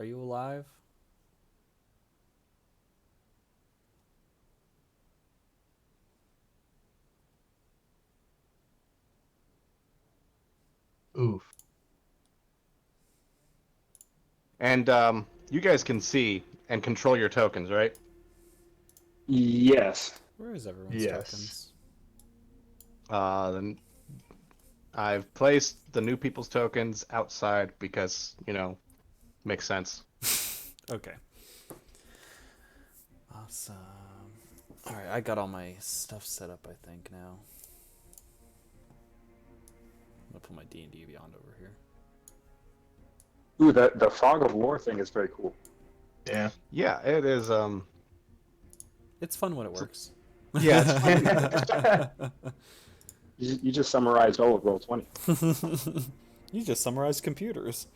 Are you alive? Oof. And you guys can see and control your tokens, right? Yes. Where is everyone's Yes. tokens? Then I've placed the new people's tokens outside because, makes sense. Okay. Awesome. Alright, I got all my stuff set up, I think, now. I'm gonna put my D&D Beyond over here. Ooh, the fog of war thing is very cool. Yeah. Yeah, it is. It's fun when it works. Yeah, it's fun. You just summarized all of Roll20. You just summarized computers.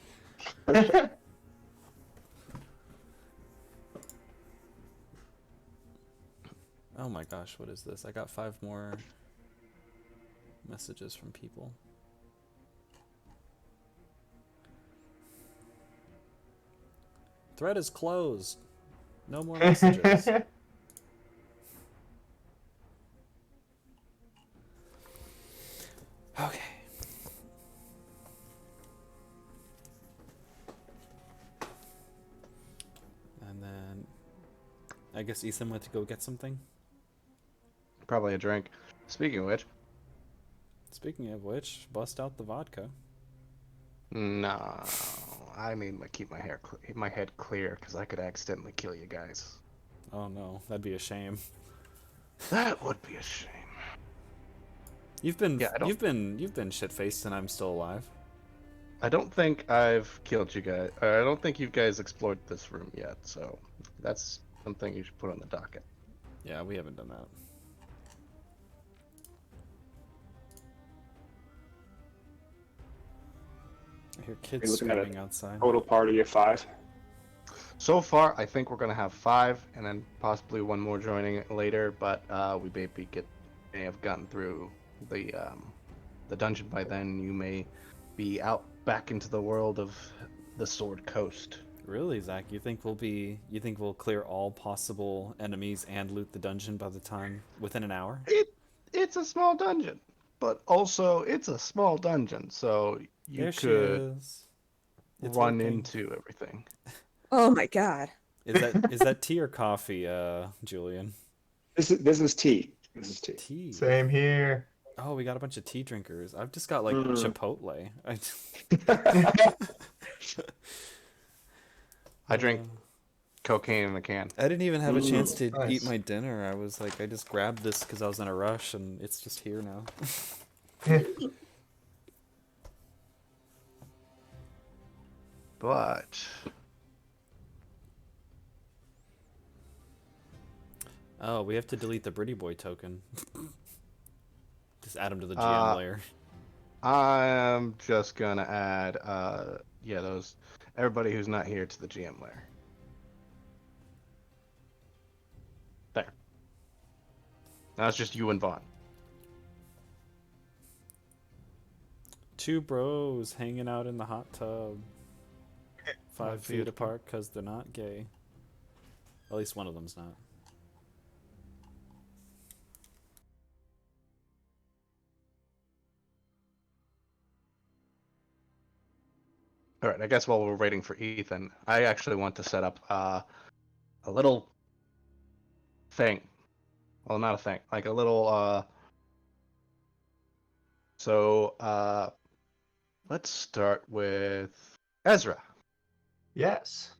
Oh my gosh, what is this? I got 5 more messages from people. Thread is closed. No more messages. Okay. And then I guess Ethan went to go get something. Probably a drink. Speaking of which, Speaking of which, bust out the vodka. no, I need to keep my head clear because I could accidentally kill you guys. Oh no, that'd be a shame. That would be a shame. You've been Yeah, you've been shit faced and I'm still alive. I don't think I've killed you guys. I don't think you guys explored this room yet, so that's something you should put on the docket. Yeah, we haven't done that. I hear You're kids looking at screaming a outside. total party of 5. So far, I think we're gonna have 5, and then possibly one more joining later. But we may have gotten through the dungeon by then. You may be out back into the world of the Sword Coast. Really, Zach? You think we'll clear all possible enemies and loot the dungeon by the time within an hour? It's a small dungeon, but also it's a small dungeon, so you There she could is. It's run working. into everything. Oh my god. Is that tea or coffee, Julian? This is tea. This is tea. Tea. Same here. Oh, we got a bunch of tea drinkers. I've just got like Mm. Chipotle. I drink cocaine in a can. I didn't even have a chance to Nice. eat my dinner. I was like, I just grabbed this because I was in a rush, and it's just here now. But Oh, we have to delete the Britty Boy token. Just add him to the GM Uh, layer. I'm just gonna add those everybody who's not here to the GM layer. There. Now it's just you and Vaughn. 2 bros hanging out in the hot tub. 5 feet feet apart because they're not gay. At least one of them's not. All right, I guess while we're waiting for Ethan, I actually want to set up a little thing. Well, not a thing, like a little let's start with Ezra. Yes.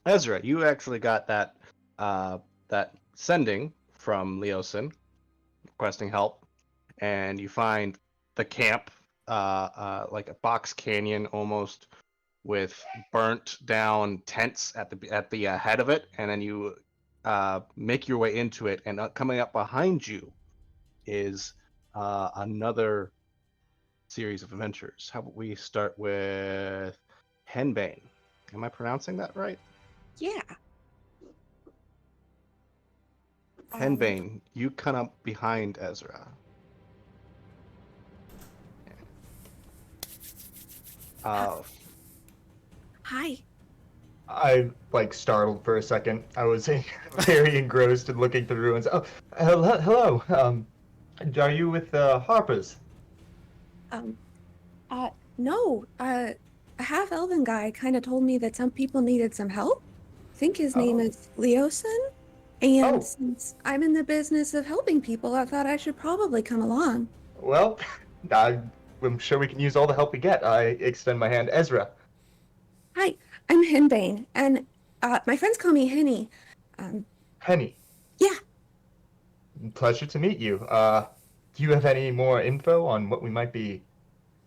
Ezra, you actually got that sending from Leosin requesting help, and you find the camp, like a box canyon almost, with burnt down tents at the head of it, and then you make your way into it, and coming up behind you is another series of adventures. How about we start with Henbane? Am I pronouncing that right? Yeah. Henbane, you come up behind Ezra. Uh, Hi. I like startled for a second. I was very engrossed in looking through the ruins. Oh, hello. Are you with Harper's? Um, no. A half elven guy kind of told me that some people needed some help. I think his name Oh. is Leosin. And Oh. since I'm in the business of helping people, I thought I should probably come along. Well, I'm sure we can use all the help we get. I extend my hand. Ezra. Hi, I'm Henbane, and my friends call me Henny. Um, Penny. yeah. Pleasure to meet you. Do you have any more info on what we might be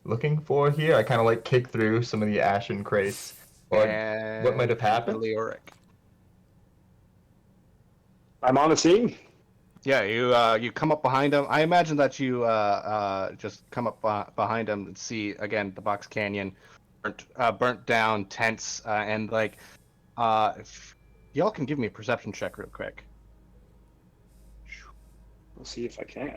looking for here? I kind of like kick through some of the ashen crates. Or And what might have happened? Leoric. I'm on the scene. Yeah, you come up behind him. I imagine that you just come up behind him and see again the Box Canyon, burnt down tents, and like if y'all can give me a perception check real quick. We'll see if I can.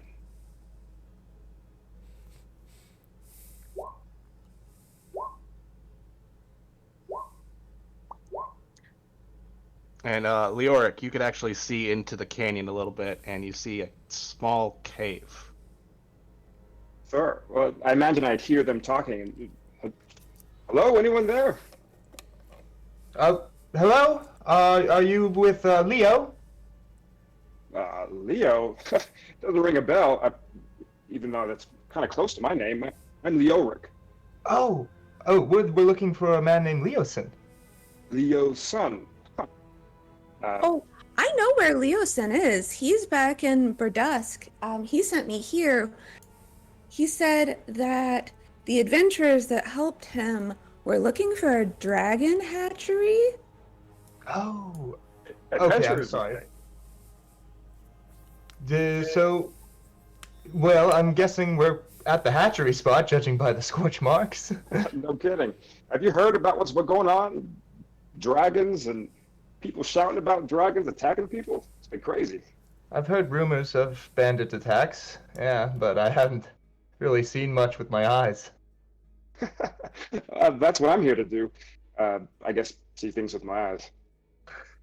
And Leoric, you could actually see into the canyon a little bit, and you see a small cave. Sure. Well, I imagine I'd hear them talking. Hello, anyone there? Hello? Are you with Leo? Leo? Doesn't ring a bell, even though that's kind of close to my name. I'm Leoric. Oh, we're looking for a man named Leosin. Leo's son. Huh. Oh, I know where Leosin is. He's back in Burdusk. He sent me here. He said that the adventurers that helped him were looking for a dragon hatchery. Oh, okay, I'm Adventures. sorry. So, well, I'm guessing we're at the hatchery spot, judging by the scorch marks. No kidding. Have you heard about what's going on? Dragons and people shouting about dragons attacking people? It's been crazy. I've heard rumors of bandit attacks, yeah, but I haven't really seen much with my eyes. That's what I'm here to do. I guess see things with my eyes.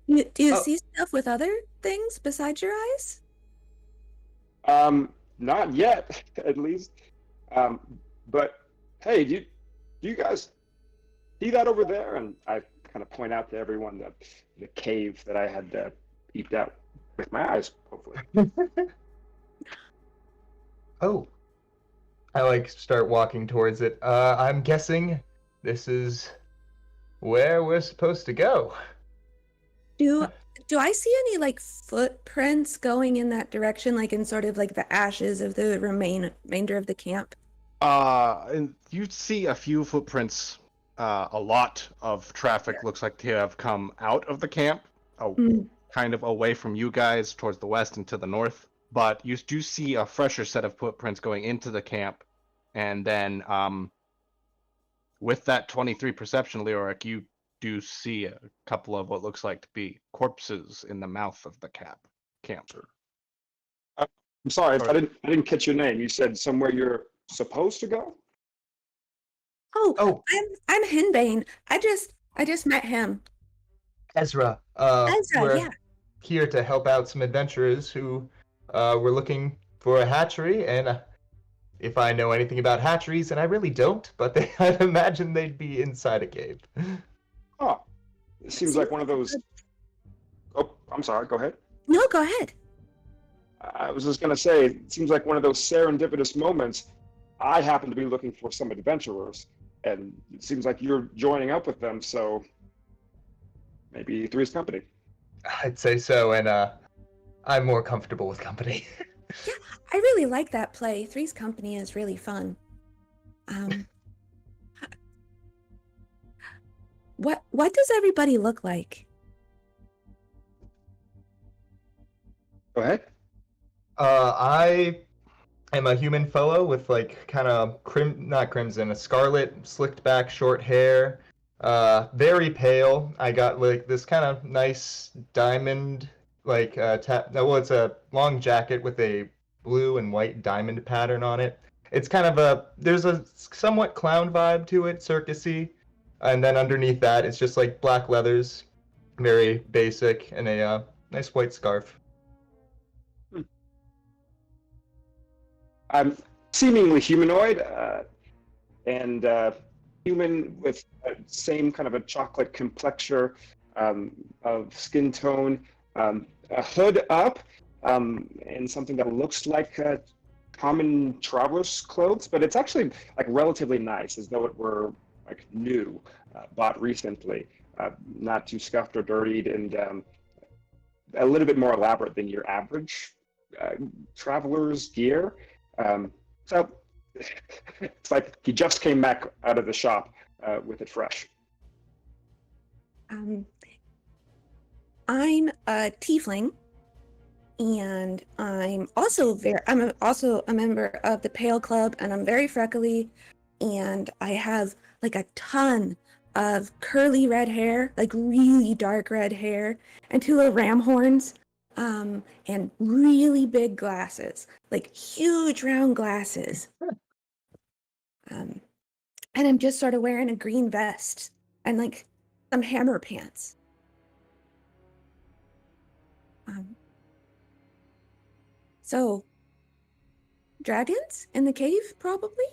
Do you Oh. see stuff with other things besides your eyes? Not yet, at least. But hey, do you guys see that over there? And I kind of point out to everyone the cave that I had peeped out with my eyes, hopefully. Oh, I like start walking towards it. I'm guessing this is where we're supposed to go. Do I see any like footprints going in that direction, like in sort of like the ashes of the remainder of the camp? And you see a few footprints. A lot of traffic looks like to have come out of the camp, kind of away from you guys towards the west and to the north. But you do see a fresher set of footprints going into the camp, and then with that 23 perception, Leoric, you do see a couple of what looks like to be corpses in the mouth of the camp. I'm sorry, Sorry. I didn't catch your name. You said somewhere you're supposed to go? Oh, I'm Henbane. I just met him. Ezra, Ezra, we're yeah. here to help out some adventurers who were looking for a hatchery, and if I know anything about hatcheries, and I really don't, but I'd imagine they'd be inside a cave. Oh, it seems like one of those. Oh, I'm sorry. Go ahead. No, go ahead. I was just gonna say, it seems like one of those serendipitous moments. I happen to be looking for some adventurers, and it seems like you're joining up with them. So maybe Three's company. I'd say so, and I'm more comfortable with company. Yeah, I really like that play. Three's Company is really fun. What does everybody look like? Go ahead. I am a human fellow with like kind of not crimson, a scarlet, slicked back, short hair. Very pale. I got like this kind of nice diamond, like well, it's a long jacket with a blue and white diamond pattern on it. It's kind of there's a somewhat clown vibe to it, circusy. And then underneath that, it's just like black leathers, very basic, and a nice white scarf. I'm seemingly humanoid, and human with same kind of a chocolate complexure of skin tone, a hood up, and something that looks like common traveler's clothes, but it's actually like relatively nice, as though it were like new, bought recently, not too scuffed or dirtied, and a little bit more elaborate than your average traveler's gear. So it's like he just came back out of the shop with it fresh. I'm a tiefling, and I'm also a member of the Pale Club, and I'm very freckly, and I have like a ton of curly red hair, like really dark red hair, and two of ram horns, and really big glasses, like huge round glasses. And I'm just sort of wearing a green vest and like some hammer pants. So, dragons in the cave, probably?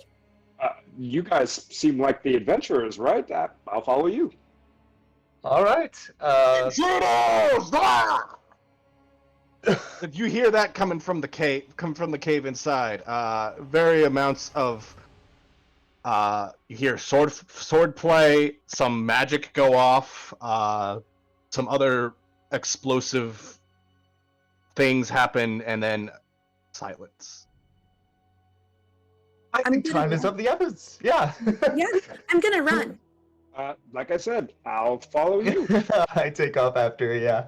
You guys seem like the adventurers, right? I'll follow you. All right. Intruders! Ah! Did you hear that coming from the cave? Come from the cave inside. Very amounts of. You hear sword play, some magic go off, some other explosive things happen, and then silence. I think time is of the essence. Yeah. Yeah, I'm gonna run. Like I said, I'll follow you. I take off after, yeah.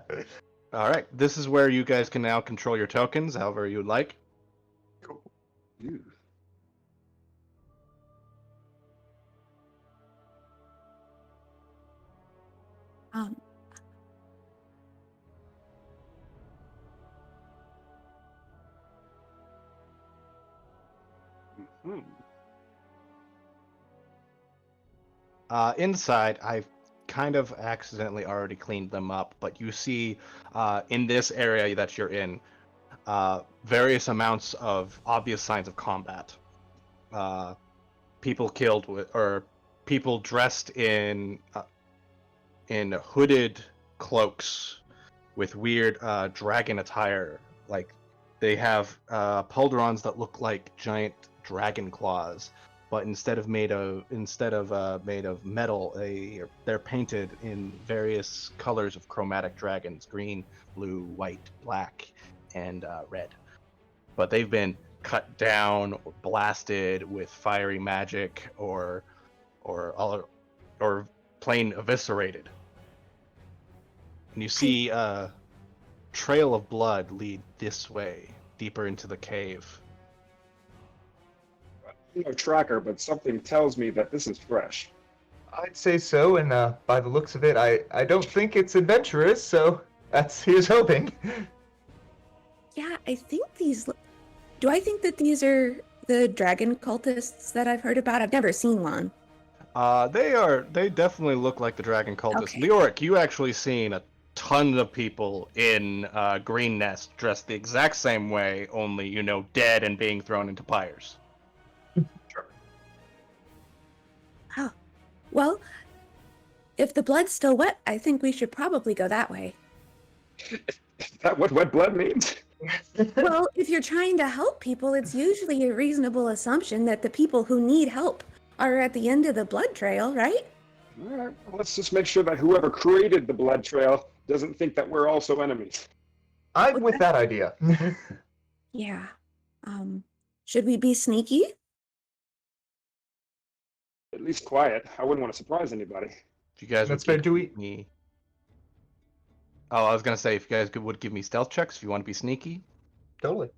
All right, this is where you guys can now control your tokens however you would like. Ooh. Um, Hmm. Inside, I've kind of accidentally already cleaned them up, but you see in this area that you're in, various amounts of obvious signs of combat. People killed with, or people dressed in hooded cloaks with weird dragon attire. Like they have pauldrons that look like giant dragon claws, but instead of made of metal, they're painted in various colors of chromatic dragons: green, blue, white, black, and red. But they've been cut down or blasted with fiery magic, or plain eviscerated. And you see a trail of blood lead this way, deeper into the cave. No tracker, but something tells me that this is fresh. I'd say so, and by the looks of it, I don't think it's adventurous, so here's hoping. yeah, I think do I think that these are the dragon cultists that I've heard about? I've never seen one. They definitely look like the dragon cultists. Okay. Leoric, you actually seen a ton of people in Green Nest dressed the exact same way, only, dead and being thrown into pyres. Oh, well, if the blood's still wet, I think we should probably go that way. Is that what wet blood means? Well, if you're trying to help people, it's usually a reasonable assumption that the people who need help are at the end of the blood trail, right? All right, well, let's just make sure that whoever created the blood trail doesn't think that we're also enemies. I'm with that idea. Yeah. Should we be sneaky? At least quiet. I wouldn't want to surprise anybody. If you guys That's would fair. Do give me... Oh, I was gonna say, if you guys would give me stealth checks, if you want to be sneaky. Totally.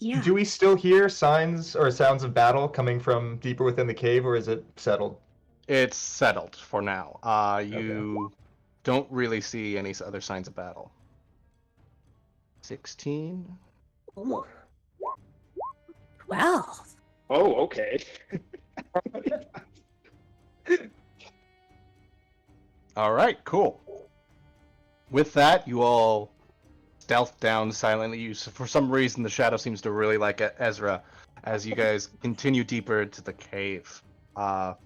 Yeah. Do we still hear signs or sounds of battle coming from deeper within the cave, or is it settled? It's settled for now. You don't really see any other signs of battle. 16? 12. Oh, okay. All right, cool. With that, you all stealth down silently. For some reason, the shadow seems to really like Ezra as you guys continue deeper into the cave. You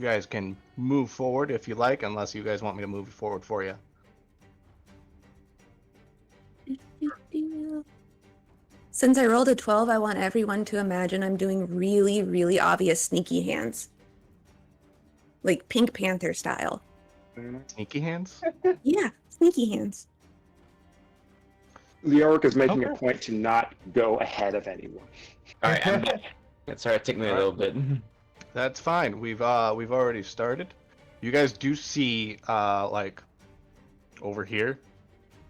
guys can move forward if you like, unless you guys want me to move forward for you. Since I rolled a 12, I want everyone to imagine I'm doing really, really obvious sneaky hands. Like Pink Panther style. Sneaky hands? Yeah, sneaky hands. Leoric is making a Okay. point to not go ahead of anyone. All right, I'm back. Sorry, it took me a little bit. That's fine. We've already started. You guys do see like over here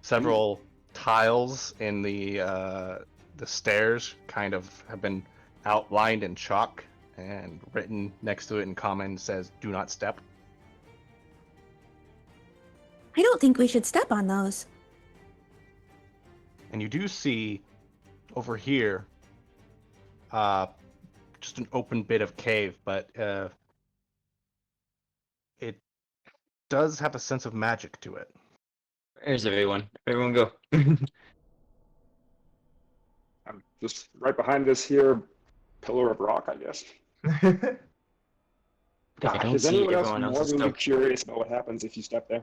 several tiles in the stairs kind of have been outlined in chalk, and written next to it in common says "Do not step." I don't think we should step on those. And you do see over here just an open bit of cave, but it does have a sense of magic to it. Where's everyone? Everyone go. I'm just right behind this here pillar of rock, I guess. I don't Is see anyone else everyone more else's really stuff. curious about what happens if you step there?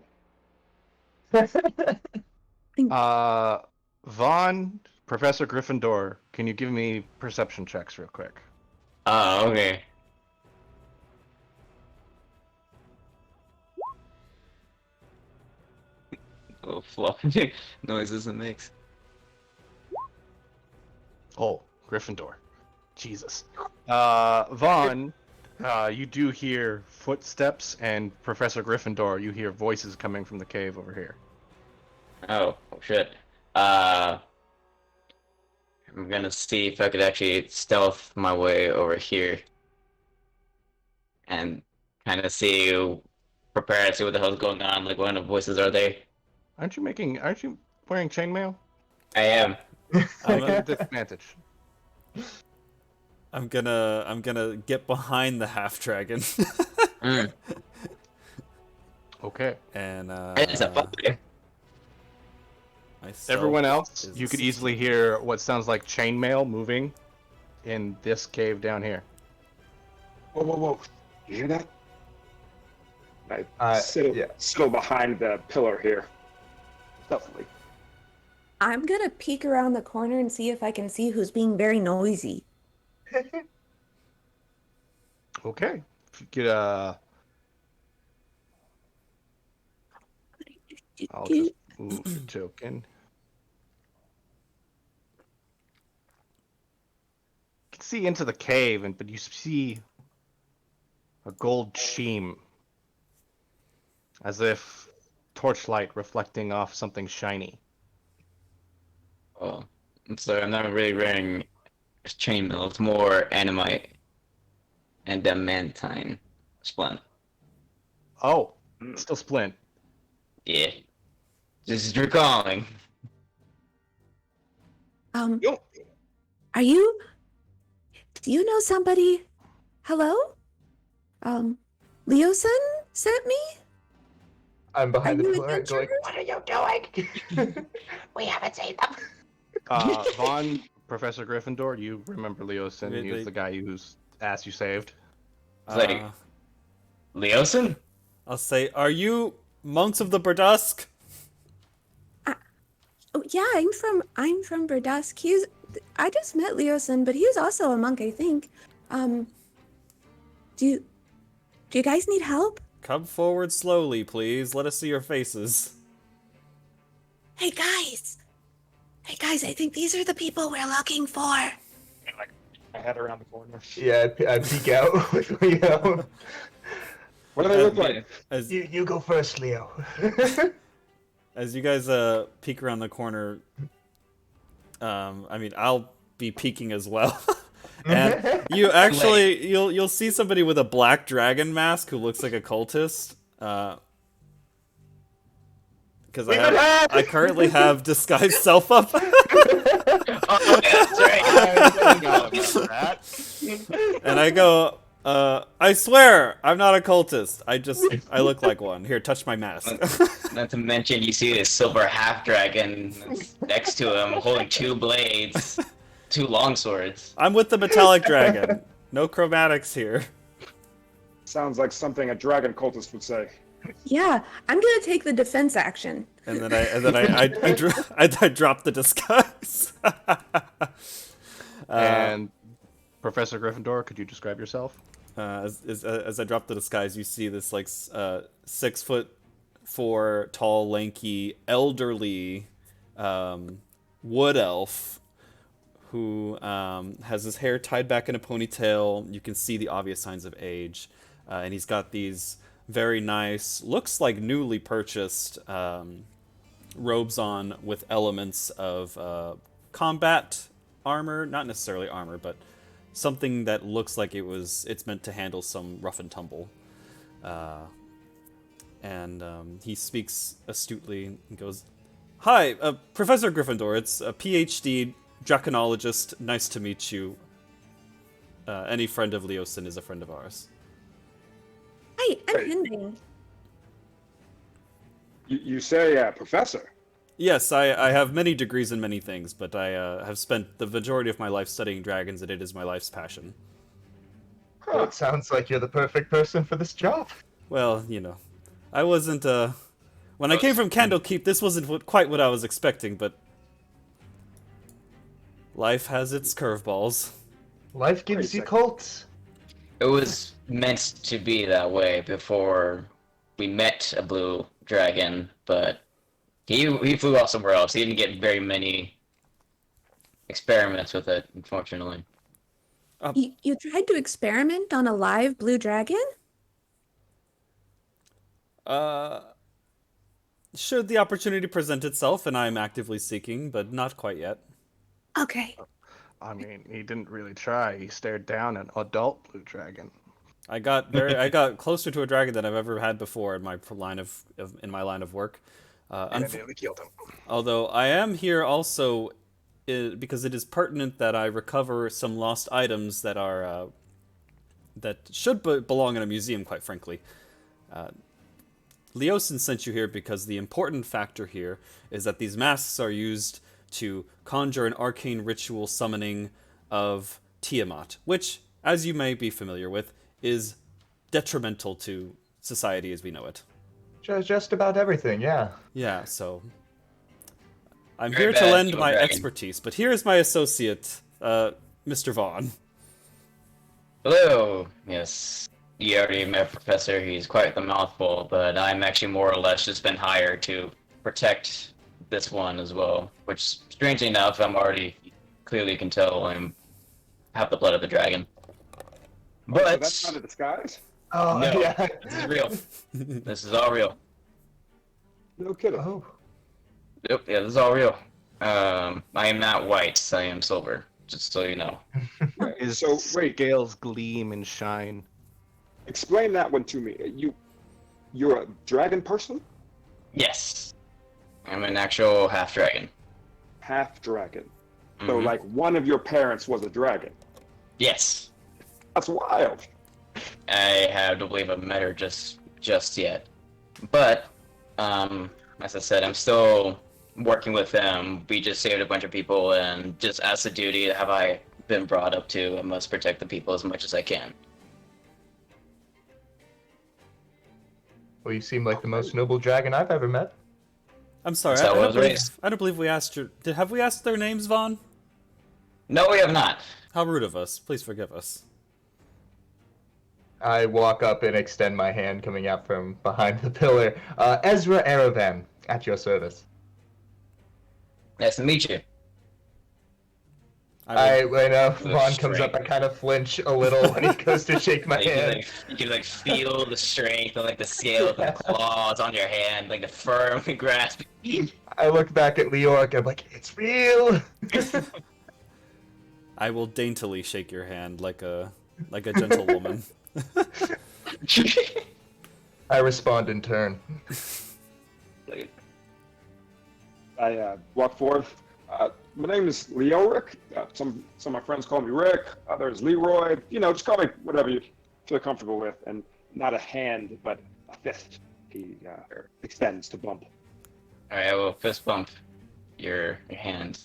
Vaughn, Professor Gryffindor, can you give me perception checks real quick? Oh, okay. Oh, fluff noises it makes. Oh, Gryffindor. Jesus. Vaughn, you do hear footsteps, and Professor Gryffindor, you hear voices coming from the cave over here. Oh, shit. I'm gonna see if I could actually stealth my way over here and kind of prepare to see what the hell's going on. Like, what kind of voices are they? Aren't you wearing chainmail? I am. I'm, Make a a, disadvantage. I'm gonna get behind the half dragon. Mm. Okay. And It's a fuck. Everyone else, is you could easily hear what sounds like chainmail moving in this cave down here. Whoa, whoa, whoa. You hear that? I settle behind the pillar here. Stealthily. I'm gonna peek around the corner and see if I can see who's being very noisy. Okay. If you get I'll just move the token. You can see into the cave, but you see a gold sheen, as if torchlight reflecting off something shiny. Oh, so I'm not really wearing chainmail. It's more animite and adamantine splint. Oh, still splint. Yeah. This is recalling. Yo. Are you? Do you know somebody? Hello? Leosin sent me? I'm behind Are the you pillar going, adventurers? what are you doing? We haven't seen them. Vaughn, Professor Gryffindor, you remember Leosin? He was Wait. the guy whose ass you saved. It's like, Leosin? I'll say, are you monks of the Burdusk? Oh yeah, I'm from Verdusk. I just met Leosin, but he's also a monk, I think. Do you guys need help? Come forward slowly, please. Let us see your faces. Hey guys, I think these are the people we're looking for. I head around the corner. Yeah, I peek out with Leo. What do they look like? As You go first, Leo. as you guys peek around the corner, I mean, I'll be peeking as well. And you actually you'll see somebody with a black dragon mask who looks like a cultist. Because I currently have disguise self up. Oh, that's right. I know about that. And I go, I swear, I'm not a cultist. I look like one. Here, touch my mask. Not to mention, you see this silver half dragon next to him holding two blades, two long swords. I'm with the metallic dragon. No chromatics here. Sounds like something a dragon cultist would say. Yeah, I'm gonna take the defense action. And then I drop the disguise. And Professor Gryffindor, could you describe yourself? As I drop the disguise, you see this like 6'4" tall, lanky, elderly wood elf who has his hair tied back in a ponytail. You can see the obvious signs of age, and he's got these very nice, looks like newly purchased robes on with elements of combat armor, not necessarily armor, but something that looks like it's meant to handle some rough and tumble. And he speaks astutely and goes, "Hi, Professor Gryffindor. It's a PhD draconologist. Nice to meet you. Any friend of Leosin is a friend of ours." Hi, I'm Hey. Henry. You say professor? Yes, I have many degrees in many things, but I have spent the majority of my life studying dragons, and it is my life's passion. Oh, it sounds like you're the perfect person for this job. Well, I wasn't, when I came from Candlekeep, this wasn't quite what I was expecting, but life has its curveballs. Life gives you cults. It was meant to be that way before we met a blue dragon, but he flew off somewhere else. He didn't get very many experiments with it, unfortunately. You tried to experiment on a live blue dragon? Should the opportunity present itself, and I'm actively seeking, but not quite yet. Okay. I mean, he didn't really try. He stared down an adult blue dragon. I got closer to a dragon than I've ever had before in my line of work. And it nearly killed him. Although I am here also because it is pertinent that I recover some lost items that are that should belong in a museum, quite frankly. Leosin sent you here because the important factor here is that these masks are used to conjure an arcane ritual summoning of Tiamat, which, as you may be familiar with, is detrimental to society as we know it. Just about everything, yeah. Yeah, so I'm Very here to bad, lend Little my Dragon. expertise, but here is my associate, Mr. Vaughn. Hello. Yes, you already met Professor. He's quite the mouthful, but I'm actually more or less just been hired to protect this one as well. Which, strangely enough, I'm already clearly can tell have the blood of the dragon. So But that's not a disguise? Oh, no, yeah. this is real. This is all real. No kidding. Oh, Yep, yeah, this is all real. I am not white. I am silver. Just so you know. His So, wait. scales gleam and shine. Explain that one to me. You're a dragon person? Yes, I'm an actual half dragon. Half dragon. So, Mhm. like, one of your parents was a dragon. Yes, That's wild. I have to believe I've met her just yet. But, as I said, I'm still working with them. We just saved a bunch of people, and just as the duty that have I been brought up to, I must protect the people as much as I can. well, you seem like the most noble dragon I've ever met. I'm sorry, That's how I was believe, raised. I don't believe we asked your... Have we asked their names, Vaughn? No, we have not. How rude of us. Please forgive us. I walk up and extend my hand coming out from behind the pillar. Ezra Aravan, at your service. Nice to meet you. When With Vaughn comes up, I strength. kind of flinch a little when he goes to shake my You can, hand. you can feel the strength and the scales and the claws on your hand, the firm grasp. I look back at Leork, I'm like, it's real! I will daintily shake your hand like a gentlewoman. I respond in turn. I walk forward. My name is Leoric. Some of my friends call me Rick. Others Leroy. Just call me whatever you feel comfortable with, and not a hand, but a fist. He extends to bump. All right, I will fist bump your hand.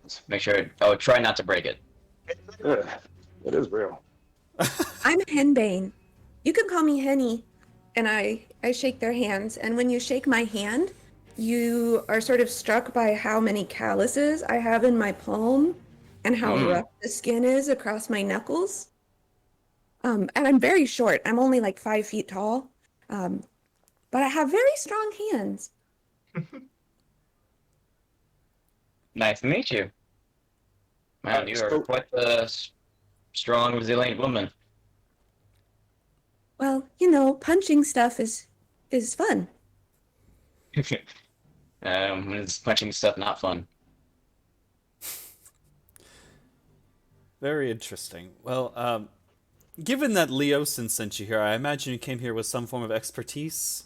Let's make sure. Oh, try not to break it. Ugh, it is real. I'm Henbane. You can call me Henny. And I shake their hands. And when you shake my hand, you are sort of struck by how many calluses I have in my palm and how rough the skin is across my knuckles. And I'm very short. I'm only like 5 feet tall. But I have very strong hands. Nice to meet you. Man, you are quite the strong, resilient woman. Well, punching stuff is fun. When is punching stuff not fun? Very interesting. Well, given that Leosin sent you here, I imagine you came here with some form of expertise.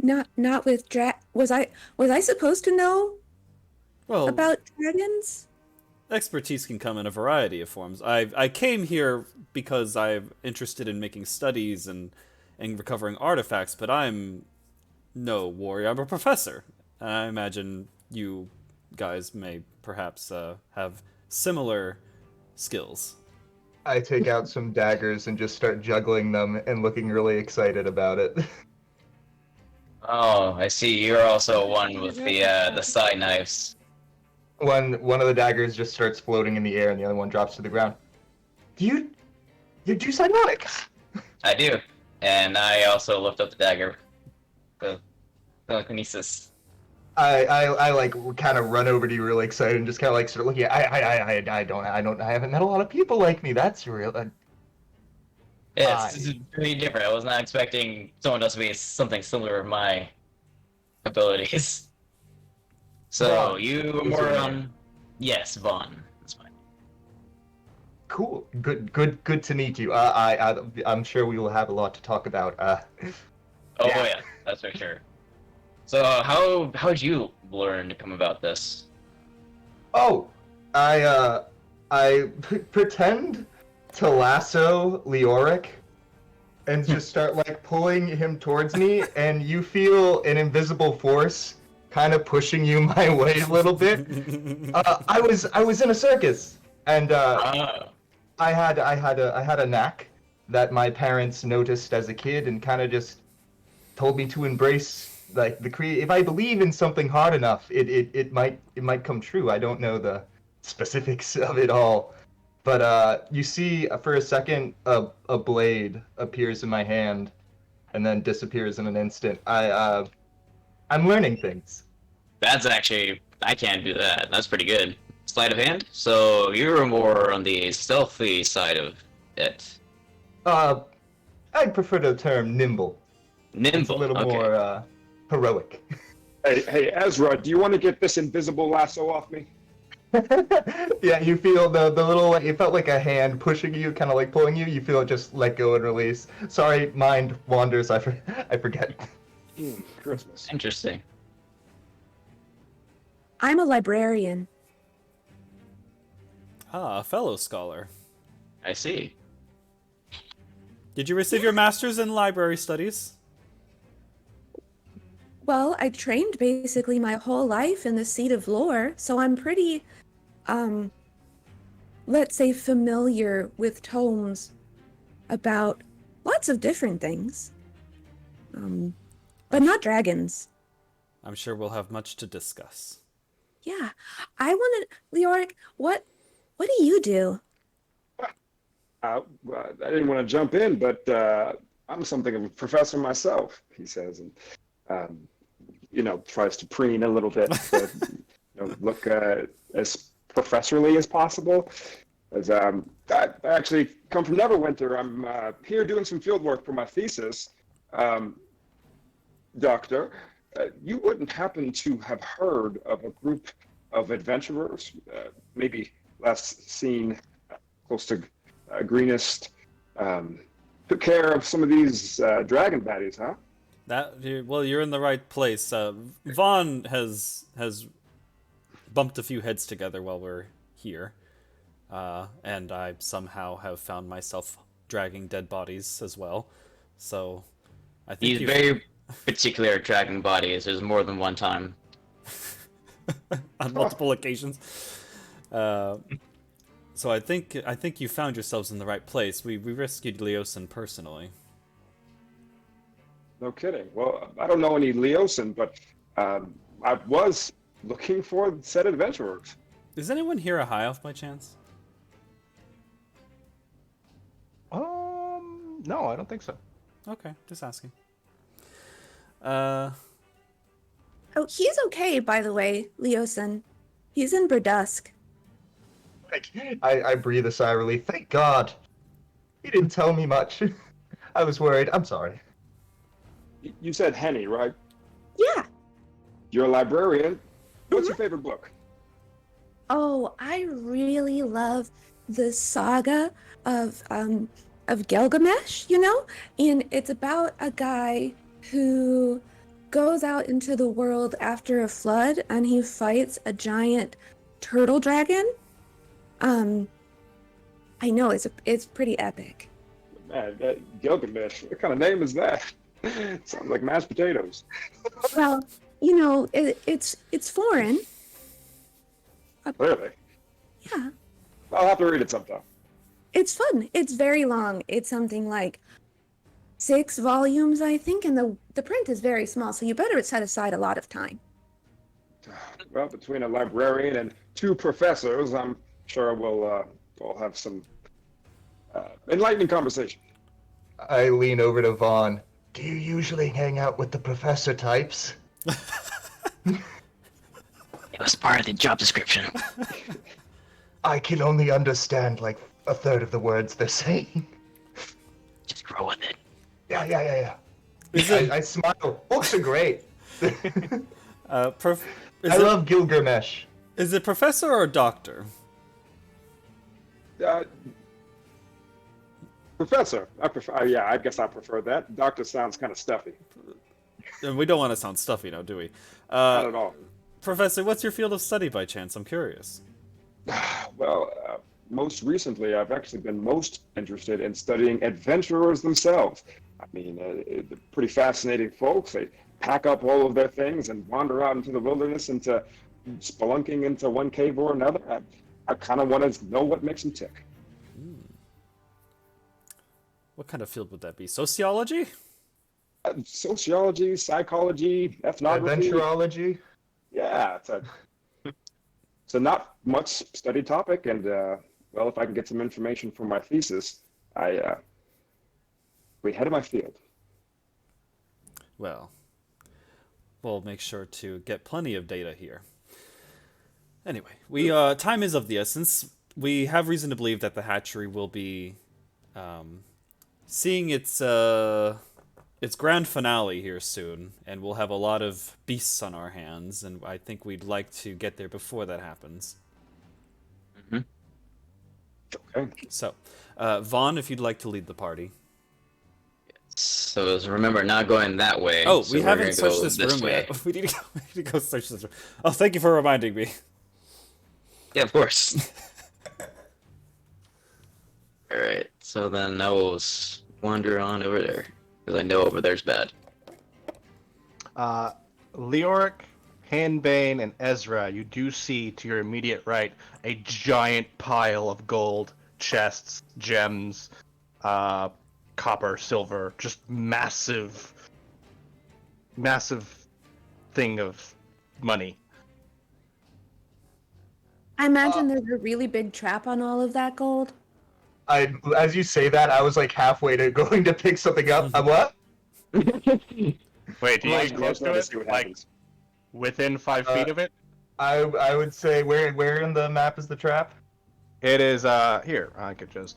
Not with was I supposed to know Well, about dragons? expertise can come in a variety of forms. I came here because I'm interested in making studies and recovering artifacts, but I'm no warrior. I'm a professor. I imagine you guys may perhaps have similar skills. I take out some daggers and just start juggling them and looking really excited about it. Oh, I see. You're also one with the side knives. One of the daggers just starts floating in the air and the other one drops to the ground. You do cybernetic? I do, and I also lift up the dagger. The telekinesis. I like kind of run over to you really excited and just kind of like start looking at. I haven't met a lot of people like me. That's real. Yes, this is pretty different. I was not expecting someone else to be something similar to my abilities. So Vaughn, you were is more your on. name. Yes, Vaughn. That's fine. Cool. Good to meet you. I'm sure we will have a lot to talk about. Oh Yeah. yeah, that's for sure. So how'd you learn to come about this? Oh, I pretend to lasso Leoric and just start like pulling him towards me, and you feel an invisible force kind of pushing you my way a little bit. I was in a circus, and Ah, I had a knack that my parents noticed as a kid and kind of just told me to embrace like the create. If I believe in something hard enough, it might come true. I don't know the specifics of it all, but you see for a second a blade appears in my hand, and then disappears in an instant. I'm learning things. that's actually I can't do that. That's pretty good. Sleight of hand. So you're more on the stealthy side of it. Uh, I'd prefer the term nimble. It's a Nimble. little Okay. more heroic. Hey, Ezra, do you want to get this invisible lasso off me? Yeah, you feel the little, like, it felt like a hand pushing you, kind of like pulling you. You feel it just let go and release. Sorry, mind wanders. I forget. Christmas. Interesting. I'm a librarian. Ah, a fellow scholar. I see. Did you receive your master's in library studies? Well, I trained basically my whole life in the seat of lore, so I'm pretty, let's say, familiar with tomes about lots of different things. But not dragons. I'm sure we'll have much to discuss. Yeah, I wanted, Leoric, what do you do? I didn't want to jump in, but I'm something of a professor myself, he says, and tries to preen a little bit to look as professorly as possible. As I actually come from Neverwinter. I'm here doing some field work for my thesis. Doctor, you wouldn't happen to have heard of a group of adventurers, maybe last seen close to Greenest, took care of some of these dragon baddies, huh? Well, you're in the right place. Vaughn has bumped a few heads together while we're here. and I somehow have found myself dragging dead bodies as well. So I think He's very particular at dragging bodies. There's more than one time. on multiple occasions. So I think you found yourselves in the right place. We rescued Leosin personally. No kidding. Well, I don't know any Leosin, but I was looking for said adventurers. Is anyone here a high elf by chance? No, I don't think so. Okay, just asking. Oh, he's okay, by the way, Leosin. He's in Burdusk. I breathe a sigh of relief. Thank God. He didn't tell me much. I was worried. I'm sorry. You said Henny, right? Yeah. You're a librarian. What's your favorite book? Oh, I really love the saga of Gilgamesh, you know? And it's about a guy who goes out into the world after a flood and he fights a giant turtle dragon. I know it's pretty epic. Man, Gilgamesh. What kind of name is that? Sounds like mashed potatoes. Well, you know, it's foreign. Clearly. Yeah. I'll have to read it sometime. It's fun. It's very long. It's something like 6 volumes, I think, and the print is very small, so you better set aside a lot of time. Well, between a librarian and 2 professors, I'm sure we'll have some enlightening conversation. I lean over to Vaughn. Do you usually hang out with the professor types? It was part of the job description. I can only understand like a third of the words they're saying. Just roll with it. Yeah. Is it, I smile. Books are great. I love Gilgamesh. Is it professor or doctor? Professor. I prefer. Yeah, I guess I prefer that. Doctor sounds kind of stuffy. And we don't want to sound stuffy, now, do we? Not at all. Professor, what's your field of study by chance? I'm curious. Well, most recently, I've actually been most interested in studying adventurers themselves. I mean, they're pretty fascinating folks. They pack up all of their things and wander out into the wilderness, into spelunking into one cave or another. I kind of want to know what makes them tick. What kind of field would that be? Sociology? Sociology, psychology, ethnography. Adventurology. Yeah, it's a not much studied topic, and well, if I can get some information for my thesis, we head of my field. Well, we'll make sure to get plenty of data here. Anyway, time is of the essence. We have reason to believe that the hatchery will be seeing its grand finale here soon, and we'll have a lot of beasts on our hands, and I think we'd like to get there before that happens. Mm-hmm. Okay. So, Vaughn, if you'd like to lead the party. So remember, not going that way. Oh, so we we're haven't gonna searched go this room way. yet. We need to go search this room. Oh, thank you for reminding me. Yeah, of course. Alright, so then I will wander on over there, because I know over there's bad. Leoric, Hanbane, and Ezra, you do see to your immediate right a giant pile of gold, chests, gems, copper, silver, just massive thing of money. I imagine there's a really big trap on all of that gold. As you say that, I was like halfway to going to pick something up. What? Wait, do you Right, get close yeah, to let's see it? what Like happens. within 5 feet of it? I would say where in the map is the trap? It is here. I could just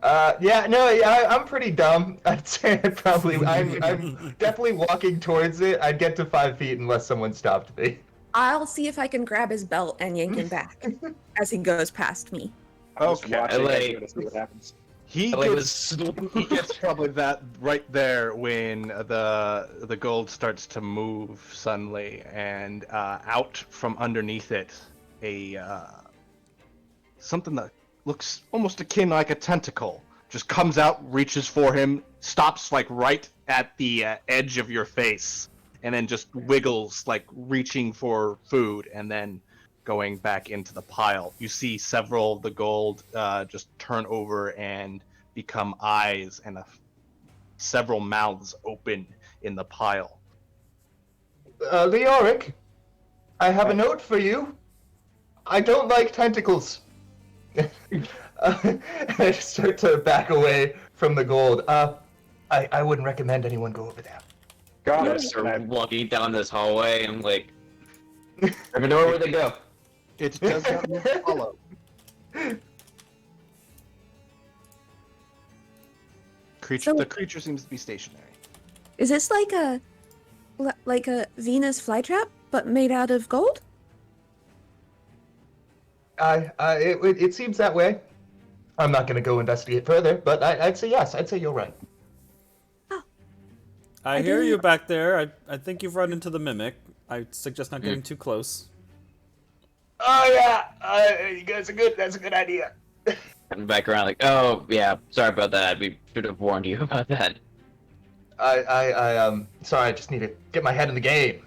I'm pretty dumb. I'd say I'm definitely walking towards it. I'd get to 5 feet unless someone stopped me. I'll see if I can grab his belt and yank him back as he goes past me. I'm just Okay. watching LA. it here to see what happens. he gets probably that right there when the gold starts to move suddenly, and out from underneath it, a something that looks almost akin like a tentacle just comes out, reaches for him, stops like right at the edge of your face, and then just wiggles like reaching for food, and then going back into the pile. You see several of the gold just turn over and become eyes, and several mouths open in the pile. Leoric, I have a note for you. I don't like tentacles. I start to back away from the gold. I wouldn't recommend anyone go over there. Got I it. start walking down this hallway. I'm like, Gryffindor, where'd they go? It does not move to follow. The creature seems to be stationary. Is this like a Venus flytrap, but made out of gold? It seems that way. I'm not going to go investigate further, but I'd say yes. I'd say you're right. I hear you back there. I think you've run into the mimic. I suggest not getting too close. Oh yeah, you guys are good. That's a good idea. I'm back around like, oh yeah, sorry about that. We should have warned you about that. Sorry. I just need to get my head in the game.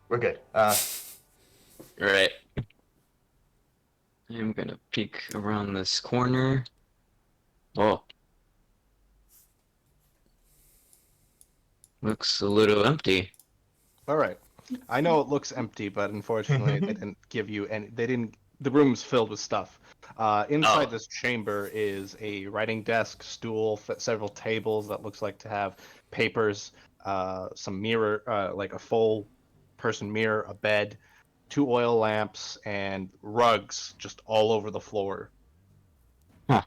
We're good. Right. I'm gonna peek around this corner. Oh. Looks a little empty. All right. I know it looks empty, but unfortunately, they didn't give you any. They didn't. The room's filled with stuff. Inside this chamber is a writing desk, stool, several tables that looks like to have papers, some mirror, like a full person mirror, a bed, 2 oil lamps, and rugs just all over the floor. Huh.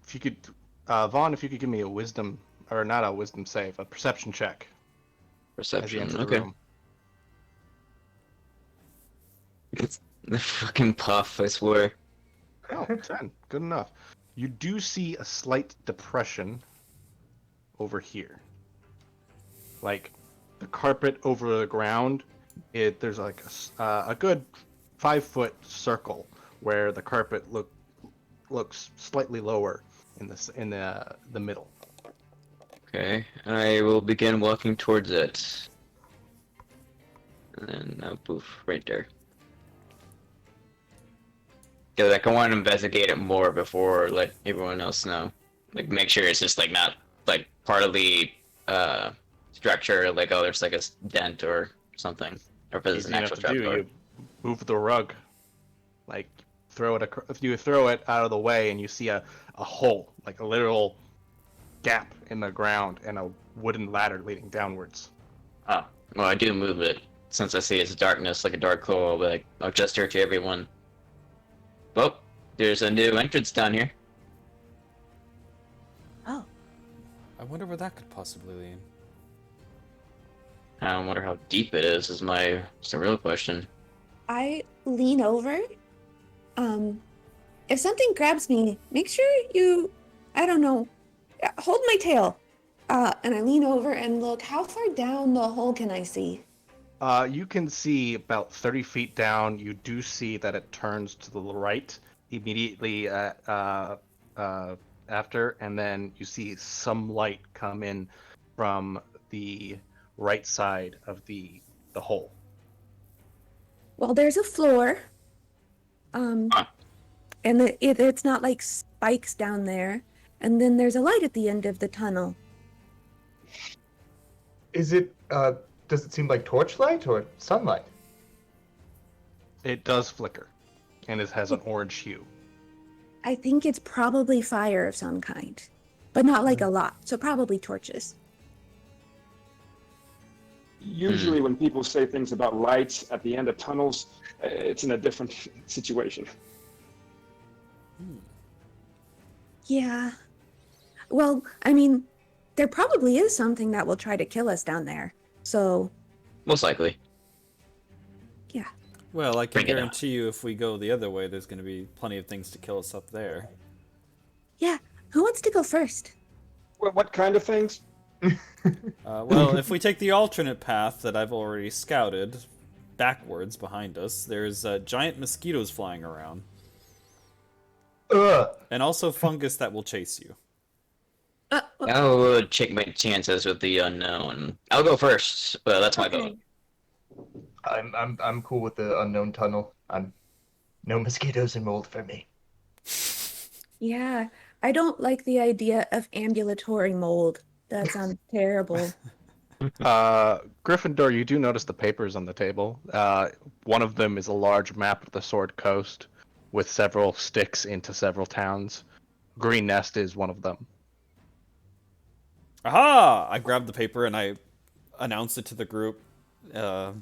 If you could, Vaughn, if you could give me a wisdom, or not a wisdom save, a perception check. As you Perception, enter the okay. room. It's the fucking puff, I swear. Oh, 10. Good enough. You do see a slight depression over here. Like, the carpet over the ground, there's like a good 5-foot circle where the carpet looks slightly lower in the middle. Okay, I will begin walking towards it. And then, poof, right there. Because like, I want to investigate it more before let everyone else know. Like, make sure it's just like not like part of the structure. Like, oh, there's like a dent or something, or if it's Easy an enough actual to do. trapdoor. You move the rug. Like, if you throw it out of the way and you see a hole, like a literal gap in the ground, and a wooden ladder leading downwards. Oh, well, I do move it. Since I see it's darkness, like a dark hole, I'll be like, I'll gesture to everyone. Well, there's a new entrance down here. Oh. I wonder where that could possibly lead. I wonder how deep it is the real question. I lean over. If something grabs me, make sure you, I don't know, hold my tail. And I lean over and look, how far down the hole can I see? You can see about 30 feet down. You do see that it turns to the right immediately after, and then you see some light come in from the right side of the hole. Well, there's a floor. And it's not like spikes down there. And then there's a light at the end of the tunnel. Is it? Does it seem like torchlight or sunlight? It does flicker, and it has an orange hue. I think it's probably fire of some kind, but not like a lot. So probably torches. Usually, when people say things about lights at the end of tunnels, it's in a different situation. Yeah. Well, I mean, there probably is something that will try to kill us down there. So. Most likely. Yeah. Well, I can Bring it on. guarantee you if we go the other way, there's going to be plenty of things to kill us up there. Yeah. Who wants to go first? What kind of things? Well, if we take the alternate path that I've already scouted, backwards behind us, there's giant mosquitoes flying around. Ugh. And also fungus that will chase you. I'll check my chances with the unknown. I'll go first, but that's my vote. I'm cool with the unknown tunnel. No mosquitoes and mold for me. Yeah, I don't like the idea of ambulatory mold. That sounds terrible. Gryffindor, you do notice the papers on the table. One of them is a large map of the Sword Coast with several sticks into several towns. Green Nest is one of them. Aha! I grab the paper and I announce it to the group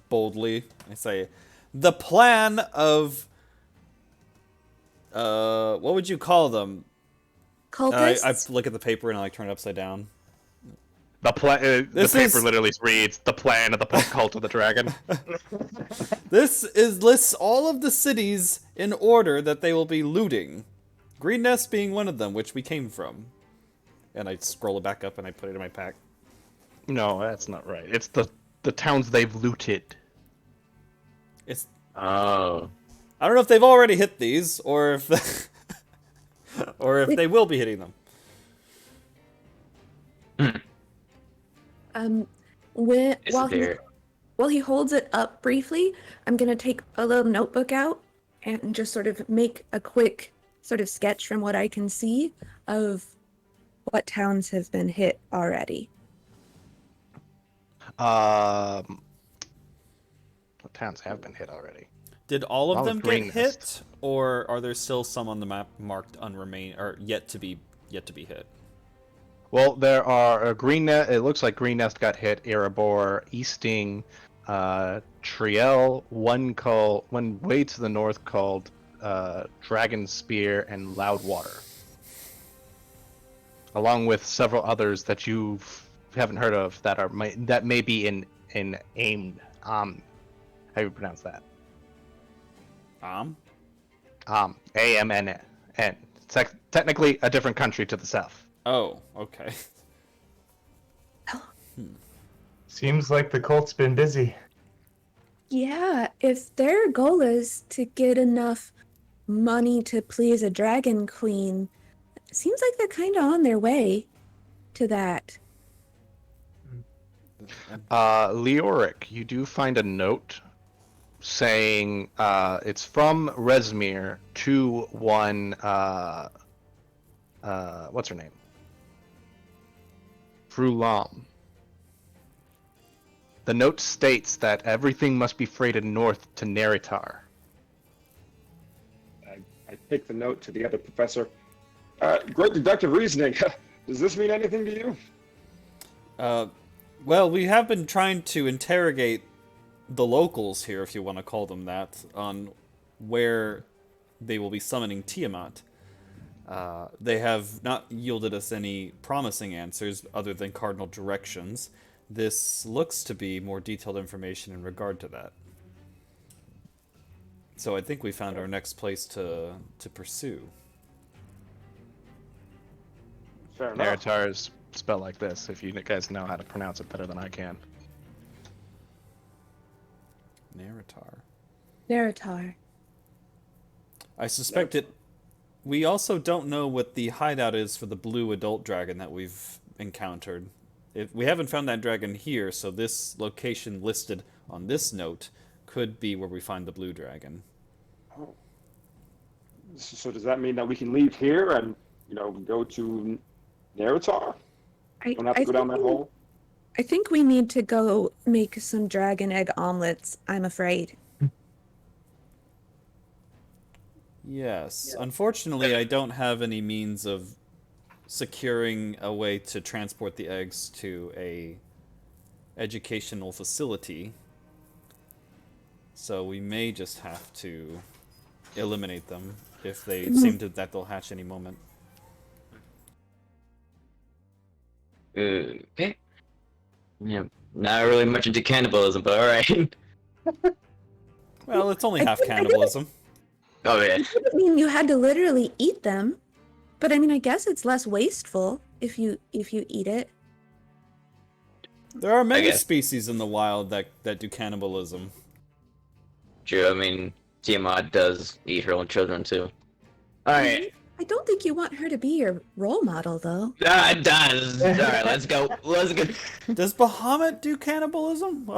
boldly. I say, the plan of... what would you call them? Cultists? I look at the paper and I like turn it upside down. The paper is- literally reads the plan of the cult of the dragon. This lists all of the cities in order that they will be looting. Green Nest being one of them, which we came from. And I scroll it back up and I put it in my pack. No, that's not right. It's the towns they've looted. It's Oh. I don't know if they've already hit these or if or if they will be hitting them. While he holds it up briefly, I'm gonna take a little notebook out and just sort of make a quick sort of sketch from what I can see of what towns have been hit already. What towns have been hit already? Did all of All them of get Green hit, Nest. or are there still some on the map marked unremain or yet to be hit? Well, there are Green Nest. It looks like Green Nest got hit. Erebor, Easting, Triel, one way to the north called Dragon Spear, and Loudwater, along with several others that you haven't heard of that may be in AIM. How do you pronounce that? AMN. It's technically a different country to the south. Oh, okay. Seems like the cult's been busy. Yeah, if their goal is to get enough money to please a dragon queen, it seems like they're kind of on their way to that. Leoric, you do find a note saying it's from Resmir to one what's her name? Frulam. The note states that everything must be freighted north to Neritar. I take the note to the other professor. Great deductive reasoning. Does this mean anything to you? Well, we have been trying to interrogate the locals here, if you want to call them that, on where they will be summoning Tiamat. They have not yielded us any promising answers other than cardinal directions. This looks to be more detailed information in regard to that. So I think we found our next place to pursue. Fair enough. Neritar is spelled like this, if you guys know how to pronounce it better than I can. Neritar. I suspect it... We also don't know what the hideout is for the blue adult dragon that we've encountered. We haven't found that dragon here, so this location listed on this note could be where we find the blue dragon. Oh. So does that mean that we can leave here and, go to Neritar? Don't have to go down that hole? I think we need to go make some dragon egg omelets, I'm afraid. Yes. Unfortunately, I don't have any means of securing a way to transport the eggs to a educational facility. So we may just have to eliminate them if they seem that they'll hatch any moment. Okay. Yeah, not really much into cannibalism, but alright. Well, it's only half cannibalism. Oh, yeah. I didn't mean you had to literally eat them, but I mean, I guess it's less wasteful if you eat it. There are many guess. species in the wild that do cannibalism. True. I mean, Tiamat does eat her own children too. All right. I don't think you want her to be your role model, though. It does. All right, let's go. Let's go. Does Bahamut do cannibalism?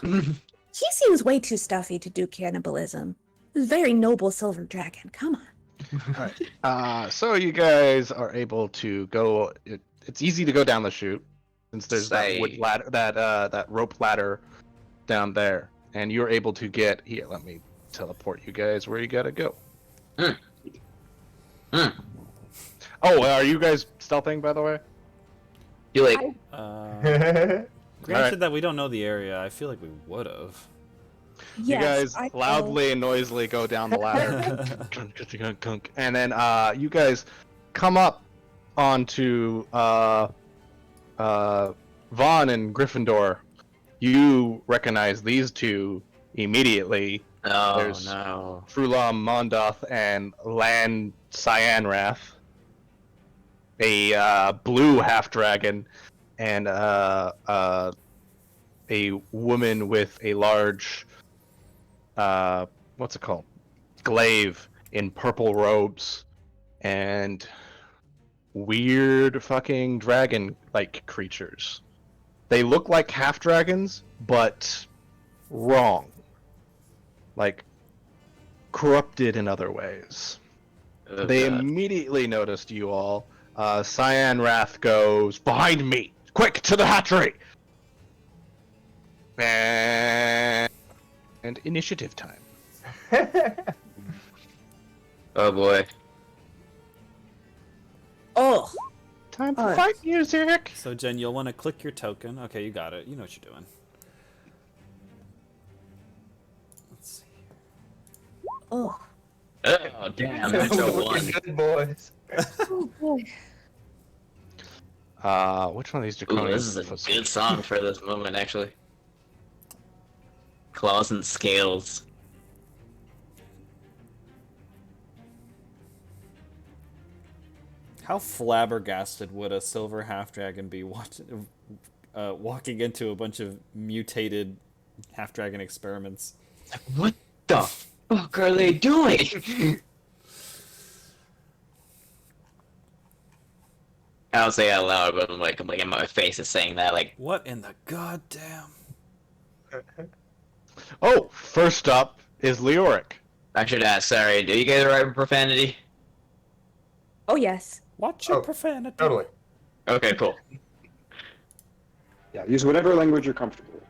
He seems way too stuffy to do cannibalism. He's a very noble silver dragon. Come on. So you guys are able to go. It's easy to go down the chute since there's that wood ladder, that rope ladder down there, and you're able to get here. Let me teleport you guys where you gotta go. Oh, are you guys stealthing, by the way? You like? Granted that we don't know the area, I feel like we would have. You guys loudly and noisily go down the ladder, and then you guys come up onto Vaughn and Gryffindor. You recognize these two immediately. Oh There's no. Frulam Mondoth and Lan Cyanrath, a blue half dragon, and a woman with a large what's it called? Glaive in purple robes and weird fucking dragon-like creatures. They look like half dragons, but wrong. Like corrupted in other ways. Oh, They God. immediately noticed you all. Cyan Wrath goes, "Behind me! Quick, to the hatchery!" And initiative time. Oh boy. Oh, Time for Alright. fight music! So Jen, you'll want to click your token. Okay, you got it. You know what you're doing. Let's see. oh, Oh damn. That's a one. Good boys. oh boy. Which one of these Ooh, draconian this is a good song for this moment, actually. Claws and scales. How flabbergasted would a silver half dragon be walking into a bunch of mutated half dragon experiments? What the fuck are they doing? I don't say it out loud, but I'm like in my face is saying that. Like, What in the goddamn? Oh, first up is Leoric. I should ask. Sorry, do you guys write profanity? Oh yes. Watch your Oh, profanity. Totally. Okay, cool. Yeah, use whatever language you're comfortable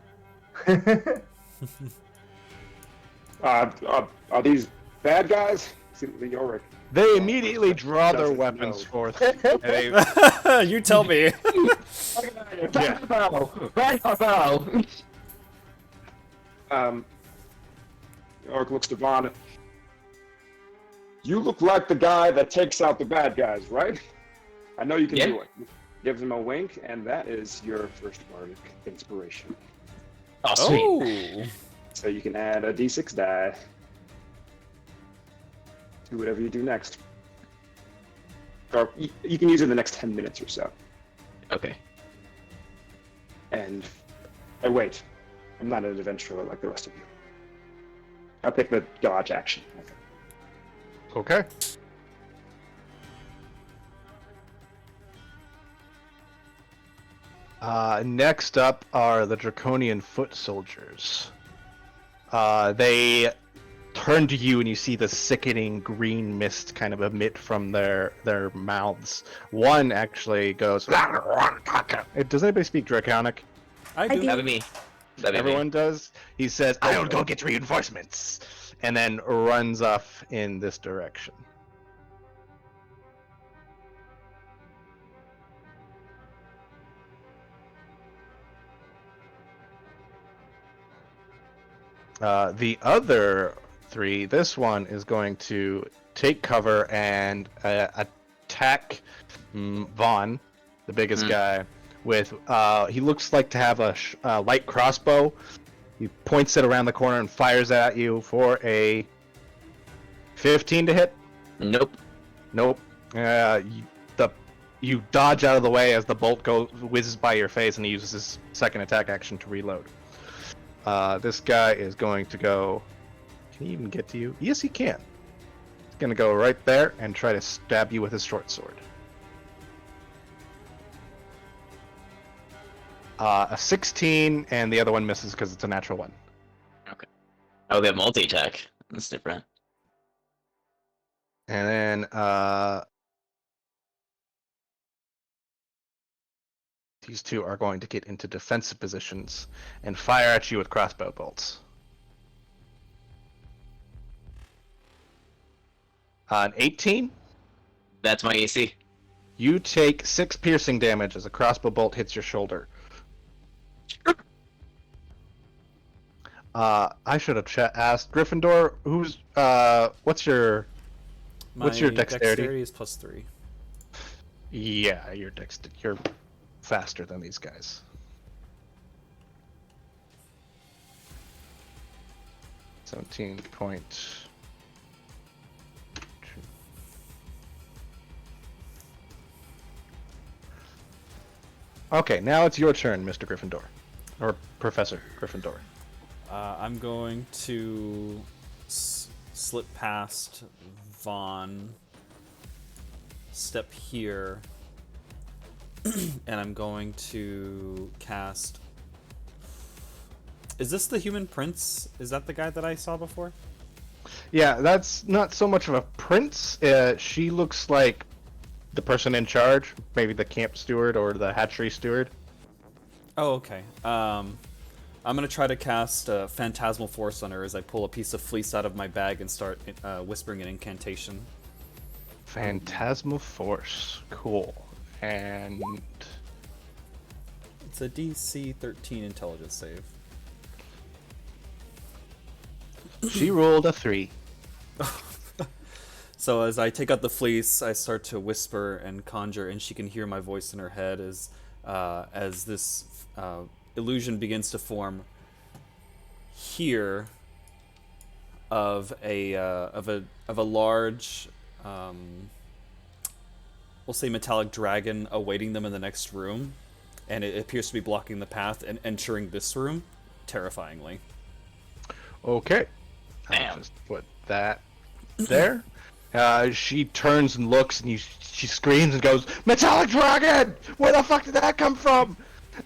with. Are these bad guys? See, Leoric. They immediately draw their Doesn't weapons know. forth. And they, You tell me. Yeah. Leoric looks to Vaughn. You look like the guy that takes out the bad guys, right? I know you can Yeah. do it. Gives him a wink, and that is your first bardic inspiration. Oh, sweet. Oh. So you can add a d6 die to whatever you do next. Or you can use it in the next 10 minutes or so. Okay. And wait, I'm not an adventurer like the rest of you. I'll pick the dodge action. okay. Next up are the Draconian Foot Soldiers. They turn to you and you see the sickening green mist kind of emit from their mouths. One actually goes, Does anybody speak Draconic? I do. do. That'd be me. That'd be Everyone does. He says, "I'll go get reinforcements," and then runs off in this direction. The other three, this one is going to take cover and attack Vaughn, the biggest guy, with, he looks like to have a light crossbow. He points it around the corner and fires at you for a 15 to hit. me. Nope. Nope. You dodge out of the way as the bolt whizzes by your face, and he uses his second attack action to reload. This guy is going to go Can he even get to you? Yes, he can. He's gonna go right there and try to stab you with his short sword. A 16, and the other one misses because it's a natural one. Okay. Oh, we have multi-attack. That's different. And then these two are going to get into defensive positions and fire at you with crossbow bolts. An 18. That's my AC. You take 6 piercing damage as a crossbow bolt hits your shoulder. I should have asked Gryffindor. What's your dexterity? Dexterity is +3. Yeah, you're faster than these guys. .2. Okay, now it's your turn, Mr. Gryffindor, or Professor Gryffindor. I'm going to slip past Vaughn, step here, and I'm going to cast... Is this the Human Prince? Is that the guy that I saw before? Yeah, that's not so much of a prince. She looks like the person in charge, maybe the camp steward or the hatchery steward. Oh, okay. I'm gonna try to cast Phantasmal Force on her as I pull a piece of fleece out of my bag and start whispering an incantation. Phantasmal Force. Cool. And... It's a DC 13 intelligence save. She rolled a 3. So as I take out the fleece, I start to whisper and conjure, and she can hear my voice in her head as this illusion begins to form here of a large, we'll say metallic dragon awaiting them in the next room, and it appears to be blocking the path and entering this room terrifyingly. Okay. Damn. I'll just put that there. She turns and looks, and she screams and goes, "Metallic dragon! Where the fuck did that come from?"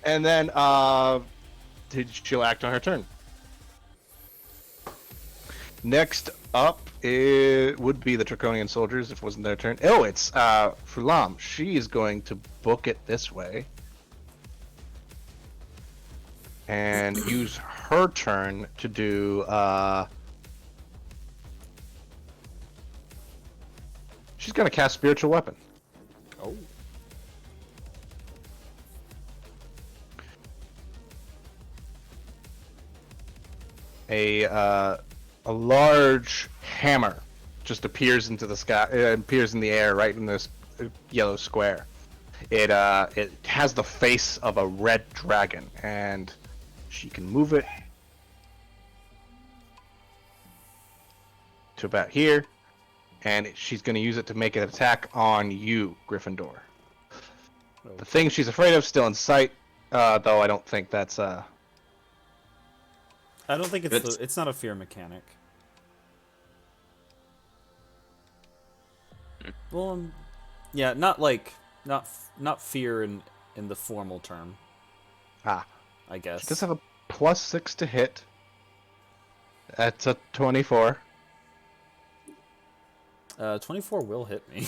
And then she'll act on her turn. Next up would be the Draconian soldiers if it wasn't their turn. Oh, it's Fulam. She is going to book it this way and use her turn to do she's going to cast Spiritual Weapon. Oh. A large hammer just appears into the sky, appears in the air right in this yellow square. It has the face of a red dragon, and she can move it to about here, and she's going to use it to make an attack on you, Gryffindor. Oh. The thing she's afraid of still in sight, though I don't think that's I don't think it's not a fear mechanic. Well, yeah, not fear in the formal term. I guess. She does have a +6 to hit. That's a 24. 24 will hit me.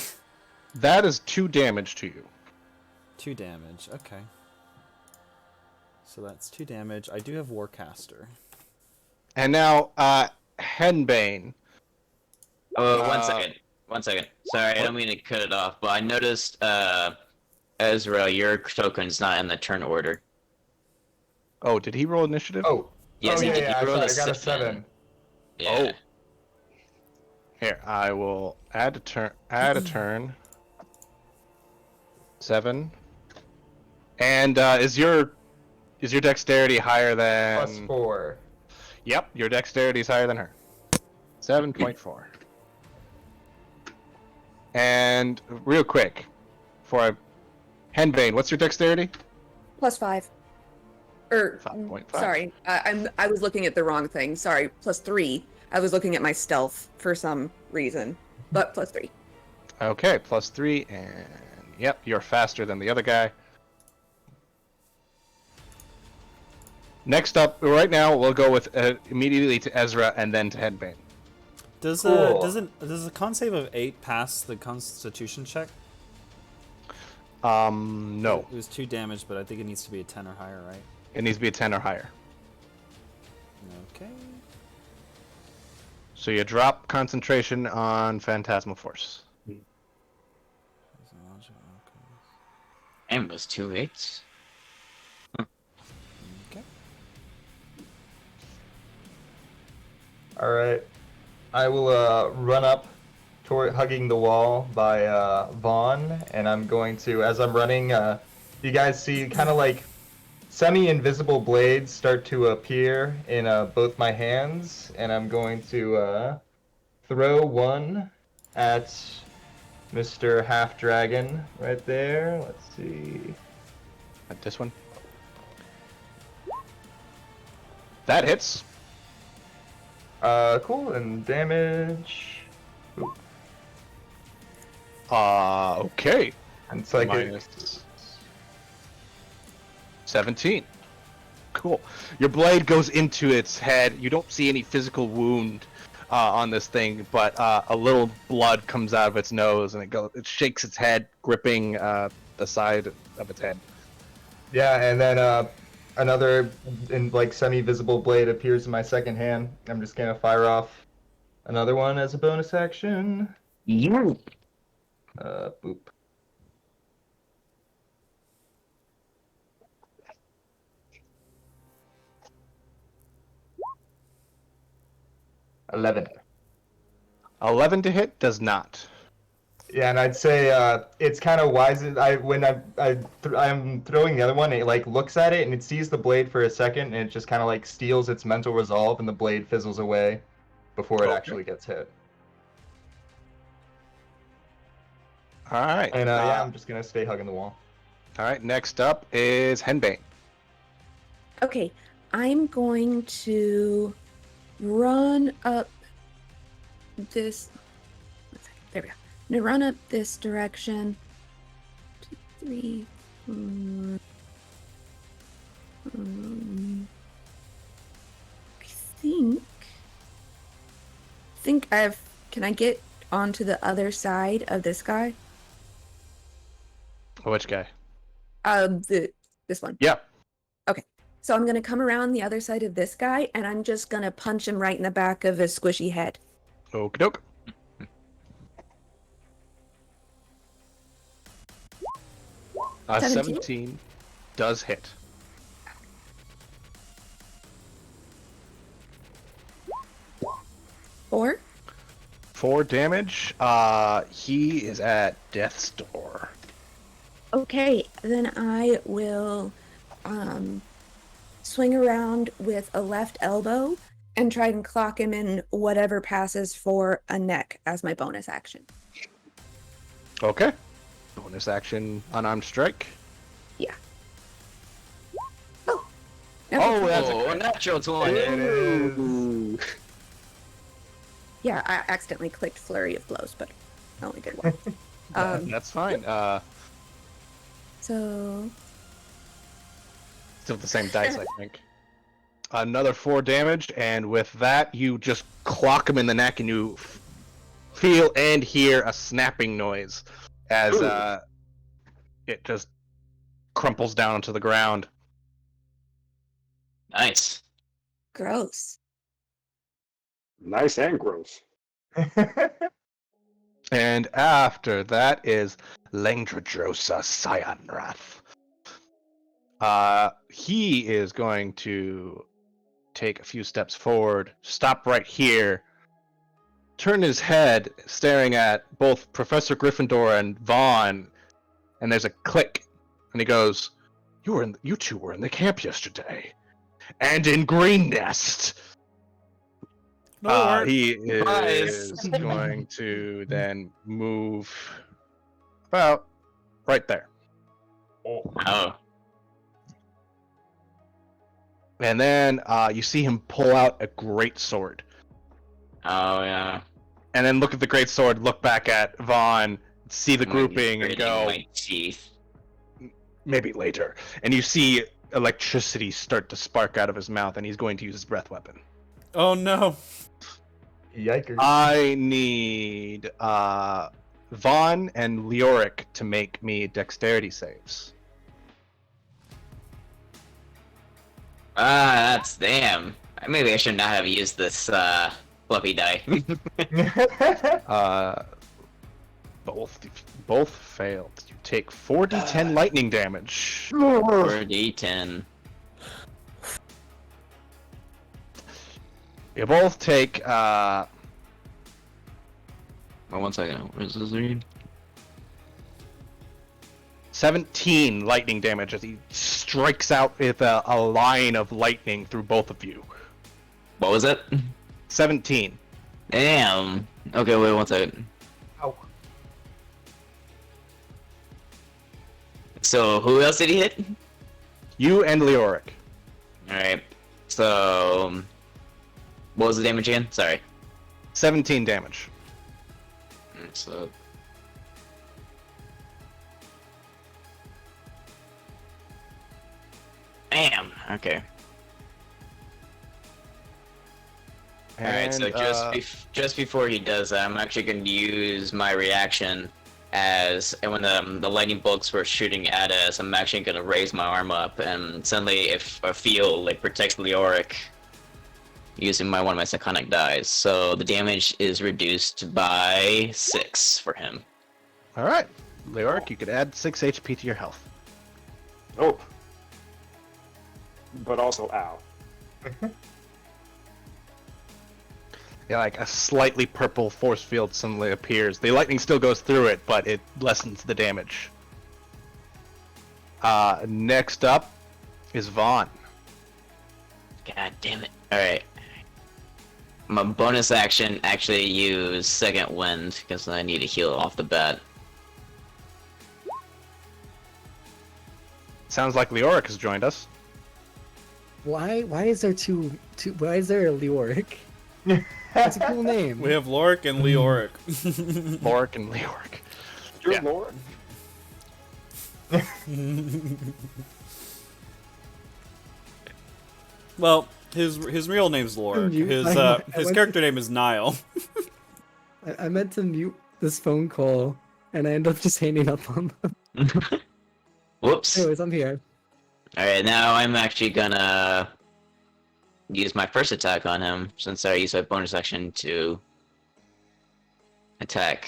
That is 2 damage to you. 2 damage. Okay. So that's 2 damage. I do have Warcaster. And now, Henbane. Oh, one second. Sorry, I don't mean to cut it off, but I noticed, Ezra, your token's not in the turn order. Oh, did he roll initiative? Oh. Yes, oh, he yeah, did. yeah, He rolled I got a 7. 7. Yeah. Here, I will add a turn. 7. And is your dexterity higher than +4. Yep, your dexterity is higher than her. 7.4. And real quick, Henbane, what's your dexterity? +5. Or 5.5. sorry, I was looking at the wrong thing. Sorry, +3. I was looking at my stealth for some reason, but +3. Okay, +3, and yep, you're faster than the other guy. Next up, right now, we'll go with immediately to Ezra and then to Headbane. Does Cool. does a con save of 8 pass the Constitution check? No. It was 2 damage, but I think it needs to be a 10 or higher, right? It needs to be a 10 or higher. Okay. So you drop concentration on Phantasmal Force. And was 2 8s. Okay. All right. I will run up toward hugging the wall by Vaughn, and I'm going to, as I'm running, you guys see kind of like semi-invisible blades start to appear in both my hands, and I'm going to throw one at Mr. Half Dragon right there. Let's see. At this one. That hits. Cool, and damage. Ooh. Okay. And it's like Minus 17. Cool. Your blade goes into its head. You don't see any physical wound on this thing, but a little blood comes out of its nose, and it shakes its head, gripping the side of its head. Yeah, and then another semi-visible blade appears in my second hand. I'm just gonna fire off another one as a bonus action. You. Boop. $11. 11 to hit does not. Yeah, and I'd say it's kind of wise. I'm throwing the other one, it like looks at it and it sees the blade for a second, and it just kind of like steals its mental resolve, and the blade fizzles away before it actually gets hit. All right. And yeah, I'm just gonna stay hugging the wall. All right. Next up is Henbane. Okay, I'm going to run up this. There we go. I'm gonna run up this direction. 2, 3. I think I've. Can I get onto the other side of this guy? Which guy? This one. Yep. Okay. So I'm gonna come around the other side of this guy, and I'm just gonna punch him right in the back of his squishy head. Okie doke. Uh, 17 does hit. Four. 4 damage. He is at death's door. Okay, then I will swing around with a left elbow and try and clock him in whatever passes for a neck as my bonus action. Okay. Bonus action, unarmed strike. Yeah. Oh. Oh, that's Oh, natural 20. It is. Yeah, I accidentally clicked flurry of blows, but I only did one. That's fine. So Still the same dice, I think. Another 4 damage, and with that, you just clock him in the neck, and you feel and hear a snapping noise as it just crumples down onto the ground. Nice. gross. Nice and gross. And after that is Langdradrosa Cyanrath. He is going to take a few steps forward, stop right here, turn his head, staring at both Professor Gryffindor and Vaughn, and there's a click, and he goes, "You two were in the camp yesterday, and in Green Nest." He is going to then move about right there. Oh. And then you see him pull out a great sword. Oh yeah. And then look at the great sword, look back at Vaughn, see the I'm gonna be grouping, and gritting go, my teeth. maybe later. And you see electricity start to spark out of his mouth, and he's going to use his breath weapon. Oh no. Yikers. I need Vaughn and Leoric to make me dexterity saves. That's damn. Maybe I should not have used this fluffy die. Both failed. You take 4d10 lightning damage. 4d10. You both take Well, 1 second. What does this read? 17 lightning damage as he strikes out with a line of lightning through both of you. What was it? 17. Damn. Okay, wait 1 second. Ow. So, who else did he hit? You and Leoric. Alright. So, what was the damage again? Sorry. 17 damage. So, damn. Okay. Alright, so just before he does that, I'm actually going to use my reaction as, and when the lightning bolts were shooting at us, I'm actually going to raise my arm up, and suddenly if a field like protects Leoric using one of my Psychonic dies, so the damage is reduced by 6 for him. Alright. Leoric, you could add 6 HP to your health. Oh. But also, ow. Yeah, like a slightly purple force field suddenly appears. The lightning still goes through it, but it lessens the damage. Next up is Vaughn. God damn it. Alright. My bonus action actually use Second Wind, because I need to heal off the bat. Sounds like Leoric has joined us. Why is there why is there a Leoric? That's a cool name. We have Lorik and Leoric. Leoric and Leoric. Your Yeah. lord? Well, his real name's Lorik. You- His I his went character name is Niall. I meant to mute this phone call, and I ended up just hanging up on them. Whoops. Anyways, I'm here. Alright, now I'm actually gonna use my first attack on him, since I used my bonus action to attack.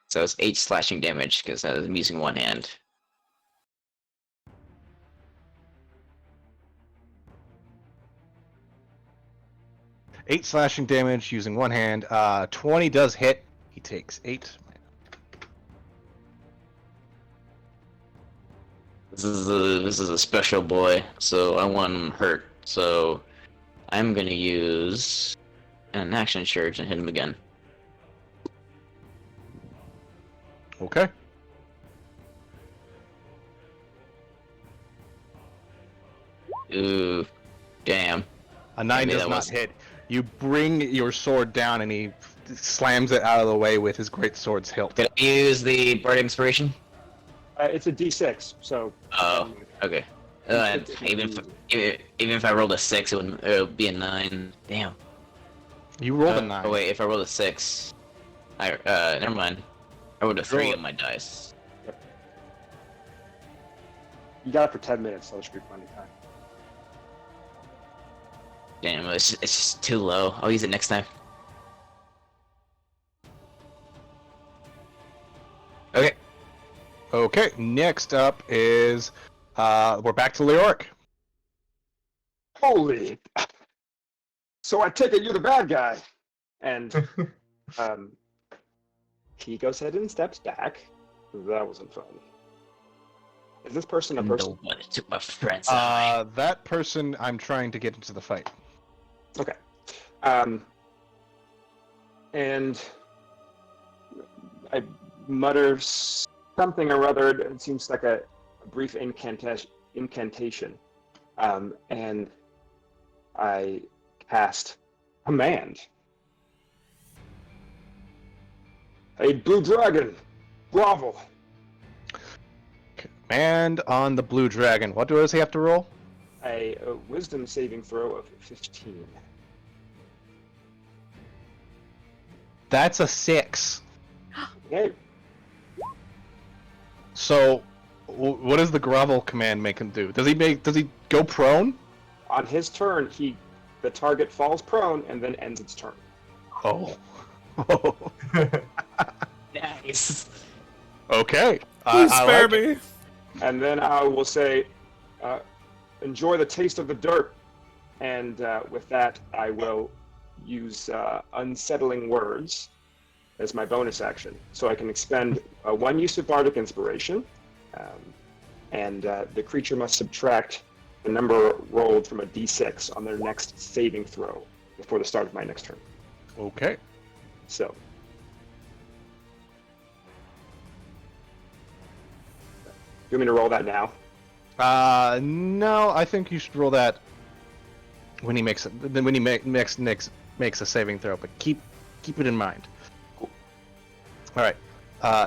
So it's 8 slashing damage, because I'm using one hand. Eight slashing damage using one hand. 20 does hit. He takes 8. This is a special boy, so I want him hurt. So I'm gonna use an action surge and hit him again. Okay. Ooh, damn. A 9 Maybe does that not was- hit. You bring your sword down and he slams it out of the way with his great sword's hilt. Can I use the Bardic Inspiration? It's a D6, so. Oh, okay. Even if I rolled a 6, it would be a 9. Damn. You rolled a 9. Oh wait, if I rolled a 6, never mind. I rolled a 3 on my dice. You got it for 10 minutes, so there should be plenty of time. Damn, it's just too low. I'll use it next time. Okay. Okay, next up is we're back to Leoric. Holy! So I take it you're the bad guy. And he goes ahead and steps back. That wasn't fun. Is this person a person? No one took my friend's eye. That person I'm trying to get into the fight. Okay. And I mutter something or other. It seems like a brief incantation. And I cast command. Hey, blue dragon, grovel. Command on the blue dragon. What does he have to roll? A wisdom saving throw of 15. That's a 6. Okay. So, what does the grovel command make him do? Does he go prone? On his turn, the target falls prone and then ends its turn. Oh. Nice. Okay. Please I spare like it. me. And then I will say, enjoy the taste of the dirt. And with that, I will use unsettling words as my bonus action. So I can expend one use of bardic inspiration, and the creature must subtract the number rolled from a d6 on their next saving throw before the start of my next turn. Okay. So, you want me to roll that now? No, I think you should roll that when he makes a saving throw, but keep it in mind. Cool. All right.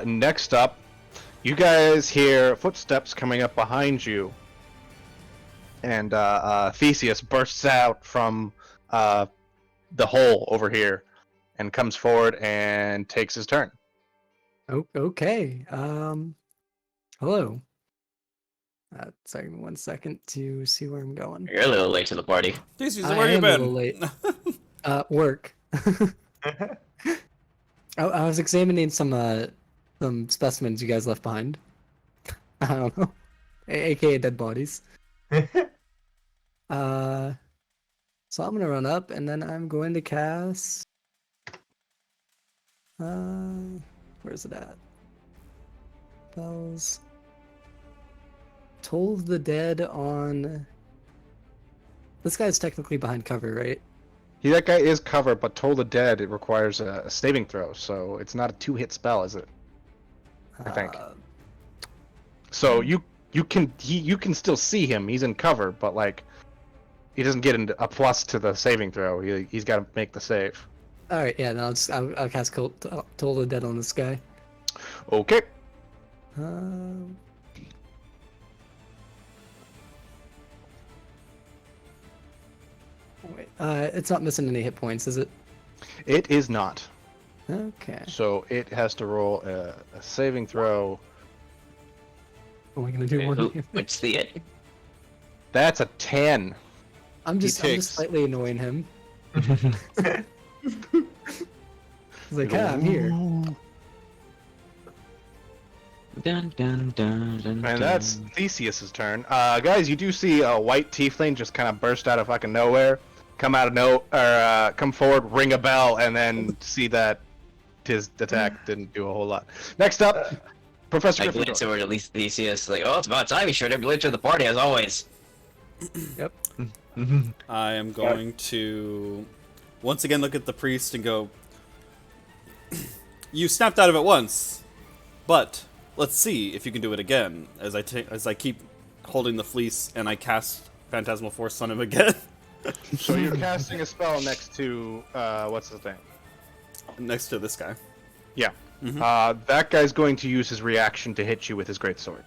Next up, you guys hear footsteps coming up behind you, and Theseus bursts out from the hole over here and comes forward and takes his turn. Oh, okay. Hello. Sorry, 1 second to see where I'm going. You're a little late to the party. Jesus, I where you am a been? little late. Work. I was examining some specimens you guys left behind. I don't know, aka dead bodies. So I'm gonna run up and then I'm going to cast. Where's it at? Spells. Toll the Dead on. This guy's technically behind cover, right? That guy is covered, but Toll the Dead, it requires a saving throw, so it's not a 2-hit spell, is it? I think. So you can still see him. He's in cover, but like he doesn't get a plus to the saving throw. He's got to make the save. All right, yeah. Now I'll cast Toll the Dead on this guy. Okay. Wait, it's not missing any hit points, is it? It is not. Okay. So it has to roll a saving throw. What am I gonna do? More What's the it? That's a 10. I'm just slightly annoying him. He's like, I'm here. Dun, dun, dun, dun, And that's Theseus's turn. Guys, you do see a white tiefling just kind of burst out of fucking nowhere, come forward, ring a bell, and then see that his attack didn't do a whole lot. Next up, Professor I Gryffindor. glance over to Theseus, like, oh, it's about time you showed up late to the party, as always. Yep. I am going to once again look at the priest and go, you snapped out of it once, but let's see if you can do it again. As I keep holding the fleece and I cast Phantasmal Force on him again. So you're casting a spell next to, what's his name? Next to this guy. Yeah. That guy's going to use his reaction to hit you with his greatsword.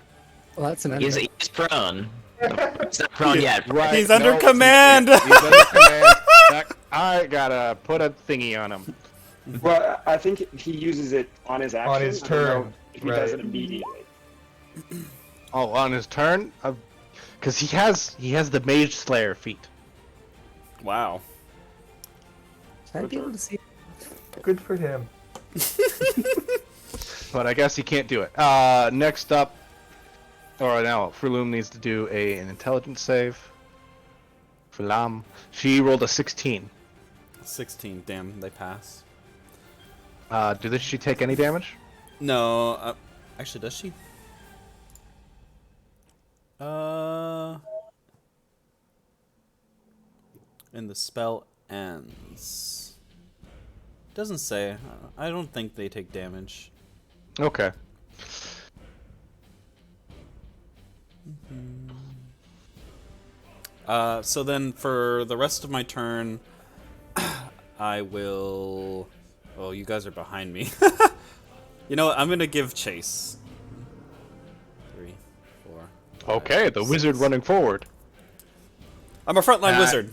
Well, that's an He's prone. He's not prone yet. Right. He's under no, command! He's under command. I gotta put a thingy on him. Well, I think he uses it on his action. On his I don't know turn, if he does it right. immediately. Oh, on his turn? Because he has the Mage Slayer feat. Wow. Should I be able to see? Good for him. But I guess he can't do it. Next up, or now, Frulum needs to do an intelligence save. Frulam. She rolled a 16. 16, damn, they pass. Did she take any damage? No, actually, does she? And the spell ends. Doesn't say. I don't think they take damage. Okay. So then for the rest of my turn, I will... Oh, you guys are behind me. You know what? I'm going to give chase. 3, 4. Okay, the wizard running forward. I'm a frontline wizard.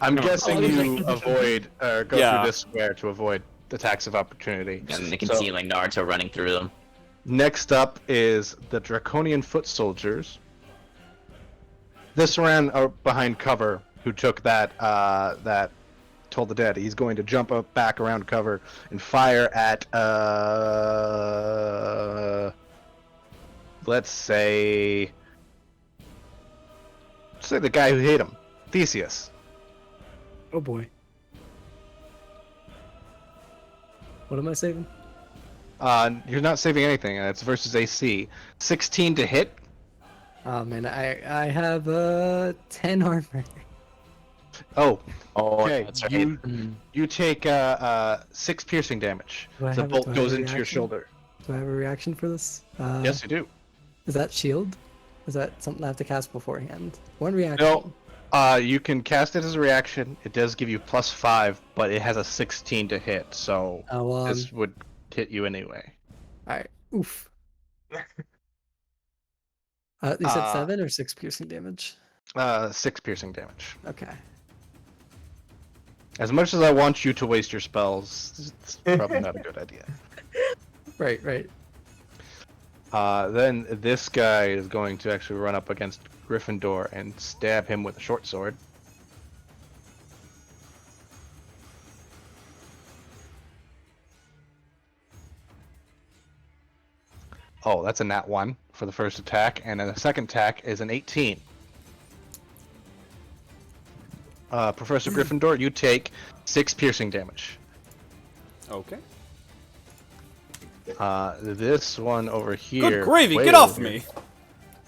I'm guessing Oh, you avoid, go Yeah. through this square to avoid attacks of opportunity. And they can So, see like Naruto running through them. next up is the Draconian Foot Soldiers. This ran behind cover, who took that Toll the Dead. He's going to jump up back around cover and fire at let's say the guy who hit him, Theseus. Oh boy. What am I saving? You're not saving anything. It's versus AC. 16 to hit. Oh man, I have 10 armor. Oh, Oh, okay. that's right. You take 6 piercing damage. Do I The have bolt do I goes have a into your reaction? shoulder. Do I have a reaction for this? Yes, you do. Is that shield? Is that something I have to cast beforehand? One reaction. No, you can cast it as a reaction. It does give you +5, but it has a 16 to hit, so Oh, this would hit you anyway. Alright. Oof. You said 7 or 6 piercing damage? 6 piercing damage. Okay. As much as I want you to waste your spells, it's probably not a good idea. Right, right. Then this guy is going to actually run up against Gryffindor and stab him with a short sword. Oh, that's a nat 1 for the first attack, and then the second attack is an 18. Professor Gryffindor, you take 6 piercing damage. Okay. This one over here... Good gravy, way get off over me! here,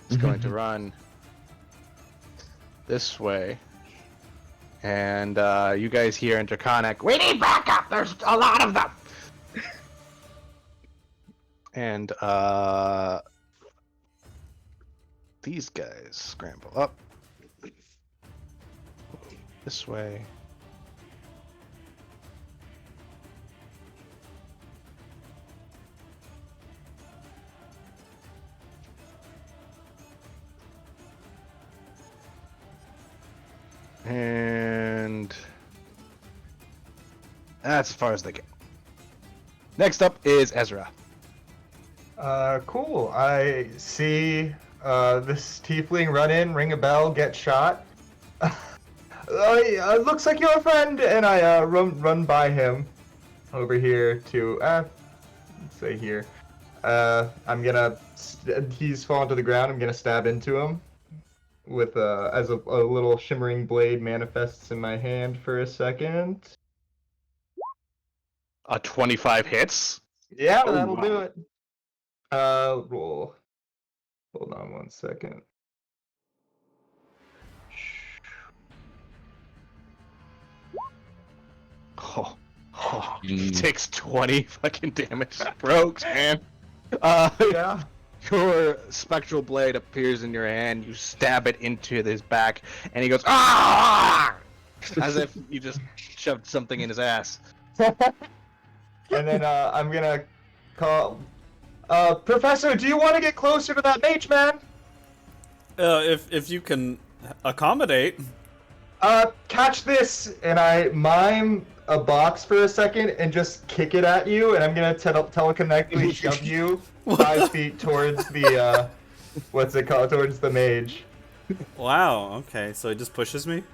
is going to run this way. And you guys hear in Draconic, "We need backup! There's a lot of them!" And these guys scramble up this way. And that's as far as they get. Next up is Ezra. Cool. I see this tiefling run in, ring a bell, get shot. Looks like you're a friend, and I run by him over here to let's say here. I'm gonna. He's fallen to the ground. I'm gonna stab into him with as a little shimmering blade manifests in my hand for a second. A 25 hits. Yeah, Oh, that'll wow. do it. Roll. Hold on one second. He takes 20 fucking damage. Rogues, man. Yeah. Your spectral blade appears in your hand. You stab it into his back, and he goes, "Ah!" As if you just shoved something in his ass. And then I'm gonna call. Professor, do you want to get closer to that mage man? If you can accommodate. Catch this, and I mime a box for a second and just kick it at you, and I'm gonna telekinetically shove you 5 feet towards the what's it called? Towards the mage. Wow. Okay, so it just pushes me.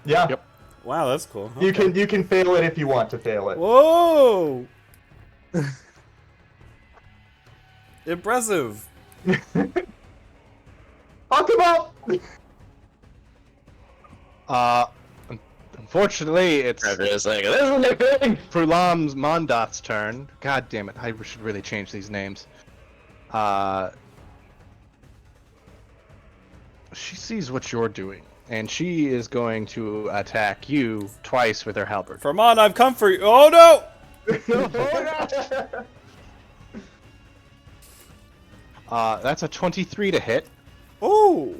Yeah. Yep. Wow, that's cool. You Okay. can fail it if you want to fail it. Whoa! Impressive. I'll come up. Unfortunately, it's Trevor is like, this is my thing! Frulam's Mondoth's turn. God damn it, I should really change these names. She sees what you're doing, and she is going to attack you twice with her halberd. Vermont, I've come for you. Oh no! That's a 23 to hit. Oh!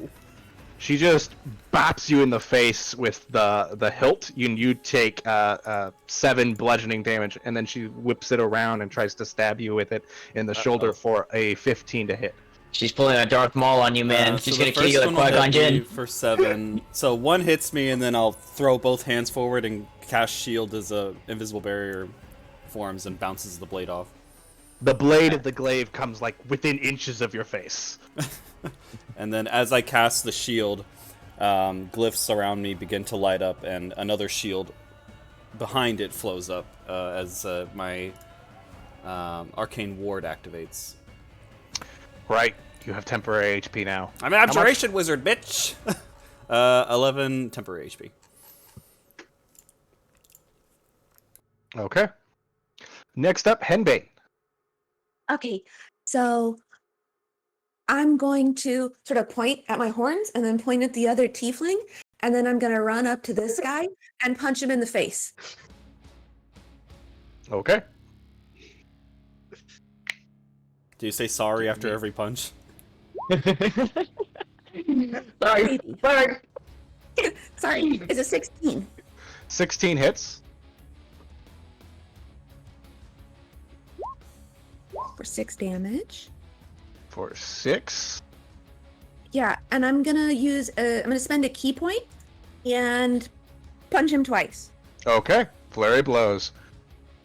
She just bops you in the face with the hilt. You take 7 bludgeoning damage, and then she whips it around and tries to stab you with it in the shoulder for a 15 to hit. She's pulling a Darth Maul on you, man. She's so gonna kill you like will Qui-Gon hit me Jinn. for 7. So 1 hits me, and then I'll throw both hands forward and cast shield as a invisible barrier forms and bounces the blade off. The blade of the glaive comes like within inches of your face. And then as I cast the shield, glyphs around me begin to light up, and another shield behind it flows up as my arcane ward activates. Right. You have temporary HP now. I'm an abjuration wizard, bitch! 11 temporary HP. Okay. Next up, Henbane. Okay, so I'm going to sort of point at my horns and then point at the other tiefling, and then I'm going to run up to this guy and punch him in the face. Okay. Do you say sorry after every punch? Sorry. Sorry. Sorry, it's a 16 16 hits. for 6 damage. For 6. Yeah, and I'm gonna spend a key point and punch him twice. Okay. Flurry blows.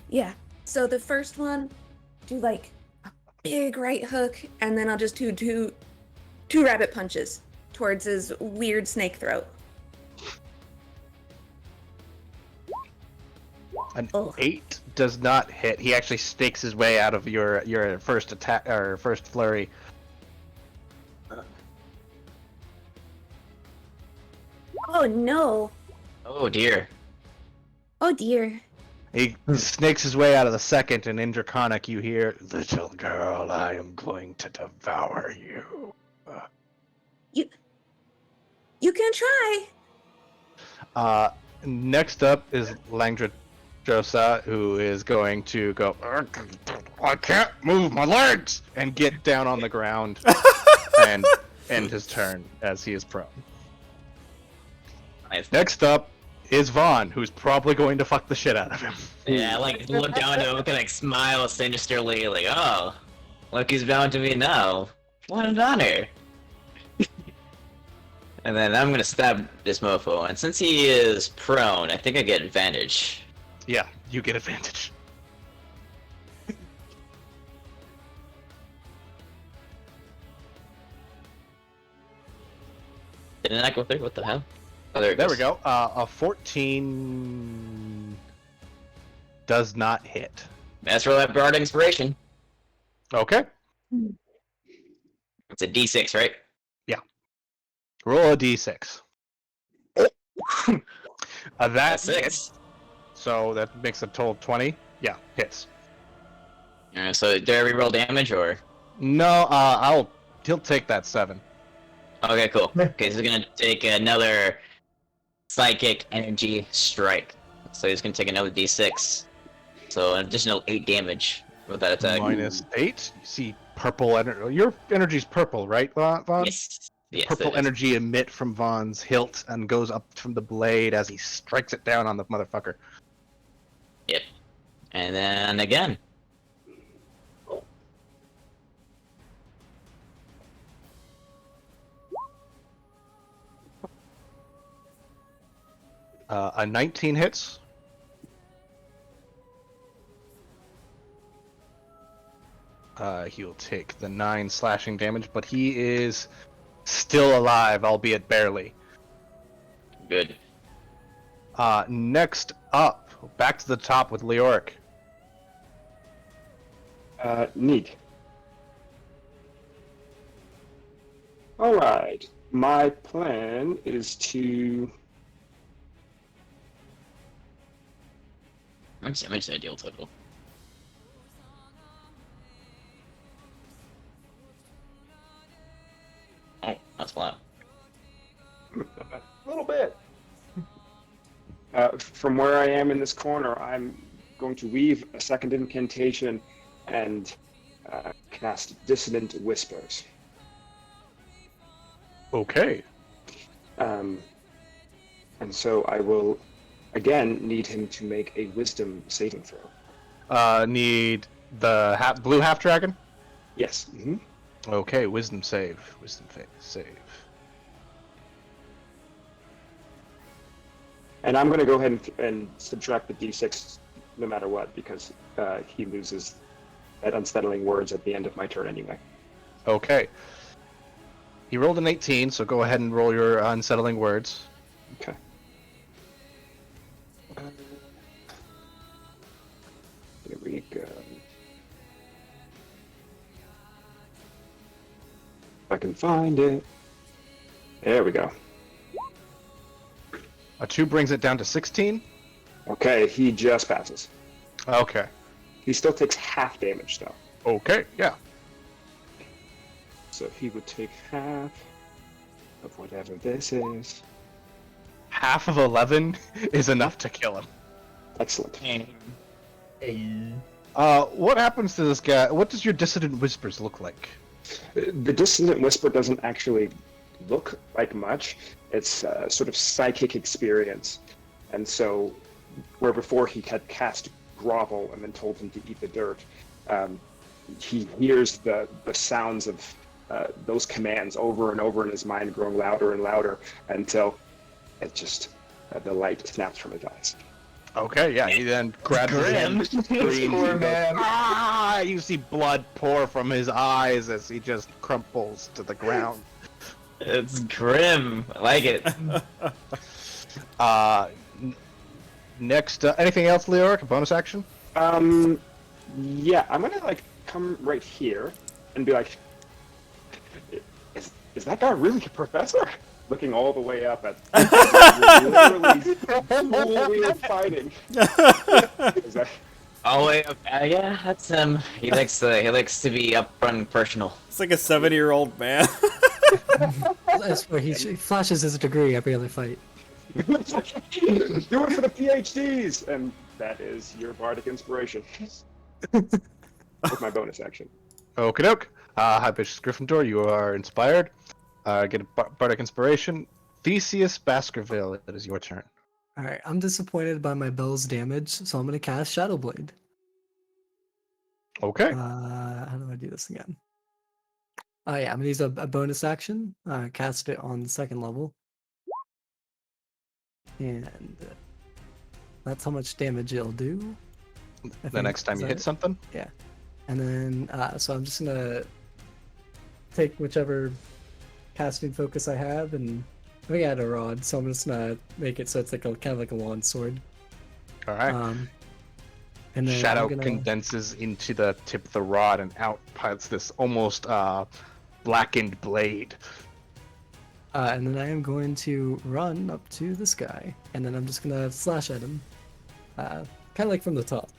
Yeah. So the first one, do like a big right hook, and then I'll just do two rabbit punches towards his weird snake throat. An Oh. 8 does not hit. He actually stakes his way out of your first attack or first flurry. Oh no. Oh dear. Oh dear. He snakes his way out of the second, and in Draconic you hear, "Little girl, I am going to devour you." You can try. Next up is Langdra, who is going to go, "I can't move my legs!" and get down on the ground and end his turn as he is prone. Nice. Next up is Vaughn, who's probably going to fuck the shit out of him. Yeah, I like look down to him, kind of smile sinisterly, like, oh, look who's bound to me now. What an honor. And then I'm gonna stab this mofo, and since he is prone, I think I get advantage. Yeah, you get advantage. Didn't I go through? What the hell? Oh, there it There goes. we go. A 14 does not hit. That's for that Bard Inspiration. Okay. It's a D6, right? Roll a d6. That That's 6. So that makes a total of 20. Yeah, hits. So do I reroll damage, or? No, he'll take that 7. Okay, cool. Okay, so he's gonna take another Psychic Energy Strike. So he's gonna take another D6. So an additional 8 damage with that attack. Minus 8. You see purple energy. Your energy's purple, right, Vaughn? Yes. Yes, Purple it is. energy emit from Vaughn's hilt and goes up from the blade as he strikes it down on the motherfucker. Yep. And then again. A 19 hits. He'll take the 9 slashing damage, but he is still alive, albeit barely. Good. Next up, back to the top with Leoric. Neat. All right. My plan is to. How much damage did I deal total? Oh, that's flat. A little bit. From where I am in this corner, I'm going to weave a second incantation and cast Dissonant Whispers. Okay. And so I will again need him to make a wisdom saving throw. Need the blue half dragon? Yes. Okay, wisdom save. Save. And I'm going to go ahead and subtract the d6 no matter what, because he loses at unsettling words at the end of my turn anyway. Okay. He rolled an 18, so go ahead and roll your unsettling words. Okay. Here we go. If I can find it. There we go. A 2 brings it down to 16. Okay, he just passes. Okay. He still takes half damage though. Okay, yeah. So he would take half of whatever this is. Half of 11 is enough to kill him. Excellent. What happens to this guy? What does your dissonant whispers look like? The dissonant whisper doesn't actually look like much. It's a sort of psychic experience. And so, where before he had cast grovel and then told him to eat the dirt, he hears the sounds of those commands over and over in his mind, growing louder and louder until it just the light snaps from his eyes. Okay, yeah, he then grabs his hand, screams, Poor and goes, man. "Ah!" You see blood pour from his eyes as he just crumples to the ground. It's grim. I like it. Next, anything else, Leoric? A bonus action? Yeah, I'm gonna come right here and be like, is that guy really a professor? Looking all the way up at literally full wheel fighting. Is that... Oh wait, yeah, that's him. He likes to be upfront and personal. It's like a 70-year-old man. That's where he flashes his degree every other fight. Do it for the PhDs, and that is your bardic inspiration. With my bonus action. Okie doke. Hibiscus Gryffindor, you are inspired. Get a bardic inspiration. Theseus Baskerville, it is your turn. Alright, I'm disappointed by my bell's damage, so I'm gonna cast Shadow Blade. Okay. How do I do this again? Oh yeah, I'm gonna use a bonus action. Cast it on the 2nd level. And that's how much damage it'll do. The next time you hit something? Yeah. And then, so I'm just gonna take whichever casting focus I have, and I think I had a rod, so I'm just gonna make it so it's like kind of like a lawn sword. All right. And then Shadow I'm gonna... condenses into the tip of the rod and out piles this almost blackened blade. And then I am going to run up to this guy, and then I'm just gonna slash at him, kind of like from the top.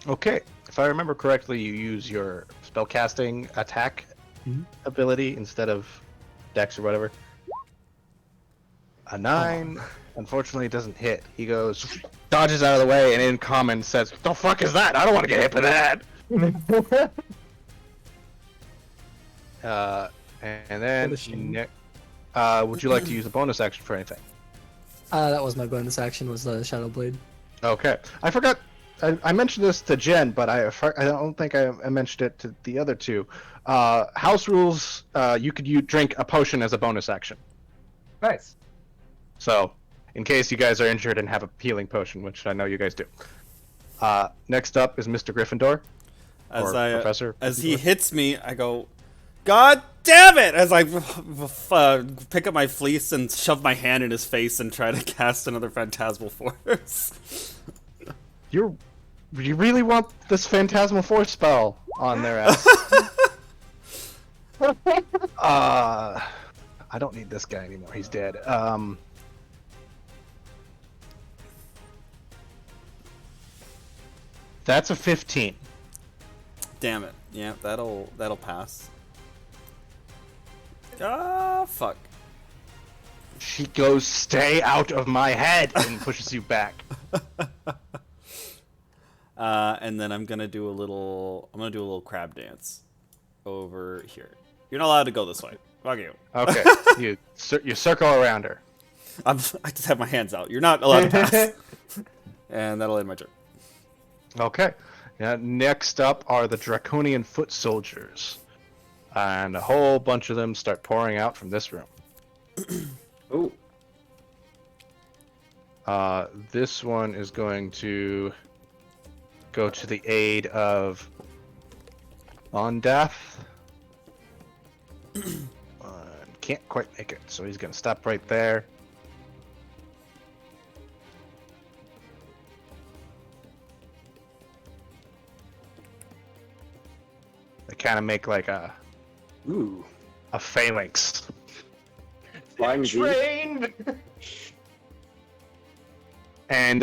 Okay. If I remember correctly, you use your spellcasting attack ability instead of dex or whatever. A 9, unfortunately, doesn't hit. He goes, dodges out of the way, and in common says, "What the fuck is that? I don't want to get hit by that." And then, would you like to use a bonus action for anything? That was my bonus action, was the Shadow Blade. Okay. I forgot. I mentioned this to Jen, but I don't think I mentioned it to the other two. House rules, you could drink a potion as a bonus action. Nice. So, in case you guys are injured and have a healing potion, which I know you guys do. Next up is Mr. Gryffindor. Professor As Gryffindor. he hits me, I go, "God damn it!" As I pick up my fleece and shove my hand in his face and try to cast another Phantasmal Force. You really want this Phantasmal Force spell on their ass? I don't need this guy anymore. He's dead. That's a 15. Damn it. Yeah, that'll pass. Ah, fuck. She goes, "Stay out of my head," and pushes you back. And then I'm gonna do a little crab dance over here. You're not allowed to go this way. Fuck you. Okay, you circle around her. I just have my hands out. You're not allowed to pass. And that'll end my turn. Okay. Yeah, next up are the Draconian Foot Soldiers. And a whole bunch of them start pouring out from this room. Oh, This one is going to go to the aid of Ondath. Can't quite make it, so he's going to stop right there. They kind of make like a ooh, phalanx. flying V. Trained. And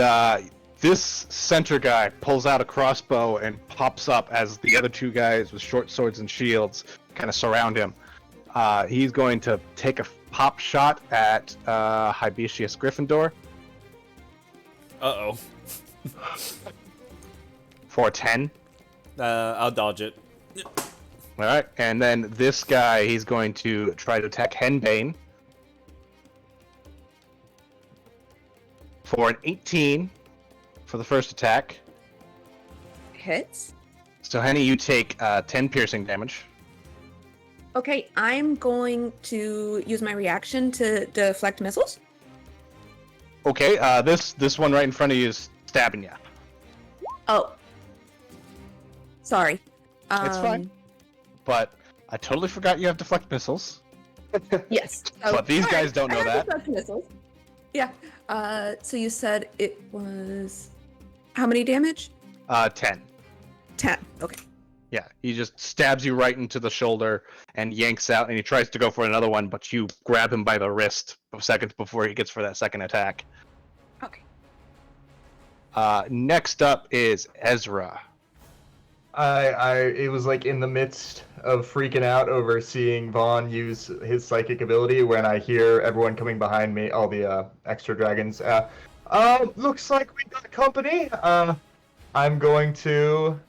this center guy pulls out a crossbow and pops up as the other two guys with short swords and shields kind of surround him. He's going to take a pop shot at Hibetius Gryffindor Uh-oh. for 10. I'll dodge it. All right, and then this guy, he's going to try to attack Henbane for an 18 for the first attack. Hits. So Henny, you take 10 piercing damage. Okay, I'm going to use my reaction to deflect missiles. Okay, this one right in front of you is stabbing you. Oh. Sorry. It's fine. But I totally forgot you have deflect missiles. Yes. But these guys don't know I have that. deflect missiles. Yeah. So you said it was how many damage? 10. 10. Okay. Yeah, he just stabs you right into the shoulder and yanks out, and he tries to go for another one, but you grab him by the wrist seconds before he gets for that second attack. Okay. Next up is Ezra. It was like in the midst of freaking out over seeing Vaughn use his psychic ability when I hear everyone coming behind me, all the extra dragons. Looks like we got company. I'm going to,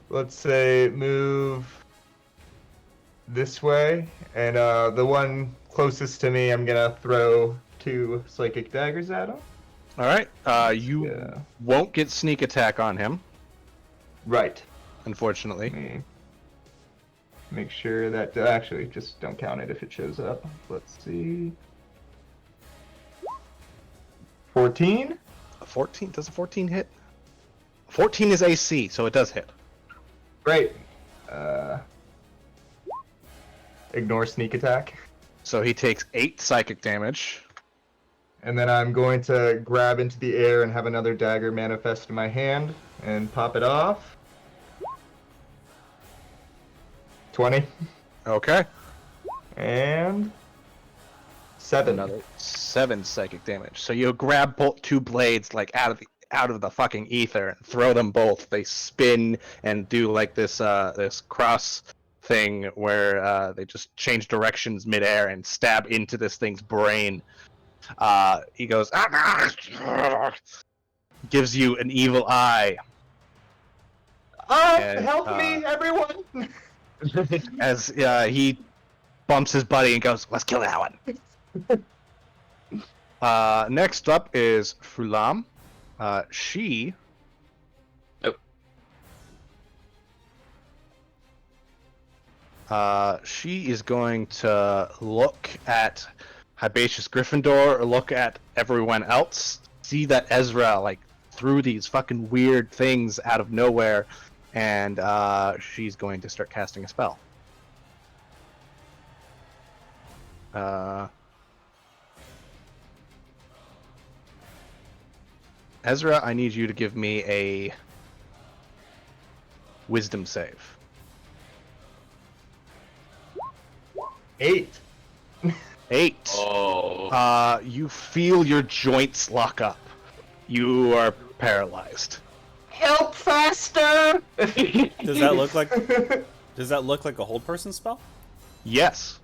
let's say, move this way, and the one closest to me, I'm gonna throw 2 psychic daggers at him. All right, you Yeah. won't get sneak attack on him, Right. unfortunately. Let me make sure that actually just don't count it if it shows up. Let's see. 14. 14? Does a 14 hit? 14 is AC, so it does hit. Great. Ignore sneak attack. So he takes 8 psychic damage. And then I'm going to grab into the air and have another dagger manifest in my hand and pop it off. 20. Okay. And 7. Another 7 psychic damage. So you grab both 2 blades like out of the fucking ether and throw them both. They spin and do like this this cross thing where they just change directions midair and stab into this thing's brain. He goes, gives you an evil eye. And, help me, everyone! as he bumps his buddy and goes, let's kill that one. Next up is Fulam. She she is going to look at Hibetius Gryffindor, or look at everyone else, see that Ezra like threw these fucking weird things out of nowhere, and she's going to start casting a spell. Ezra, I need you to give me a wisdom save. 8. 8. Oh. You feel your joints lock up. You are paralyzed. Help faster! Does that look like a hold person spell? Yes.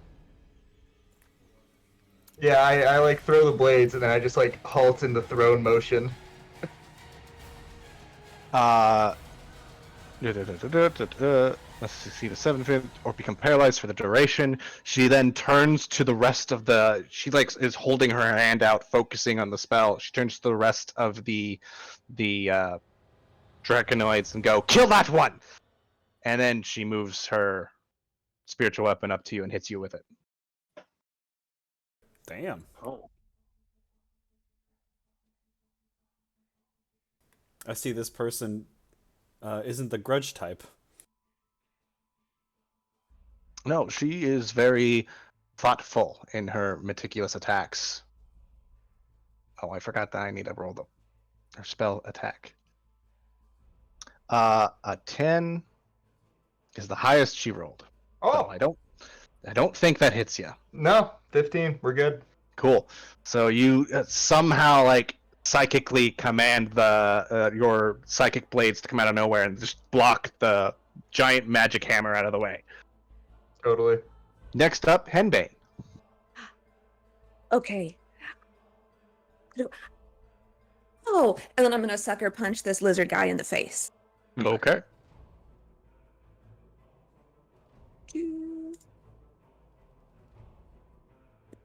Yeah, I like throw the blades and then I just like halt in the throne motion. Let's see, the 7th or become paralyzed for the duration. She then turns to the rest of the. She like is holding her hand out, focusing on the spell. She turns to the rest of the Draconoids and go, kill that one! And then she moves her spiritual weapon up to you and hits you with it. Damn. Oh. I see this person isn't the grudge type. No, she is very thoughtful in her meticulous attacks. Oh, I forgot that I need to roll her spell attack. A 10 is the highest she rolled. Oh, So I don't think that hits you. no, 15. We're good. Cool. So you somehow like psychically command the your psychic blades to come out of nowhere and just block the giant magic hammer out of the way. Totally. Next up, Henbane. Okay. Oh, and then I'm gonna sucker punch this lizard guy in the face. Okay.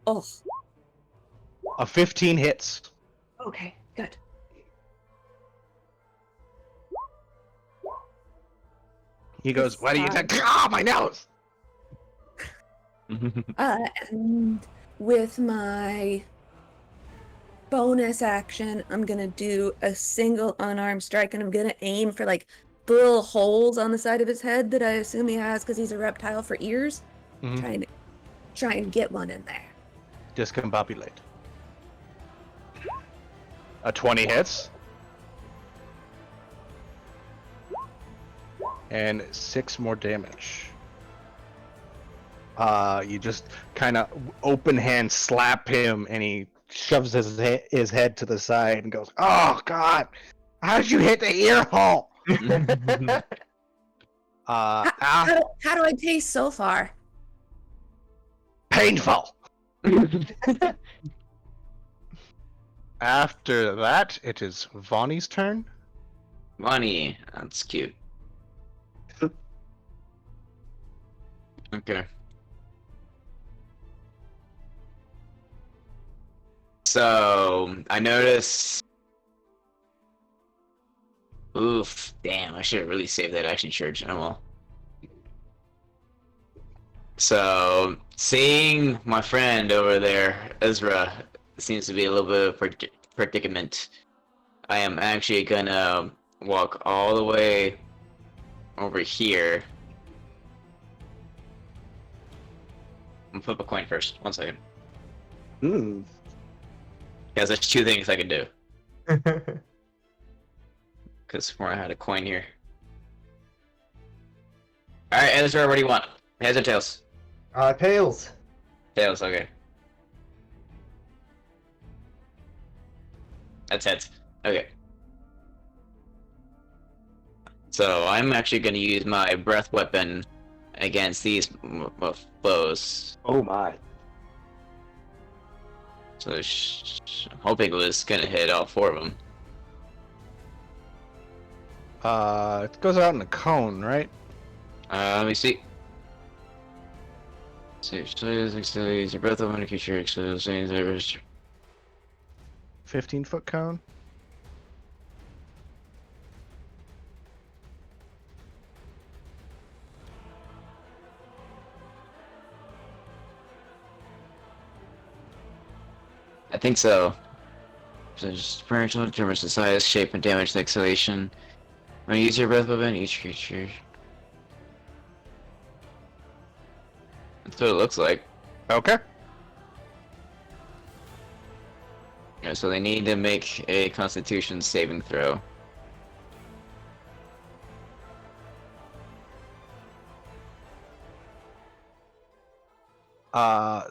Oh, A 15 hits. okay, good. He goes, "Why do you attack?" Ah, my nose. And with my bonus action, I'm gonna do a single unarmed strike, and I'm gonna aim for like the little holes on the side of his head that I assume he has because he's a reptile for ears. Mhm. Try and get one in there. Discombobulate. A 20 hits. And 6 more damage. You just kind of open hand slap him, and he shoves his head to the side and goes, "Oh God, how did you hit the ear hole?" How do I taste so far? Painful. After that, it is Vonnie's turn. Money. That's cute. Okay. So I noticed. Oof! Damn! I should have really saved that action surge. Oh well. So seeing my friend over there, Ezra, seems to be a little bit of predicament. I am actually gonna walk all the way over here. I'm gonna flip a coin first. 1 second. Guys, there's 2 things I can do. Because I had a coin here. Alright, Ezra, what do you want? Heads or tails? Tails. Tails, okay. That's heads. Okay. So I'm actually going to use my breath weapon against these foes. Oh my. So I'm hoping it was going to hit all 4 of them. It goes out in a cone, right? Let me see. So use your breath weapon to keep your 15-foot cone. I think so. So spiritual determines the size, shape, and damage exhalation. When you use your breath weapon, each creature. That's what it looks like. Okay. Yeah, so they need to make a Constitution saving throw.